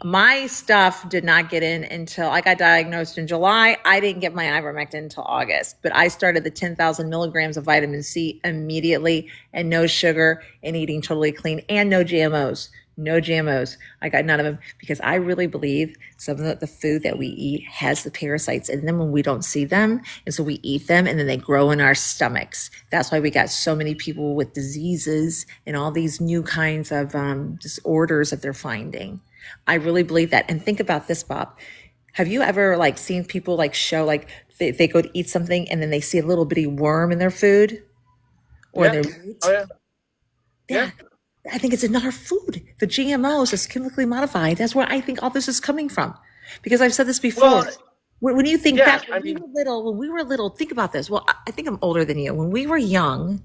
my stuff did not get in until I got diagnosed in July. I didn't get my ivermectin until August, but I started the 10,000 milligrams of vitamin C immediately, and no sugar, and eating totally clean, and no GMOs. No GMOs. I got none of them because I really believe some of the food that we eat has the parasites in them when we don't see them. And so we eat them and then they grow in our stomachs. That's why we got so many people with diseases and all these new kinds of disorders that they're finding. I really believe that. And think about this, Bob. Have you ever like seen people like show like they go to eat something and then they see a little bitty worm in their food or in Yeah. their Oh meat? yeah. Yeah. Yeah. I think it's in our food. The GMOs is chemically modified. That's where I think all this is coming from. Because I've said this before. Well, When you think yeah. back, I mean, when we were little, think about this. Well, I think I'm older than you. When we were young,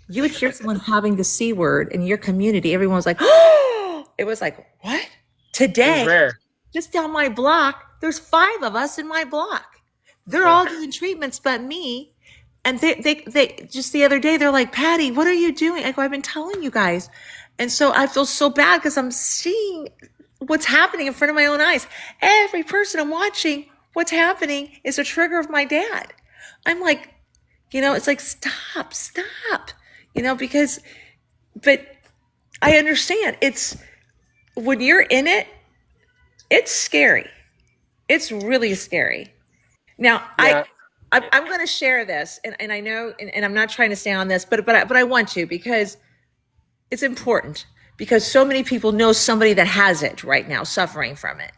you would hear someone having the C word in your community. Everyone was like, oh, it was like, what? it was Today, rare. just down my block, there's 5 of us in my block. They're Yeah. all doing treatments but me. And they just the other day, they're like, Patty, what are you doing? I go, I've been telling you guys. And so I feel so bad because I'm seeing what's happening in front of my own eyes. Every person I'm watching, what's happening is a trigger of my dad. I'm like, it's like, stop, because, but I understand it's when you're in it, it's scary. It's really scary. Now, Yeah. I'm going to share this, and I know, and I'm not trying to stay on this, but I want to because it's important because so many people know somebody that has it right now, suffering from it.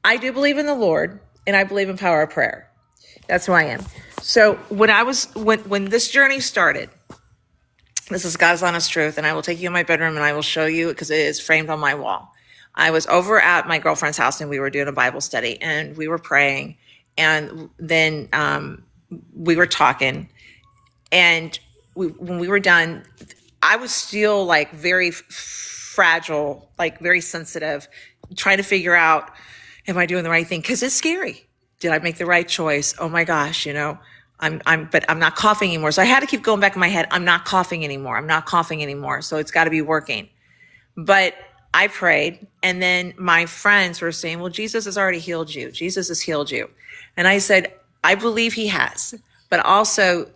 I do believe in the Lord, and I believe in power of prayer. That's who I am. So when this journey started, this is God's honest truth, and I will take you in my bedroom and I will show you because it is framed on my wall. I was over at my girlfriend's house and we were doing a Bible study and we were praying, and then we were talking, and when we were done, I was still like very fragile, like very sensitive, trying to figure out, am I doing the right thing? Because it's scary. Did I make the right choice? Oh my gosh, but I'm not coughing anymore. So I had to keep going back in my head. I'm not coughing anymore. I'm not coughing anymore. So it's got to be working. But I prayed, and then my friends were saying, well, Jesus has already healed you. Jesus has healed you. And I said, I believe he has, but also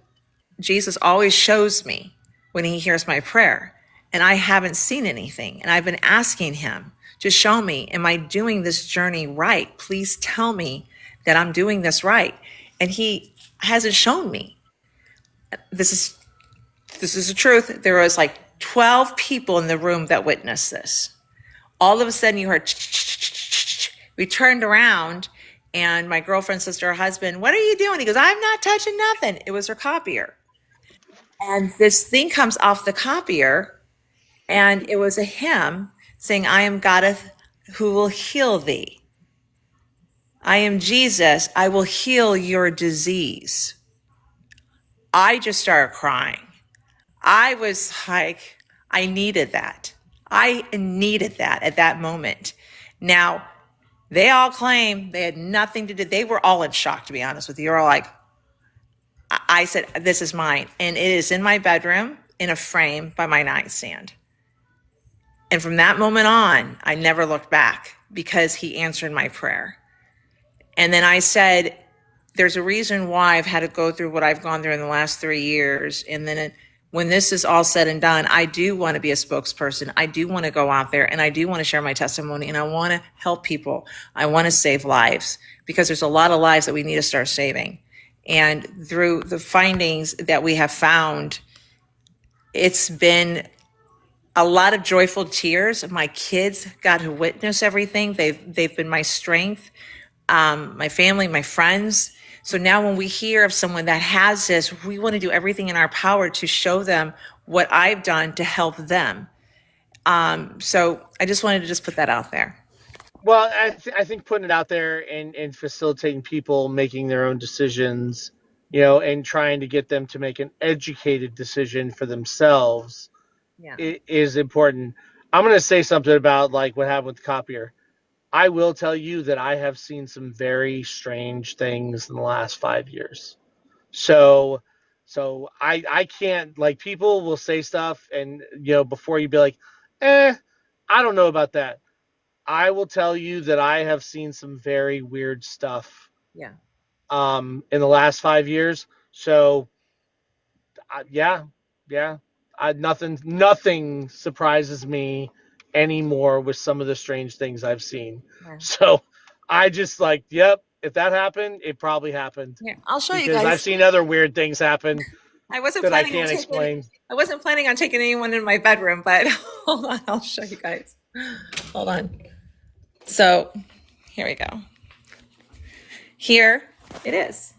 Jesus always shows me when he hears my prayer, and I haven't seen anything. And I've been asking him to show me, am I doing this journey right? Please tell me that I'm doing this right. And he hasn't shown me. This is this is the truth. There was like 12 people in the room that witnessed this. All of a sudden you heard, we turned around and my girlfriend says to her husband, what are you doing? He goes, I'm not touching nothing. It was her copier. And this thing comes off the copier and it was a hymn saying, I am God who will heal thee. I am Jesus. I will heal your disease. I just started crying. I was like, I needed that. I needed that at that moment. Now, they all claim they had nothing to do. They were all in shock, to be honest with you. You're all like, I said, this is mine. And it is in my bedroom in a frame by my nightstand. And from that moment on, I never looked back because he answered my prayer. And then I said, there's a reason why I've had to go through what I've gone through in the last 3 years. And then when this is all said and done, I do want to be a spokesperson. I do want to go out there and I do want to share my testimony and I want to help people. I want to save lives because there's a lot of lives that we need to start saving. And through the findings that we have found, it's been a lot of joyful tears. My kids got to witness everything. They've been my strength, my family, my friends. So now when we hear of someone that has this, we want to do everything in our power to show them what I've done to help them. So I just wanted to just put that out there. Well, I think putting it out there and facilitating people making their own decisions, and trying to get them to make an educated decision for themselves Yeah. is important. I'm going to say something about like what happened with the copier. I will tell you that I have seen some very strange things in the last 5 years. So I can't, like, people will say stuff and before you be like, I don't know about that. I will tell you that I have seen some very weird stuff Yeah. in the last 5 years. So yeah, yeah. Nothing surprises me anymore with some of the strange things I've seen. Yeah. So I just like, yep, if that happened, it probably happened Yeah. I'll show you because I've guys. seen other weird things happen I wasn't that I planning on can't taking explain. I wasn't planning on taking anyone in my bedroom, but hold on, I'll show you guys. Hold on. So here we go. Here it is.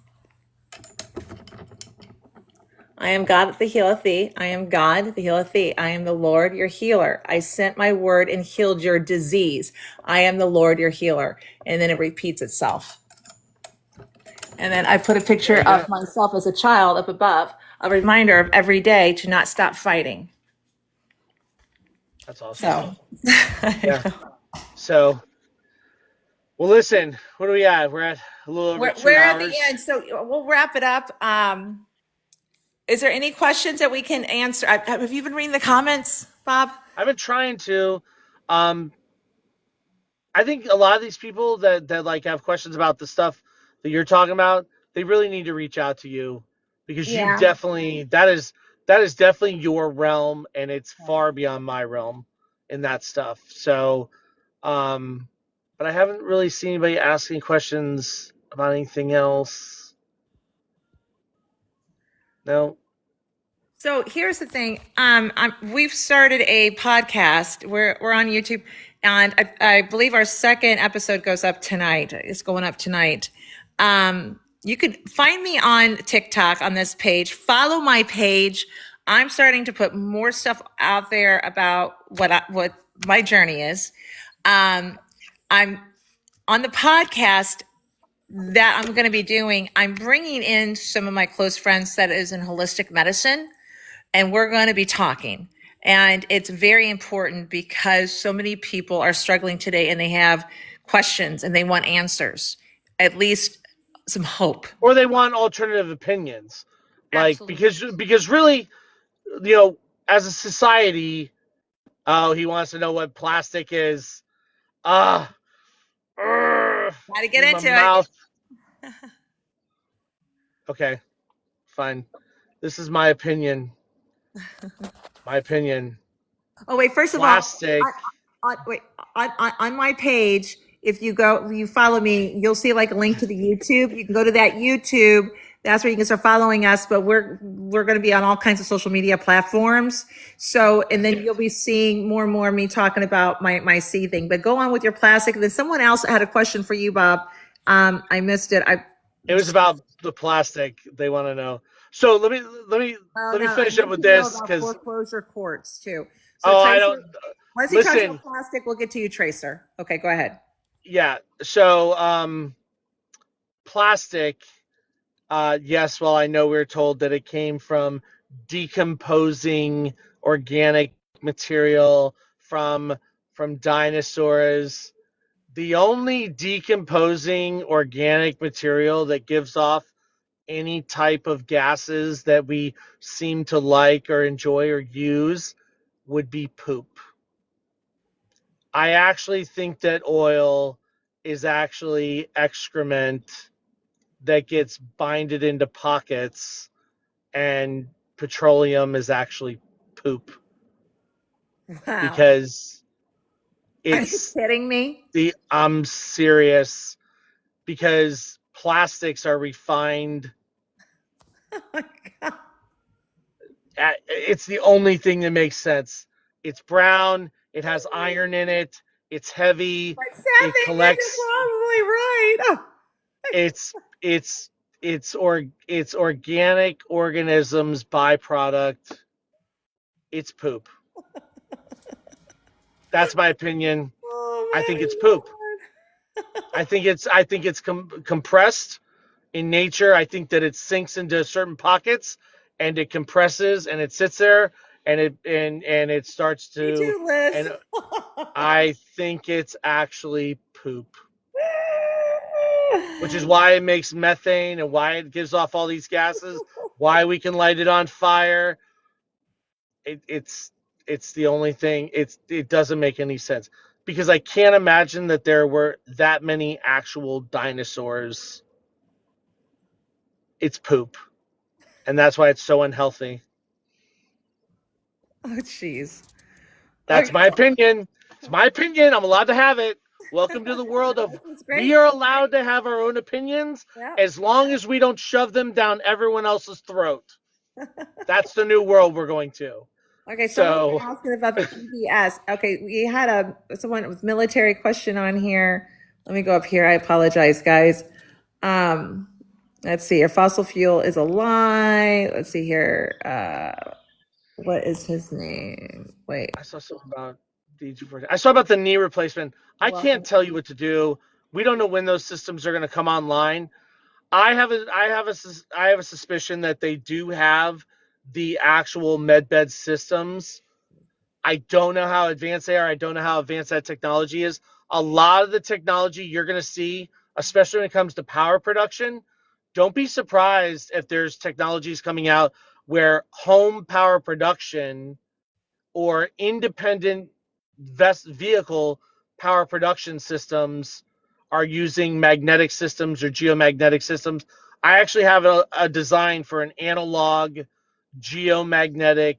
I am God that healeth thee. I am God that healeth thee. I am the Lord your healer. I sent my word and healed your disease. I am the Lord your healer. And then it repeats itself. And then I put a There picture you of go. myself as a child up above, a reminder of every day to not stop fighting. That's awesome. So, Yeah. So, well, listen, what do we at? We're at a little over two we're at the hours. end. So we'll wrap it up. Is there any questions that we can answer? Have you been reading the comments, Bob? I've been trying to. Um, I think a lot of these people that like have questions about the stuff that you're talking about, they really need to reach out to you because you've Yeah. definitely that is definitely your realm and it's far beyond my realm in that stuff. So, um, but I haven't really seen anybody asking questions about anything else. No. So here's the thing. We've started a podcast. We're on YouTube, and I believe our second episode goes up tonight. It's going up tonight. You could find me on TikTok on this page. Follow my page. I'm starting to put more stuff out there about what my journey is. I'm on the podcast that I'm going to be doing. I'm bringing in some of my close friends that is in holistic medicine and we're going to be talking. And it's very important because so many people are struggling today and they have questions and they want answers, at least some hope. Or they want alternative opinions, like Absolutely. because really, you know, as a society, oh, he wants to know what plastic is. Ah, Got to get in my into it. mouth. Okay, fine. This is my opinion. My opinion. Oh, wait, first of all, Plastic. wait, on my page, if you follow me, you'll see like a link to the YouTube. You can go to that YouTube. That's where you can start following us. But we're going to be on all kinds of social media platforms. So, and then you'll be seeing more and more of me talking about my C thing. But go on with your plastic. And then someone else had a question for you, Bob. I missed it. I It was about the plastic. They want to know. So Oh let me no, I finish up need with to know this about because foreclosure courts too. So I don't Tracer, once he talks about listen. plastic, we'll get to you, Tracer. Okay, go ahead. Yeah. So plastic. Yes. Well, I know we are told that it came from decomposing organic material from dinosaurs. The only decomposing organic material that gives off any type of gases that we seem to like or enjoy or use would be poop. I actually think that oil is actually excrement that gets binded into pockets, and petroleum is actually poop Wow. because Are you it's kidding me? I'm serious, because plastics are refined. Oh my God. It's the only thing that makes sense. It's brown, it has iron in it, it's heavy, But it Seven, you're collects. probably right. Oh, It's it's it's organic organisms byproduct. It's poop. That's my opinion. I think it's poop. oh I think it's compressed in nature. I think that it sinks into certain pockets and it compresses and it sits there and it starts my God. Me to, too, Liz. and I think it's actually poop, which is why it makes methane and why it gives off all these gases, why we can light it on fire. It's the only thing. It doesn't make any sense because I can't imagine that there were that many actual dinosaurs. It's poop, and that's why it's so unhealthy. Oh, jeez. That's Okay. my opinion. It's my opinion. I'm allowed to have it. Welcome to the world of, This is we great. are allowed to have our own opinions Yeah. as long as we don't shove them down everyone else's throat. That's the new world we're going to. Okay, someone's So asking about the EBS. Okay, we had someone with military question on here. Let me go up here. I apologize, guys. Um, let's see. Your fossil fuel is a lie. Let's see here. What is his name? Wait. I saw something about DG4. I saw about the knee replacement. I can't Welcome. tell you what to do. We don't know when those systems are going to come online. I have a suspicion that they do have the actual medbed systems. I don't know how advanced they are. I don't know how advanced that technology is. A lot of the technology you're going to see, especially when it comes to power production, don't be surprised if there's technologies coming out where home power production or independent vehicle power production systems are using magnetic systems or geomagnetic systems. I actually have a design for an analog geomagnetic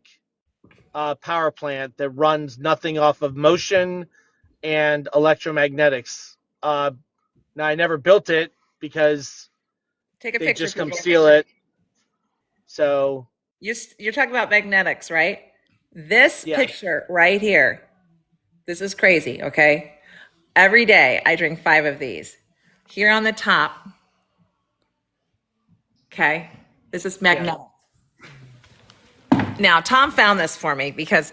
power plant that runs nothing off of motion and electromagnetics. Now, I never built it because Take a they picture, just come people. steal it. So, You're talking about magnetics, right? This yeah, picture right here. This is crazy, okay? Every day I drink 5 of these. Here on the top, okay? This is yeah, magnetic. Now, Tom found this for me because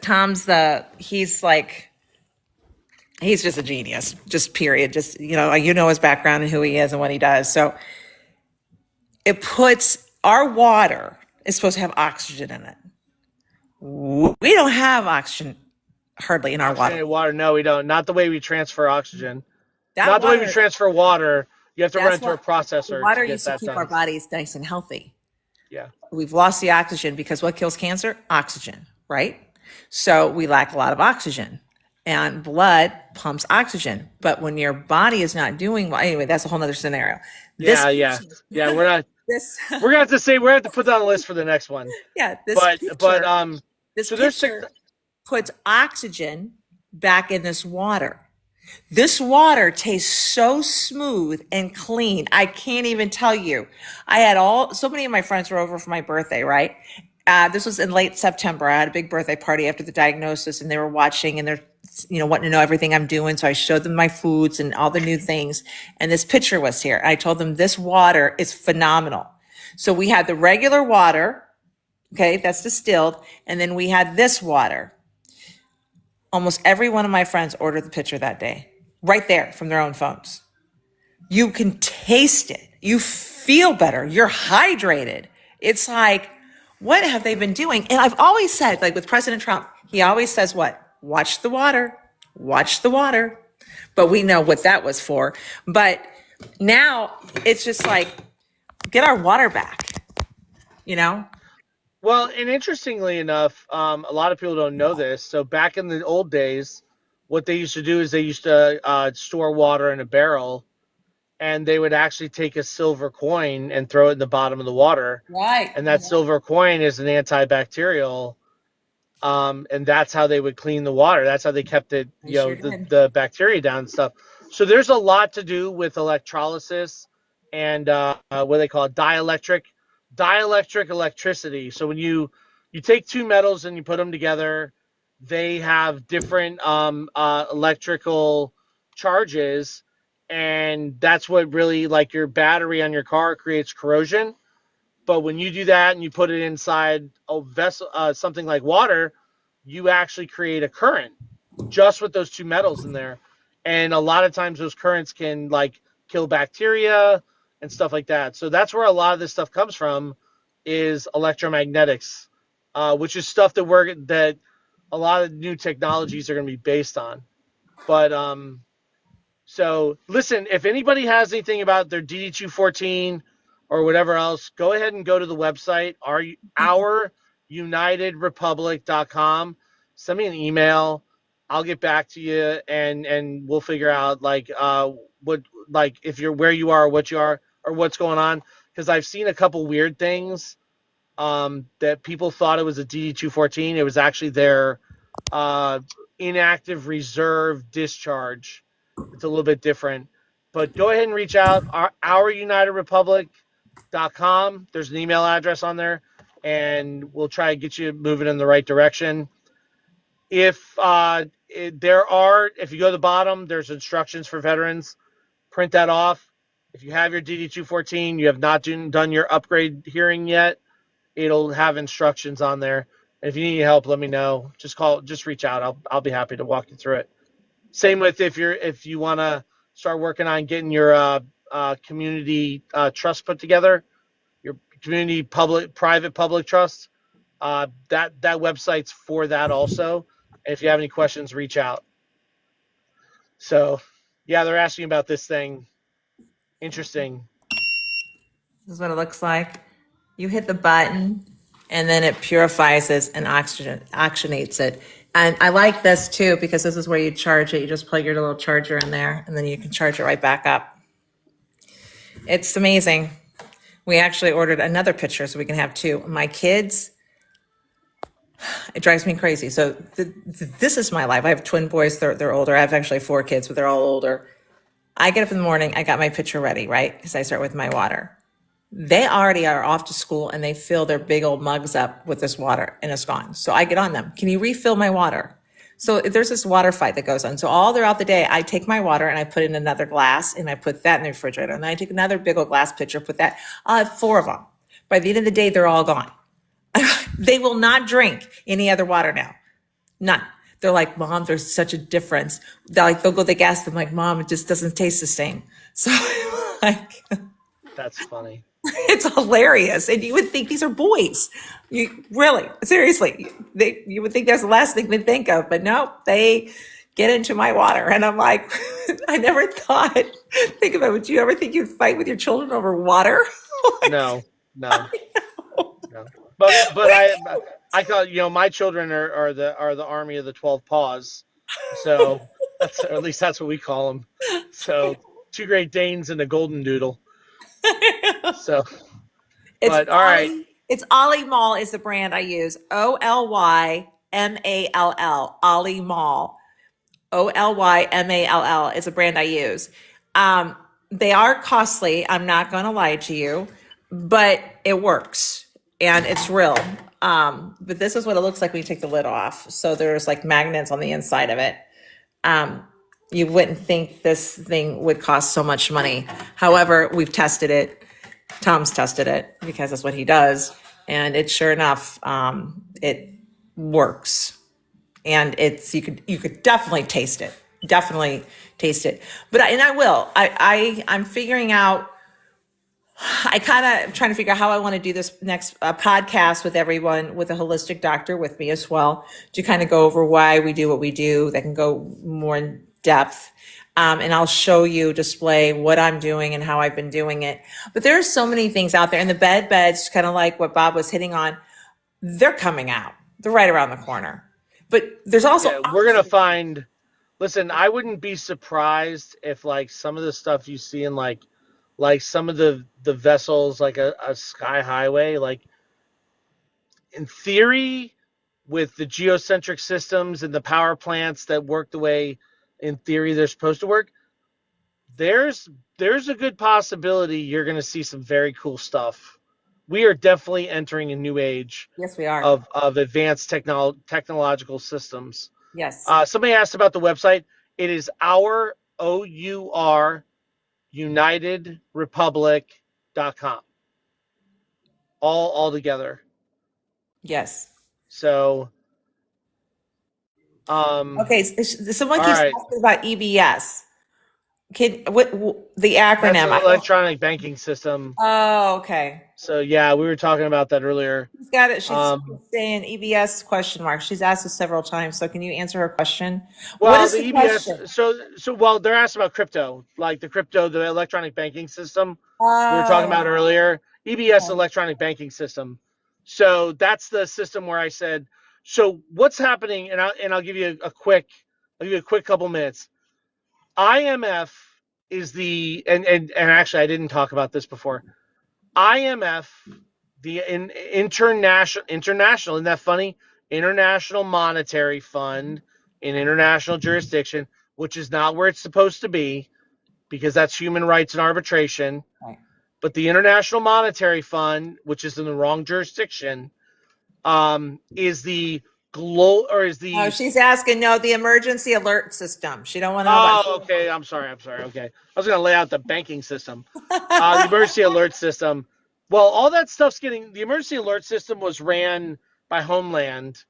he's just a genius, just period. Just, his background and who he is and what he does. So it puts our water is supposed to have oxygen in it. We don't have oxygen hardly in our water. oxygenated water. No, we don't. Not the way we transfer oxygen. That Not the way we water, transfer water. You have to run it that's through a what the processor to water get used to that keep our done. bodies nice and healthy. Yeah. We've lost the oxygen because what kills cancer? Oxygen, right? So we lack a lot of oxygen. And blood pumps oxygen. But when your body is not doing well, anyway, that's a whole nother scenario. This Yeah, yeah, picture, yeah. We're not. this, We're gonna have to say we're gonna have to put that on the list for the next one. yeah, But this so there's picture puts oxygen back in this water. This water tastes so smooth and clean. I can't even tell you. I had so many of my friends were over for my birthday, right? This was in late September. I had a big birthday party after the diagnosis, and they were watching and they're, wanting to know everything I'm doing. So I showed them my foods and all the new things. And this pitcher was here. I told them this water is phenomenal. So we had the regular water, okay, that's distilled. And then we had this water. Almost every one of my friends ordered the pitcher that day, right there from their own phones. You can taste it. You feel better. You're hydrated. It's like, what have they been doing? And I've always said, like with President Trump, he always says what? Watch the water. Watch the water. But we know what that was for. But now it's just like, get our water back, you know? Well, and interestingly enough, a lot of people don't know this. So back in the old days, what they used to do is they used to store water in a barrel, and they would actually take a silver coin and throw it in the bottom of the water, Right. and that silver coin is an antibacterial, and that's how they would clean the water. That's how they kept it, They sure did. the bacteria down and stuff. So there's a lot to do with electrolysis and what they call it, dielectric electricity. So when you take two metals and you put them together, they have different electrical charges, and that's what really, like your battery on your car, creates corrosion. But when you do that and you put it inside a vessel, something like water, you actually create a current just with those two metals in there. And a lot of times those currents can like kill bacteria and stuff like that. So that's where a lot of this stuff comes from, is electromagnetics, which is stuff that a lot of new technologies are going to be based on. But so listen, if anybody has anything about their DD214 or whatever else, go ahead and go to the website, ourunitedrepublic.com. Send me an email. I'll get back to you, and we'll figure out like what, like if you're where you are, what you are, or what's going on. Because I've seen a couple weird things, that people thought it was a DD214. It was actually their uh, inactive reserve discharge. It's a little bit different. But go ahead and reach out. OurUnitedRepublic.com. There's an email address on there, and we'll try to get you moving in the right direction. If if you go to the bottom, there's instructions for veterans. Print that off. If you have your DD214, you have not done your upgrade hearing yet, it'll have instructions on there. And if you need help, let me know. Just reach out. I'll be happy to walk you through it. Same with if you want to start working on getting your community trust put together, your community private public trust. That website's for that also. And if you have any questions, reach out. So, yeah, they're asking about this thing. Interesting. This is what it looks like. You hit the button and then it purifies it and oxygenates it. And I like this too because this is where you charge it. You just plug your little charger in there and then you can charge it right back up. It's amazing. We actually ordered another pitcher so we can have two. My kids, it drives me crazy. So this is my life. I have twin boys. They're older. I have actually four kids, but they're all older. I get up in the morning. I got my pitcher ready, right? Because I start with my water. They already are off to school and they fill their big old mugs up with this water and it's gone. So I get on them. Can you refill my water? So there's this water fight that goes on. So all throughout the day, I take my water and I put it in another glass and I put that in the refrigerator. And then I take another big old glass pitcher, put that. I'll have four of them. By the end of the day, they're all gone. They will not drink any other water now. None. They're like, Mom, there's such a difference. They'll go to the gas. I'm like, Mom, it just doesn't taste the same. So like, That's funny. it's hilarious. And you would think these are boys. You really, seriously, you would think that's the last thing they think of, but no, they get into my water. And I'm like, I never thought, think about it. Would you ever think you'd fight with your children over water? Like, No, no, no. But I thought, my children are the army of the 12 paws. So that's, or at least that's what we call them. So two Great Danes and a golden doodle. So, it's but all right. Ollie Mall is the brand I use. OLYMALL, Ollie Mall. Olymall. It's a brand I use. Um, they are costly. I'm not going to lie to you, but it works and it's real. But this is what it looks like when you take the lid off. So there's like magnets on the inside of it. Um, you wouldn't think this thing would cost so much money. However, we've tested it. Tom's tested it because that's what he does, and it sure enough, it works. And it's you could definitely taste it, definitely taste it. But I will. I'm figuring out. I kind of trying to figure out how I want to do this next podcast with everyone, with a holistic doctor with me as well, to kind of go over why we do what we do. That can go more in depth. And I'll show you, display what I'm doing and how I've been doing it. But there's so many things out there. And the beds, kind of like what Bob was hitting on, they're coming out. They're right around the corner. But there's also Yeah, we're gonna find. Listen, I wouldn't be surprised if like some of the stuff you see in like some of the vessels, like a sky highway, like in theory, with the geocentric systems and the power plants that work the way in theory they're supposed to work, there's there's a good possibility you're going to see some very cool stuff. We are definitely entering a new age yes, we are. of advanced technological systems. Yes, Somebody asked about the website. It is our unitedrepublic.com. All together. yes. So, um, Okay, someone all keeps right. asking about EBS. Can the That's acronym? an electronic banking system. Oh, okay. So yeah, we were talking about that earlier. She's got it. She's Um, saying EBS question mark. She's asked us several times. So can you answer her question? What well, is the the EBS. question? So well, they're asked about crypto, like the electronic banking system we were talking about Oh, earlier. EBS, okay. electronic banking system. So that's the system where I said, so what's happening, and I'll give you I'll give you a quick couple minutes. IMF is the and actually I didn't talk about this before. IMF, international, isn't that funny? International Monetary Fund in international jurisdiction, which is not where it's supposed to be because that's human rights and arbitration. Right. But the International Monetary Fund, which is in the wrong jurisdiction, is the is Oh, the she's asking. No, the emergency alert system. She don't want to know about. oh, okay. I'm sorry. Okay, I was gonna lay out the banking system, the emergency alert system. Well, all that stuff's getting. The emergency alert system was ran by Homeland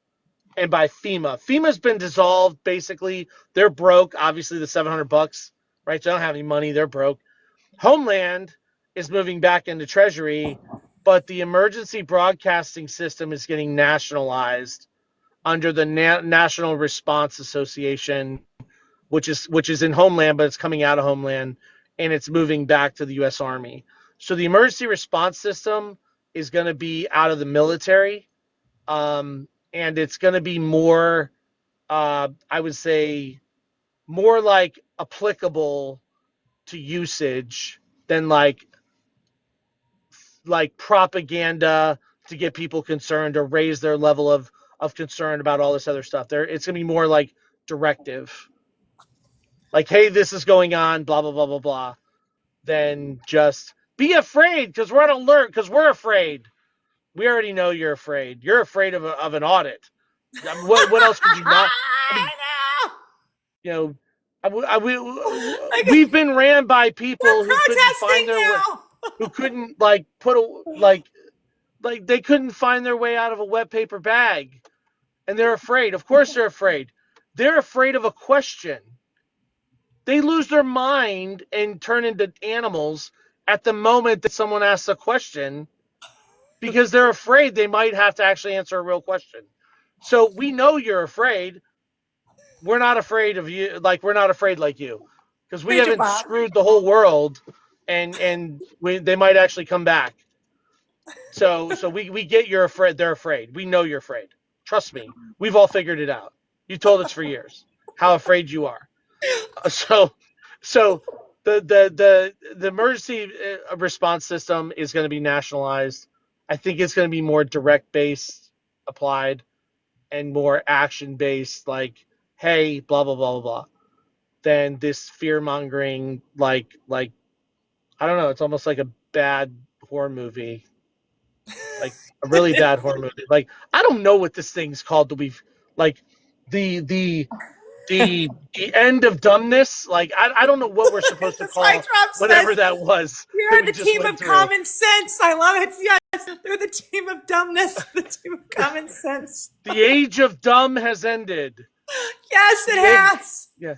and by FEMA. FEMA's been dissolved. Basically, they're broke. Obviously, the $700, right? They don't have any money. They're broke. Homeland is moving back into Treasury, but the emergency broadcasting system is getting nationalized under the National Response Association, which is in Homeland, but it's coming out of Homeland and it's moving back to the U.S. Army. So the emergency response system is going to be out of the military, and it's going to be more, I would say, more like applicable to usage than like propaganda to get people concerned or raise their level of concern about all this other stuff. It's going to be more like directive, like, hey, this is going on, blah blah blah blah blah, than just be afraid because we're on alert because we're afraid. We already know you're afraid. You're afraid of an audit. I mean, what else could you not? I mean, I know. you know, Like, we've been ran by we're people who couldn't find protesting their way, now. who couldn't like they couldn't find their way out of a wet paper bag, and they're afraid. Of course, they're afraid. They're afraid of a question. They lose their mind and turn into animals at the moment that someone asks a question because they're afraid they might have to actually answer a real question. So we know you're afraid. We're not afraid of you. Like we're not afraid like you because we Preacher haven't Bob. screwed the whole world, and they might actually come back. So we get you're afraid. They're afraid. We know you're afraid. Trust me. We've all figured it out. You told us for years how afraid you are. So so the emergency response system is going to be nationalized. I think it's going to be more direct based applied and more action based, like, hey, blah blah blah blah blah. than this fear mongering, like I don't know, it's almost like a bad horror movie, like a really bad horror movie. Like I don't know what this thing's called that we've like the the the end of dumbness. Like I don't know what we're supposed to As my call Trump whatever says, that was that you're we the just team went of through. common sense. I love it. Yes, they're the team of dumbness, the team of common sense. The age of dumb has ended. Yes, it The has. yeah.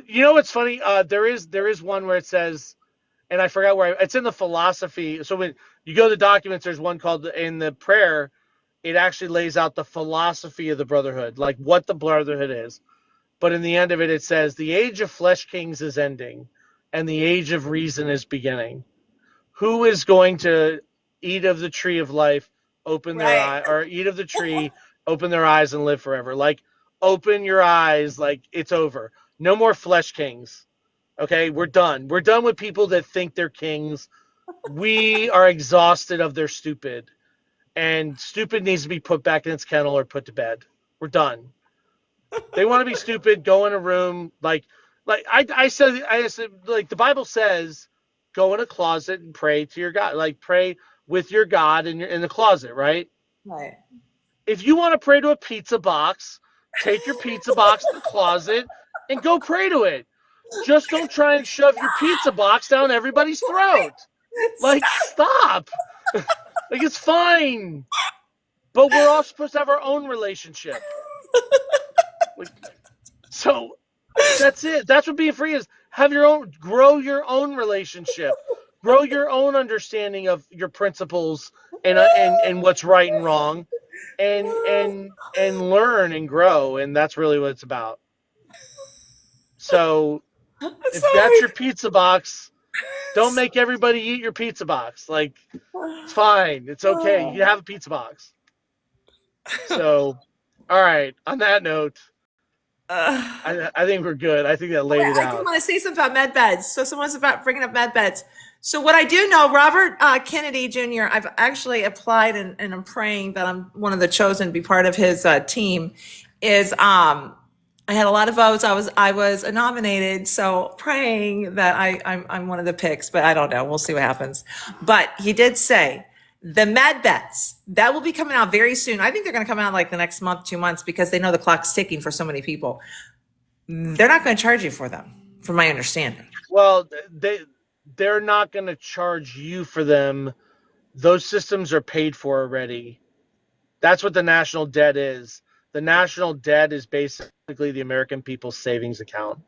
You know what's funny? There is one where it says, and I forgot where it's in the philosophy. So when you go to the documents, there's one called in the prayer. It actually lays out the philosophy of the brotherhood, like what the brotherhood is. But in the end of it, it says the age of flesh kings is ending, and the age of reason is beginning. Who is going to eat of the tree of life, open their Right. eye, or eat of the tree, open their eyes and live forever? Like open your eyes, like it's over. No more flesh kings. Okay, we're done. We're done with people that think they're kings. We are exhausted of their stupid. And stupid needs to be put back in its kennel or put to bed. We're done. They want to be stupid, go in a room I said like the Bible says, go in a closet and pray to your God. Like pray with your God in the closet, right? Right. If you want to pray to a pizza box, take your pizza box to the closet and go pray to it. Just don't try and shove your pizza box down everybody's throat. Like Stop. stop. Like it's fine. But we're all supposed to have our own relationship. Like so that's it. That's what being free is. Have your own, grow your own relationship, grow your own understanding of your principles and what's right and wrong, and learn and grow. And that's really what it's about. So if that's Sorry. your pizza box, don't make everybody eat your pizza box. Like it's fine. It's okay. You can have a pizza box. So, all right. On that note, I think we're good. I think that laid it I do out. want to say something about med beds. So someone's about bringing up med beds. So what I do know, Robert Kennedy Jr., I've actually applied and I'm praying that I'm one of the chosen to be part of his team. Is I had a lot of votes. I was nominated, so praying that I'm one of the picks, but I don't know. We'll see what happens. But he did say the med beds that will be coming out very soon. I think they're going to come out like the next month, 2 months, because they know the clock's ticking for so many people. They're not going to charge you for them, from my understanding. Well, they're not going to charge you for them. Those systems are paid for already. That's what the national debt is. The national debt is basically the American people's savings account.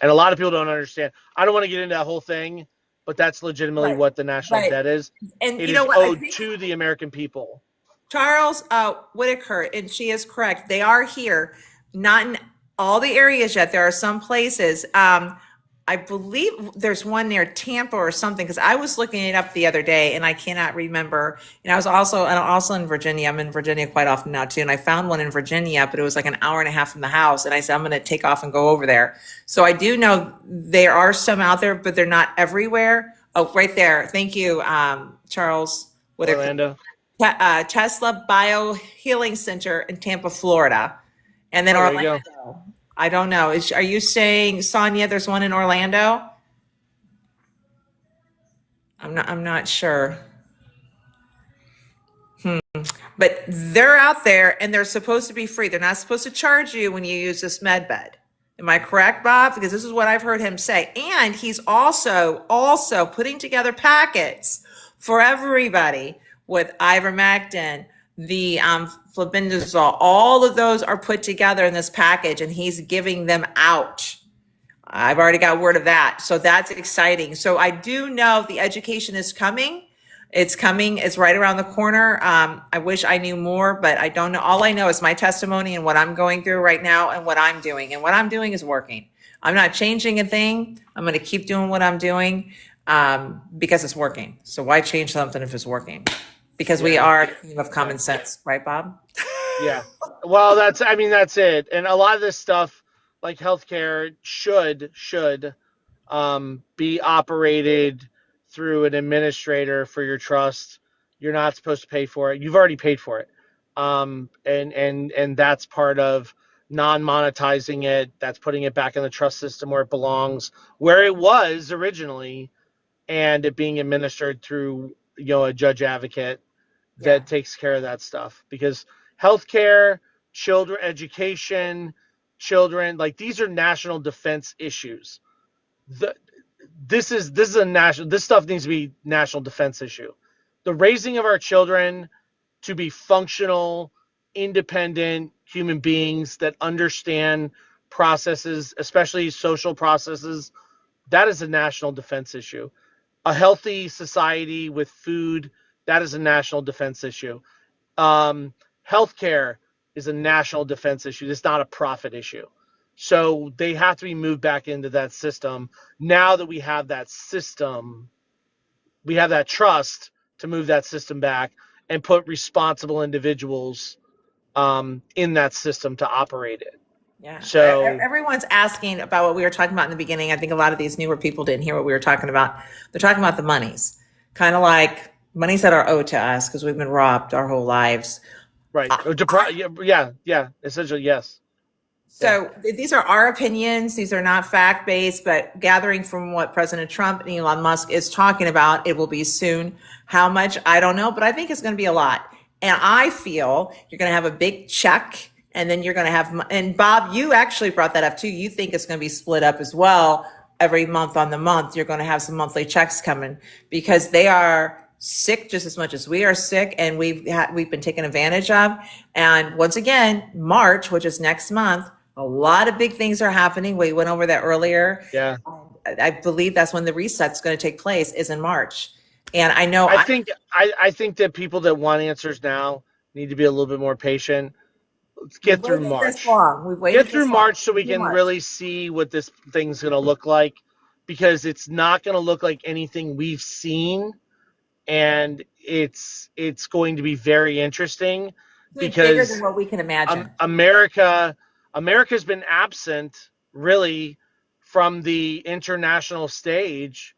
And a lot of people don't understand. I don't want to get into that whole thing, but that's legitimately Right. what the national Right. debt is. And It you know is what? I owed think to the American people. Charles Whitaker, and she is correct. They are here, not in all the areas yet. There are some places. I believe there's one near Tampa or something because I was looking it up the other day and I cannot remember. And I'm also in Virginia. I'm in Virginia quite often now too. And I found one in Virginia, but it was like an hour and a half from the house. And I said I'm going to take off and go over there. So I do know there are some out there, but they're not everywhere. Oh, right there. Thank you, Charles Whitaker. Orlando. Tesla Bio Healing Center in Tampa, Florida, and then Oh, there you go. Orlando. I don't know. Are you saying, Sonia, there's one in Orlando? I'm not sure. But they're out there and they're supposed to be free. They're not supposed to charge you when you use this med bed. Am I correct, Bob? Because this is what I've heard him say. And he's also putting together packets for everybody with ivermectin, the flibendazole. All of those are put together in this package, and he's giving them out. I've already got word of that. So that's exciting. So I do know the education is coming. It's coming. It's right around the corner. I wish I knew more, but I don't know. All I know is my testimony and what I'm going through right now and what I'm doing. And what I'm doing is working. I'm not changing a thing. I'm going to keep doing what I'm doing because it's working. So why change something if it's working? Because we Yeah. are a team of Yeah. common sense, right, Bob? Yeah. Well, that's it. And a lot of this stuff, like healthcare, should be operated through an administrator for your trust. You're not supposed to pay for it. You've already paid for it. And that's part of non-monetizing it. That's putting it back in the trust system where it belongs, where it was originally, and it being administered through a judge advocate Yeah. that takes care of that stuff. Because healthcare, children education, children, like, these are national defense issues. The, this is a national, this stuff needs to be national defense issue. The raising of our children to be functional, independent human beings that understand processes, especially social processes, that is a national defense issue. A healthy society with food, that is a national defense issue. Healthcare is a national defense issue. It's not a profit issue. So they have to be moved back into that system. Now that we have that system, we have that trust to move that system back and put responsible individuals in that system to operate it. Yeah. So, Everyone's asking about what we were talking about in the beginning. I think a lot of these newer people didn't hear what we were talking about. They're talking about the monies, kind of like monies that are owed to us because we've been robbed our whole lives. right. Yeah. Essentially, yes. Yeah. So these are our opinions. These are not fact based, but gathering from what President Trump and Elon Musk is talking about, it will be soon. How much? I don't know, but I think it's going to be a lot. And I feel you're going to have a big check and then you're going to have, and Bob, you actually brought that up too. You think it's going to be split up as well every month on the month. You're going to have some monthly checks coming because they are sick just as much as we are sick and we've been taken advantage of. And once again, March, which is next month, a lot of big things are happening. We went over that earlier. Yeah. I believe that's when the reset's going to take place is in March. And I know I think that people that want answers now need to be a little bit more patient. Let's we've get through waited this March. long. We've Get waited through this long. March so we Through can March. really see what this thing's going to look like, because it's not going to look like anything we've seen, and it's going to be very interesting It's bigger than because what we can imagine. America's been absent really from the international stage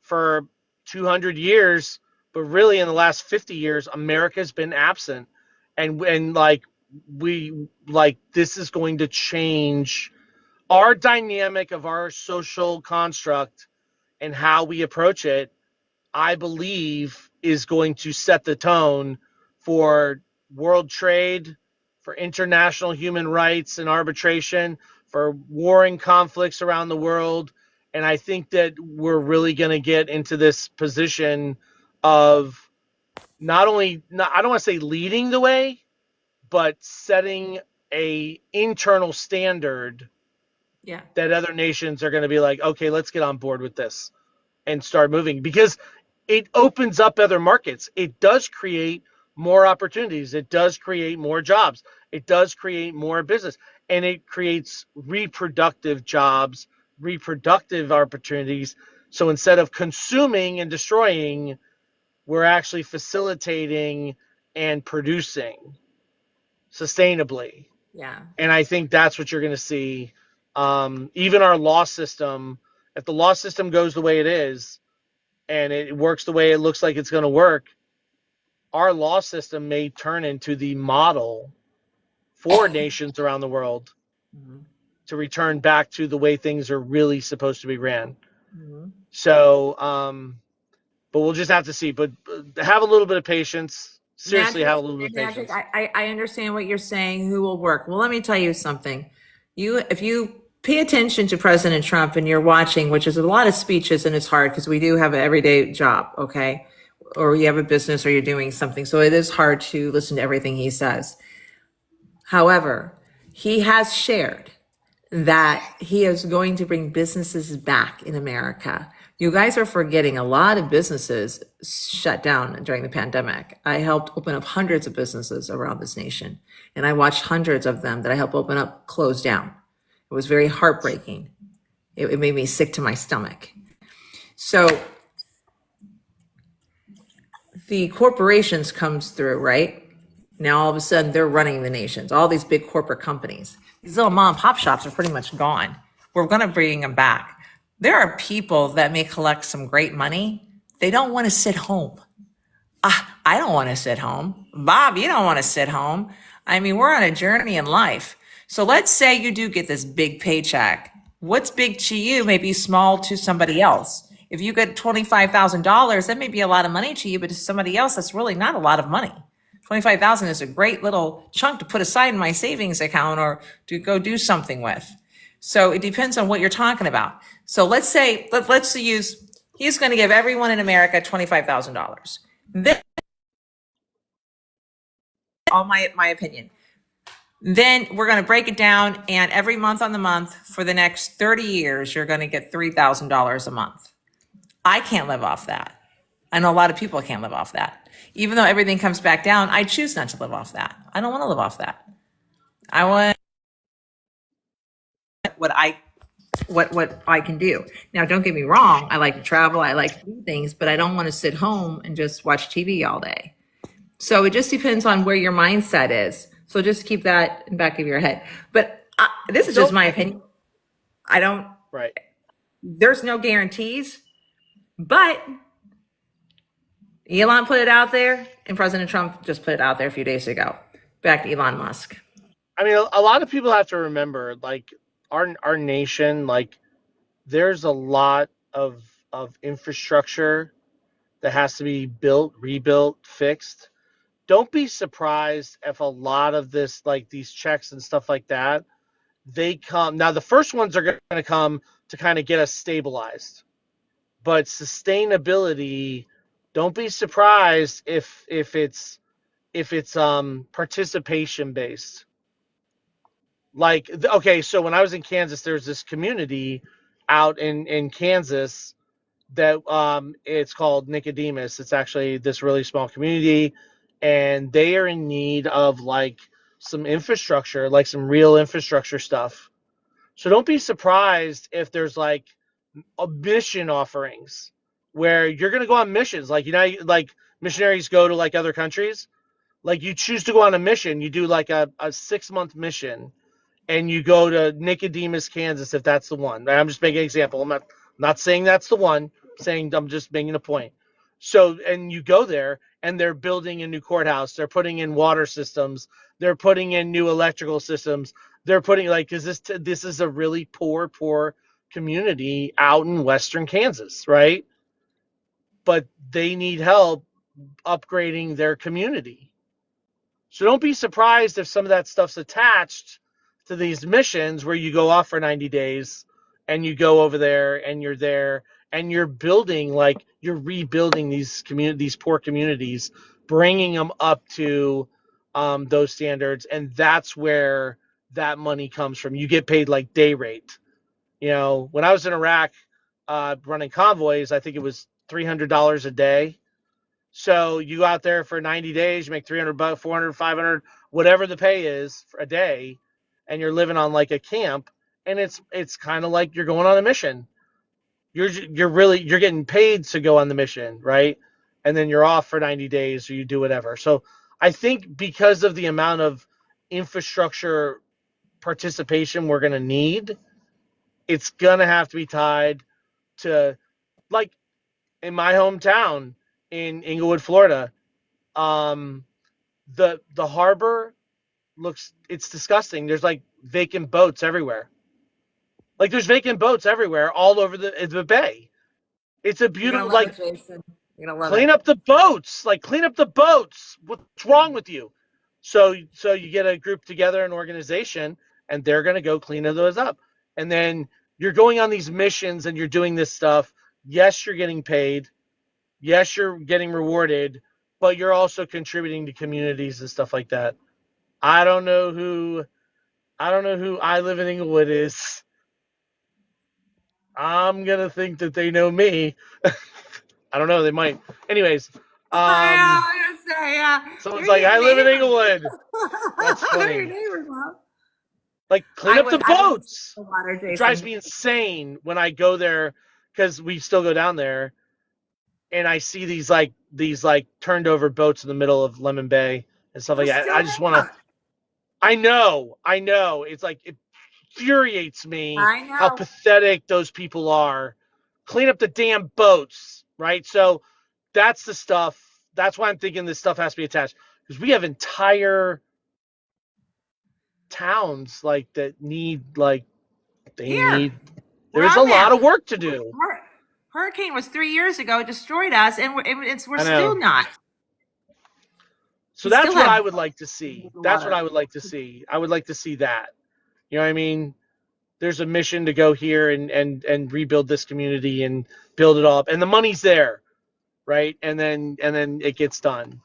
for 200 years, but really in the last 50 years America's been absent, and like we like this is going to change our dynamic of our social construct, and how we approach it, I believe, is going to set the tone for world trade, for international human rights and arbitration, for warring conflicts around the world. And I think that we're really going to get into this position of not only, I don't want to say leading the way, but setting a internal standard Yeah. that other nations are going to be like, okay, let's get on board with this and start moving, because it opens up other markets. It does create more opportunities. It does create more jobs. It does create more business, and it creates reproductive jobs, reproductive opportunities. So instead of consuming and destroying, we're actually facilitating and producing sustainably. Yeah. And I think that's what you're going to see. Even our law system, if the law system goes the way it is and it works the way it looks like it's going to work, our law system may turn into the model for nations around the world Mhm. to return back to the way things are really supposed to be ran. Mhm. So, but we'll just have to see. But have a little bit of patience. Seriously, have a Magic, little bit of magic. patience. I understand what you're saying. Who will work? Well, let me tell you something. If you pay attention to President Trump and you're watching, which is a lot of speeches, and it's hard because we do have an everyday job, okay, or you have a business or you're doing something, so it is hard to listen to everything he says. However, he has shared that he is going to bring businesses back in America. You guys are forgetting a lot of businesses shut down during the pandemic. I helped open up hundreds of businesses around this nation, and I watched hundreds of them that I helped open up close down. It was very heartbreaking. It made me sick to my stomach. So the corporations comes through, right? Now all of a sudden they're running the nations, all these big corporate companies. These little mom and pop shops are pretty much gone. We're going to bring them back. There are people that may collect some great money. They don't want to sit home. I don't want to sit home. Bob, you don't want to sit home. I mean, we're on a journey in life. So let's say you do get this big paycheck. What's big to you may be small to somebody else. If you get $25,000, that may be a lot of money to you, but to somebody else, that's really not a lot of money. 25,000 is a great little chunk to put aside in my savings account or to go do something with. So it depends on what you're talking about. So let's say, let's use, he's going to give everyone in America $25,000. Then, all my opinion. Then we're going to break it down, and every month on the month for the next 30 years, you're going to get $3,000 a month. I can't live off that. I know a lot of people can't live off that. Even though everything comes back down, I choose not to live off that. I don't want to live off that. I want what I can do. Now, don't get me wrong. I like to travel. I like to do things, but I don't want to sit home and just watch TV all day. So it just depends on where your mindset is. So just keep that in the back of your head. But this is just Don't my opinion. I don't, right. there's no guarantees, but Elon put it out there and President Trump just put it out there a few days ago. Back to Elon Musk. I mean, a lot of people have to remember, like our nation, like there's a lot of infrastructure that has to be built, rebuilt, fixed. Don't be surprised if a lot of this, like these checks and stuff like that, they come. Now, the first ones are going to come to kind of get us stabilized, but sustainability. Don't be surprised if it's participation based. Like, okay, so when I was in Kansas, there's this community out in Kansas that it's called Nicodemus. It's actually this really small community, and they are in need of like some infrastructure, like some real infrastructure stuff. So don't be surprised if there's like a mission offerings where you're going to go on missions, like like missionaries go to like other countries. Like you choose to go on a mission, you do like a 6 month mission, and you go to Nicodemus, Kansas, if that's the one. I'm just making an example. I'm not saying that's the one. I'm saying I'm just making a point. So, and you go there, and they're building a new courthouse. They're putting in water systems. They're putting in new electrical systems. They're putting like, because this is a really poor community out in western Kansas, right? But they need help upgrading their community. So don't be surprised if some of that stuff's attached to these missions where you go off for 90 days and you go over there and you're building, like you're rebuilding these poor communities, bringing them up to those standards. And that's where that money comes from. You get paid like day rate. When I was in Iraq running convoys, I think it was $300 a day. So you go out there for 90 days, you make 300 bucks, 400, 500, whatever the pay is for a day, and you're living on like a camp, and it's kind of like you're going on a mission. You're getting paid to go on the mission, right? And then you're off for 90 days or you do whatever. So I think because of the amount of infrastructure participation we're going to need, it's going to have to be tied to, like, in my hometown in Inglewood, Florida, um, the harbor it's disgusting. There's like vacant boats everywhere. Like there's vacant boats everywhere all over the bay. It's a You're beautiful, going to love like, it, Jason. You're going to love clean it. up the boats. Like, clean up the boats. What's wrong with you? So you get a group together, an organization, and they're going to go clean those up. And then you're going on these missions and you're doing this stuff. Yes, you're getting paid. Yes, you're getting rewarded, but you're also contributing to communities and stuff like that. I don't know who I Live in Inglewood is. I'm gonna think that they know me. I don't know, they might. Anyways, I um know, I say, yeah. someone's They're like, your I live in neighbors. Inglewood. That's They're your funny. neighbors, Mom. Like, clean up the I would boats. the water, It drives Jason. me insane when I go there, because we still go down there, and I see these turned over boats in the middle of Lemon Bay and stuff They're like that. still I just want to. there. I know. It's like, it infuriates me I how know. pathetic those people are. Clean up the damn boats, right? So that's the stuff. That's why I'm thinking this stuff has to be attached, because we have entire towns like that need like they Here, need. we're There's a on lot that. of work to do. Hurricane was 3 years ago, destroyed us, and we're I still know. not. So We still that's what I have would like to see. That's what water. I would like to see. I would like to see that. You know what I mean? There's a mission to go here and rebuild this community and build it all up. And the money's there, right? And then it gets done.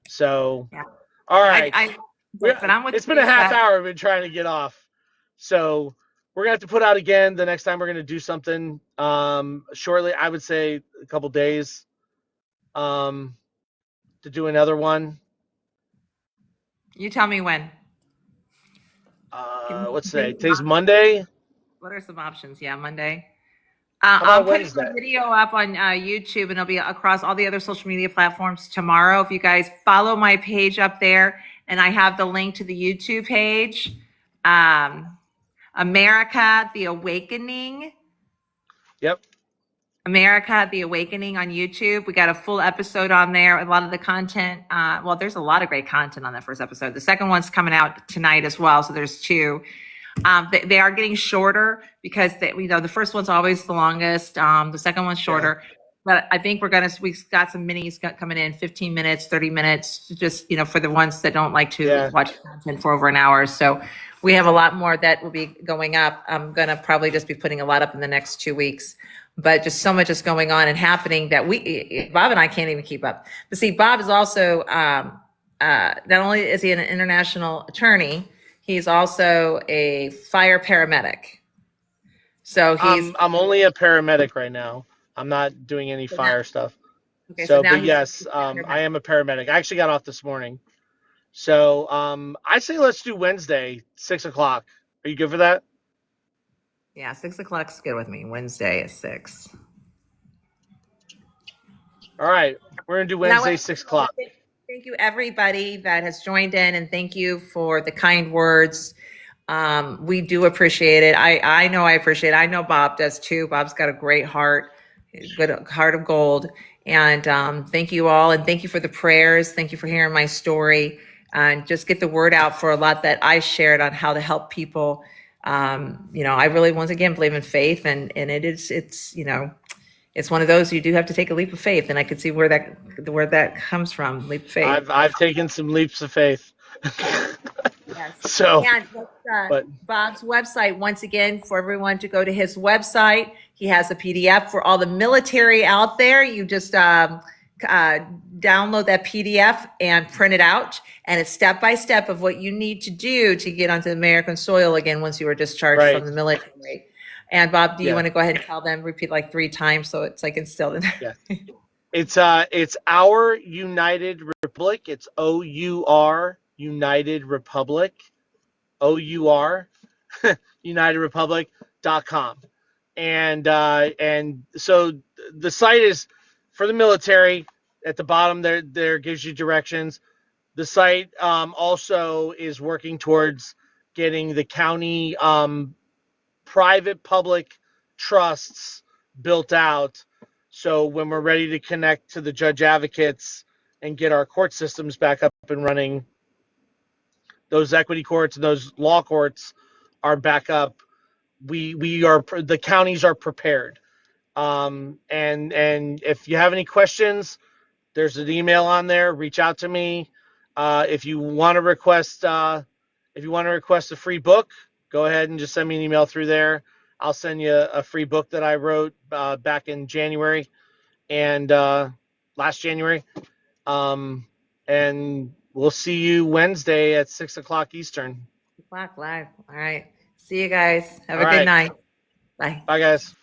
So, Yeah, all I, right. I, but We're, I'm with it's been a half Lisa. hour. We've been trying to get off. So we're gonna have to put out again the next time we're gonna do something. Shortly, I would say a couple days. Um, to do another one. You tell me when. What's Give today? me some Today's options. Monday. What are some options? Yeah, Monday. How I'm about putting Wednesday? the video up on YouTube, and it'll be across all the other social media platforms tomorrow. If you guys follow my page up there, and I have the link to the YouTube page, um, America: The Awakening. Yep. America: The Awakening on YouTube. We got a full episode on there. A lot of the content. Well, there's a lot of great content on that first episode. The second one's coming out tonight as well, so there's two. They are getting shorter because the first one's always the longest. The second one's Yeah. shorter, but I think we've got some minis coming in 15 minutes, 30 minutes, just, for the ones that don't like to Yeah. watch content for over an hour. So we have a lot more that will be going up. I'm going to probably just be putting a lot up in the next 2 weeks, but just so much is going on and happening that Bob and I can't even keep up. But see, Bob is also, not only is he an international attorney, he's also a fire paramedic. So he's I'm only a paramedic right now. I'm not doing any so now, fire stuff. okay. So So, now but he's yes, a I paramedic. am a paramedic. I actually got off this morning. So, I say let's do Wednesday, 6 o'clock. Are you good for that? Yeah, 6 o'clock's good with me. Wednesday at 6. All right. We're gonna do And I Wednesday, want 6 o'clock. thank you everybody that has joined in, and thank you for the kind words. We do appreciate it. I know I appreciate it. I know Bob does too. Bob's got a great heart, good heart of gold. And thank you all, and thank you for the prayers. Thank you for hearing my story, and just get the word out for a lot that I shared on how to help people. I really once again believe in faith, and it's one of those you do have to take a leap of faith, and I could see where that comes from, leap of faith. I've taken some leaps of faith. Yes. So, And but Bob's website, once again, for everyone to go to his website. He has a PDF for all the military out there. You just download that PDF and print it out. And it's step by step of what you need to do to get onto American soil again once you are discharged from right. the military. And Bob, do you Yeah. want to go ahead and tell them, repeat like 3 times so it's like instilled in there? Yeah. It's our United Republic. It's OUR United Republic. OUR United Republic.com. And so the site is for the military. At the bottom there gives you directions. The site also is working towards getting the county private public trusts built out. So when we're ready to connect to the judge advocates and get our court systems back up and running, those equity courts and those law courts are back up. We are the counties are prepared. And if you have any questions, there's an email on there. Reach out to me. If you want to request a free book, go ahead and just send me an email through there. I'll send you a free book that I wrote back in January and last January. And we'll see you Wednesday at 6 o'clock Eastern. Black Live. All right. See you guys. Have All a good right. night. Bye. Bye, guys.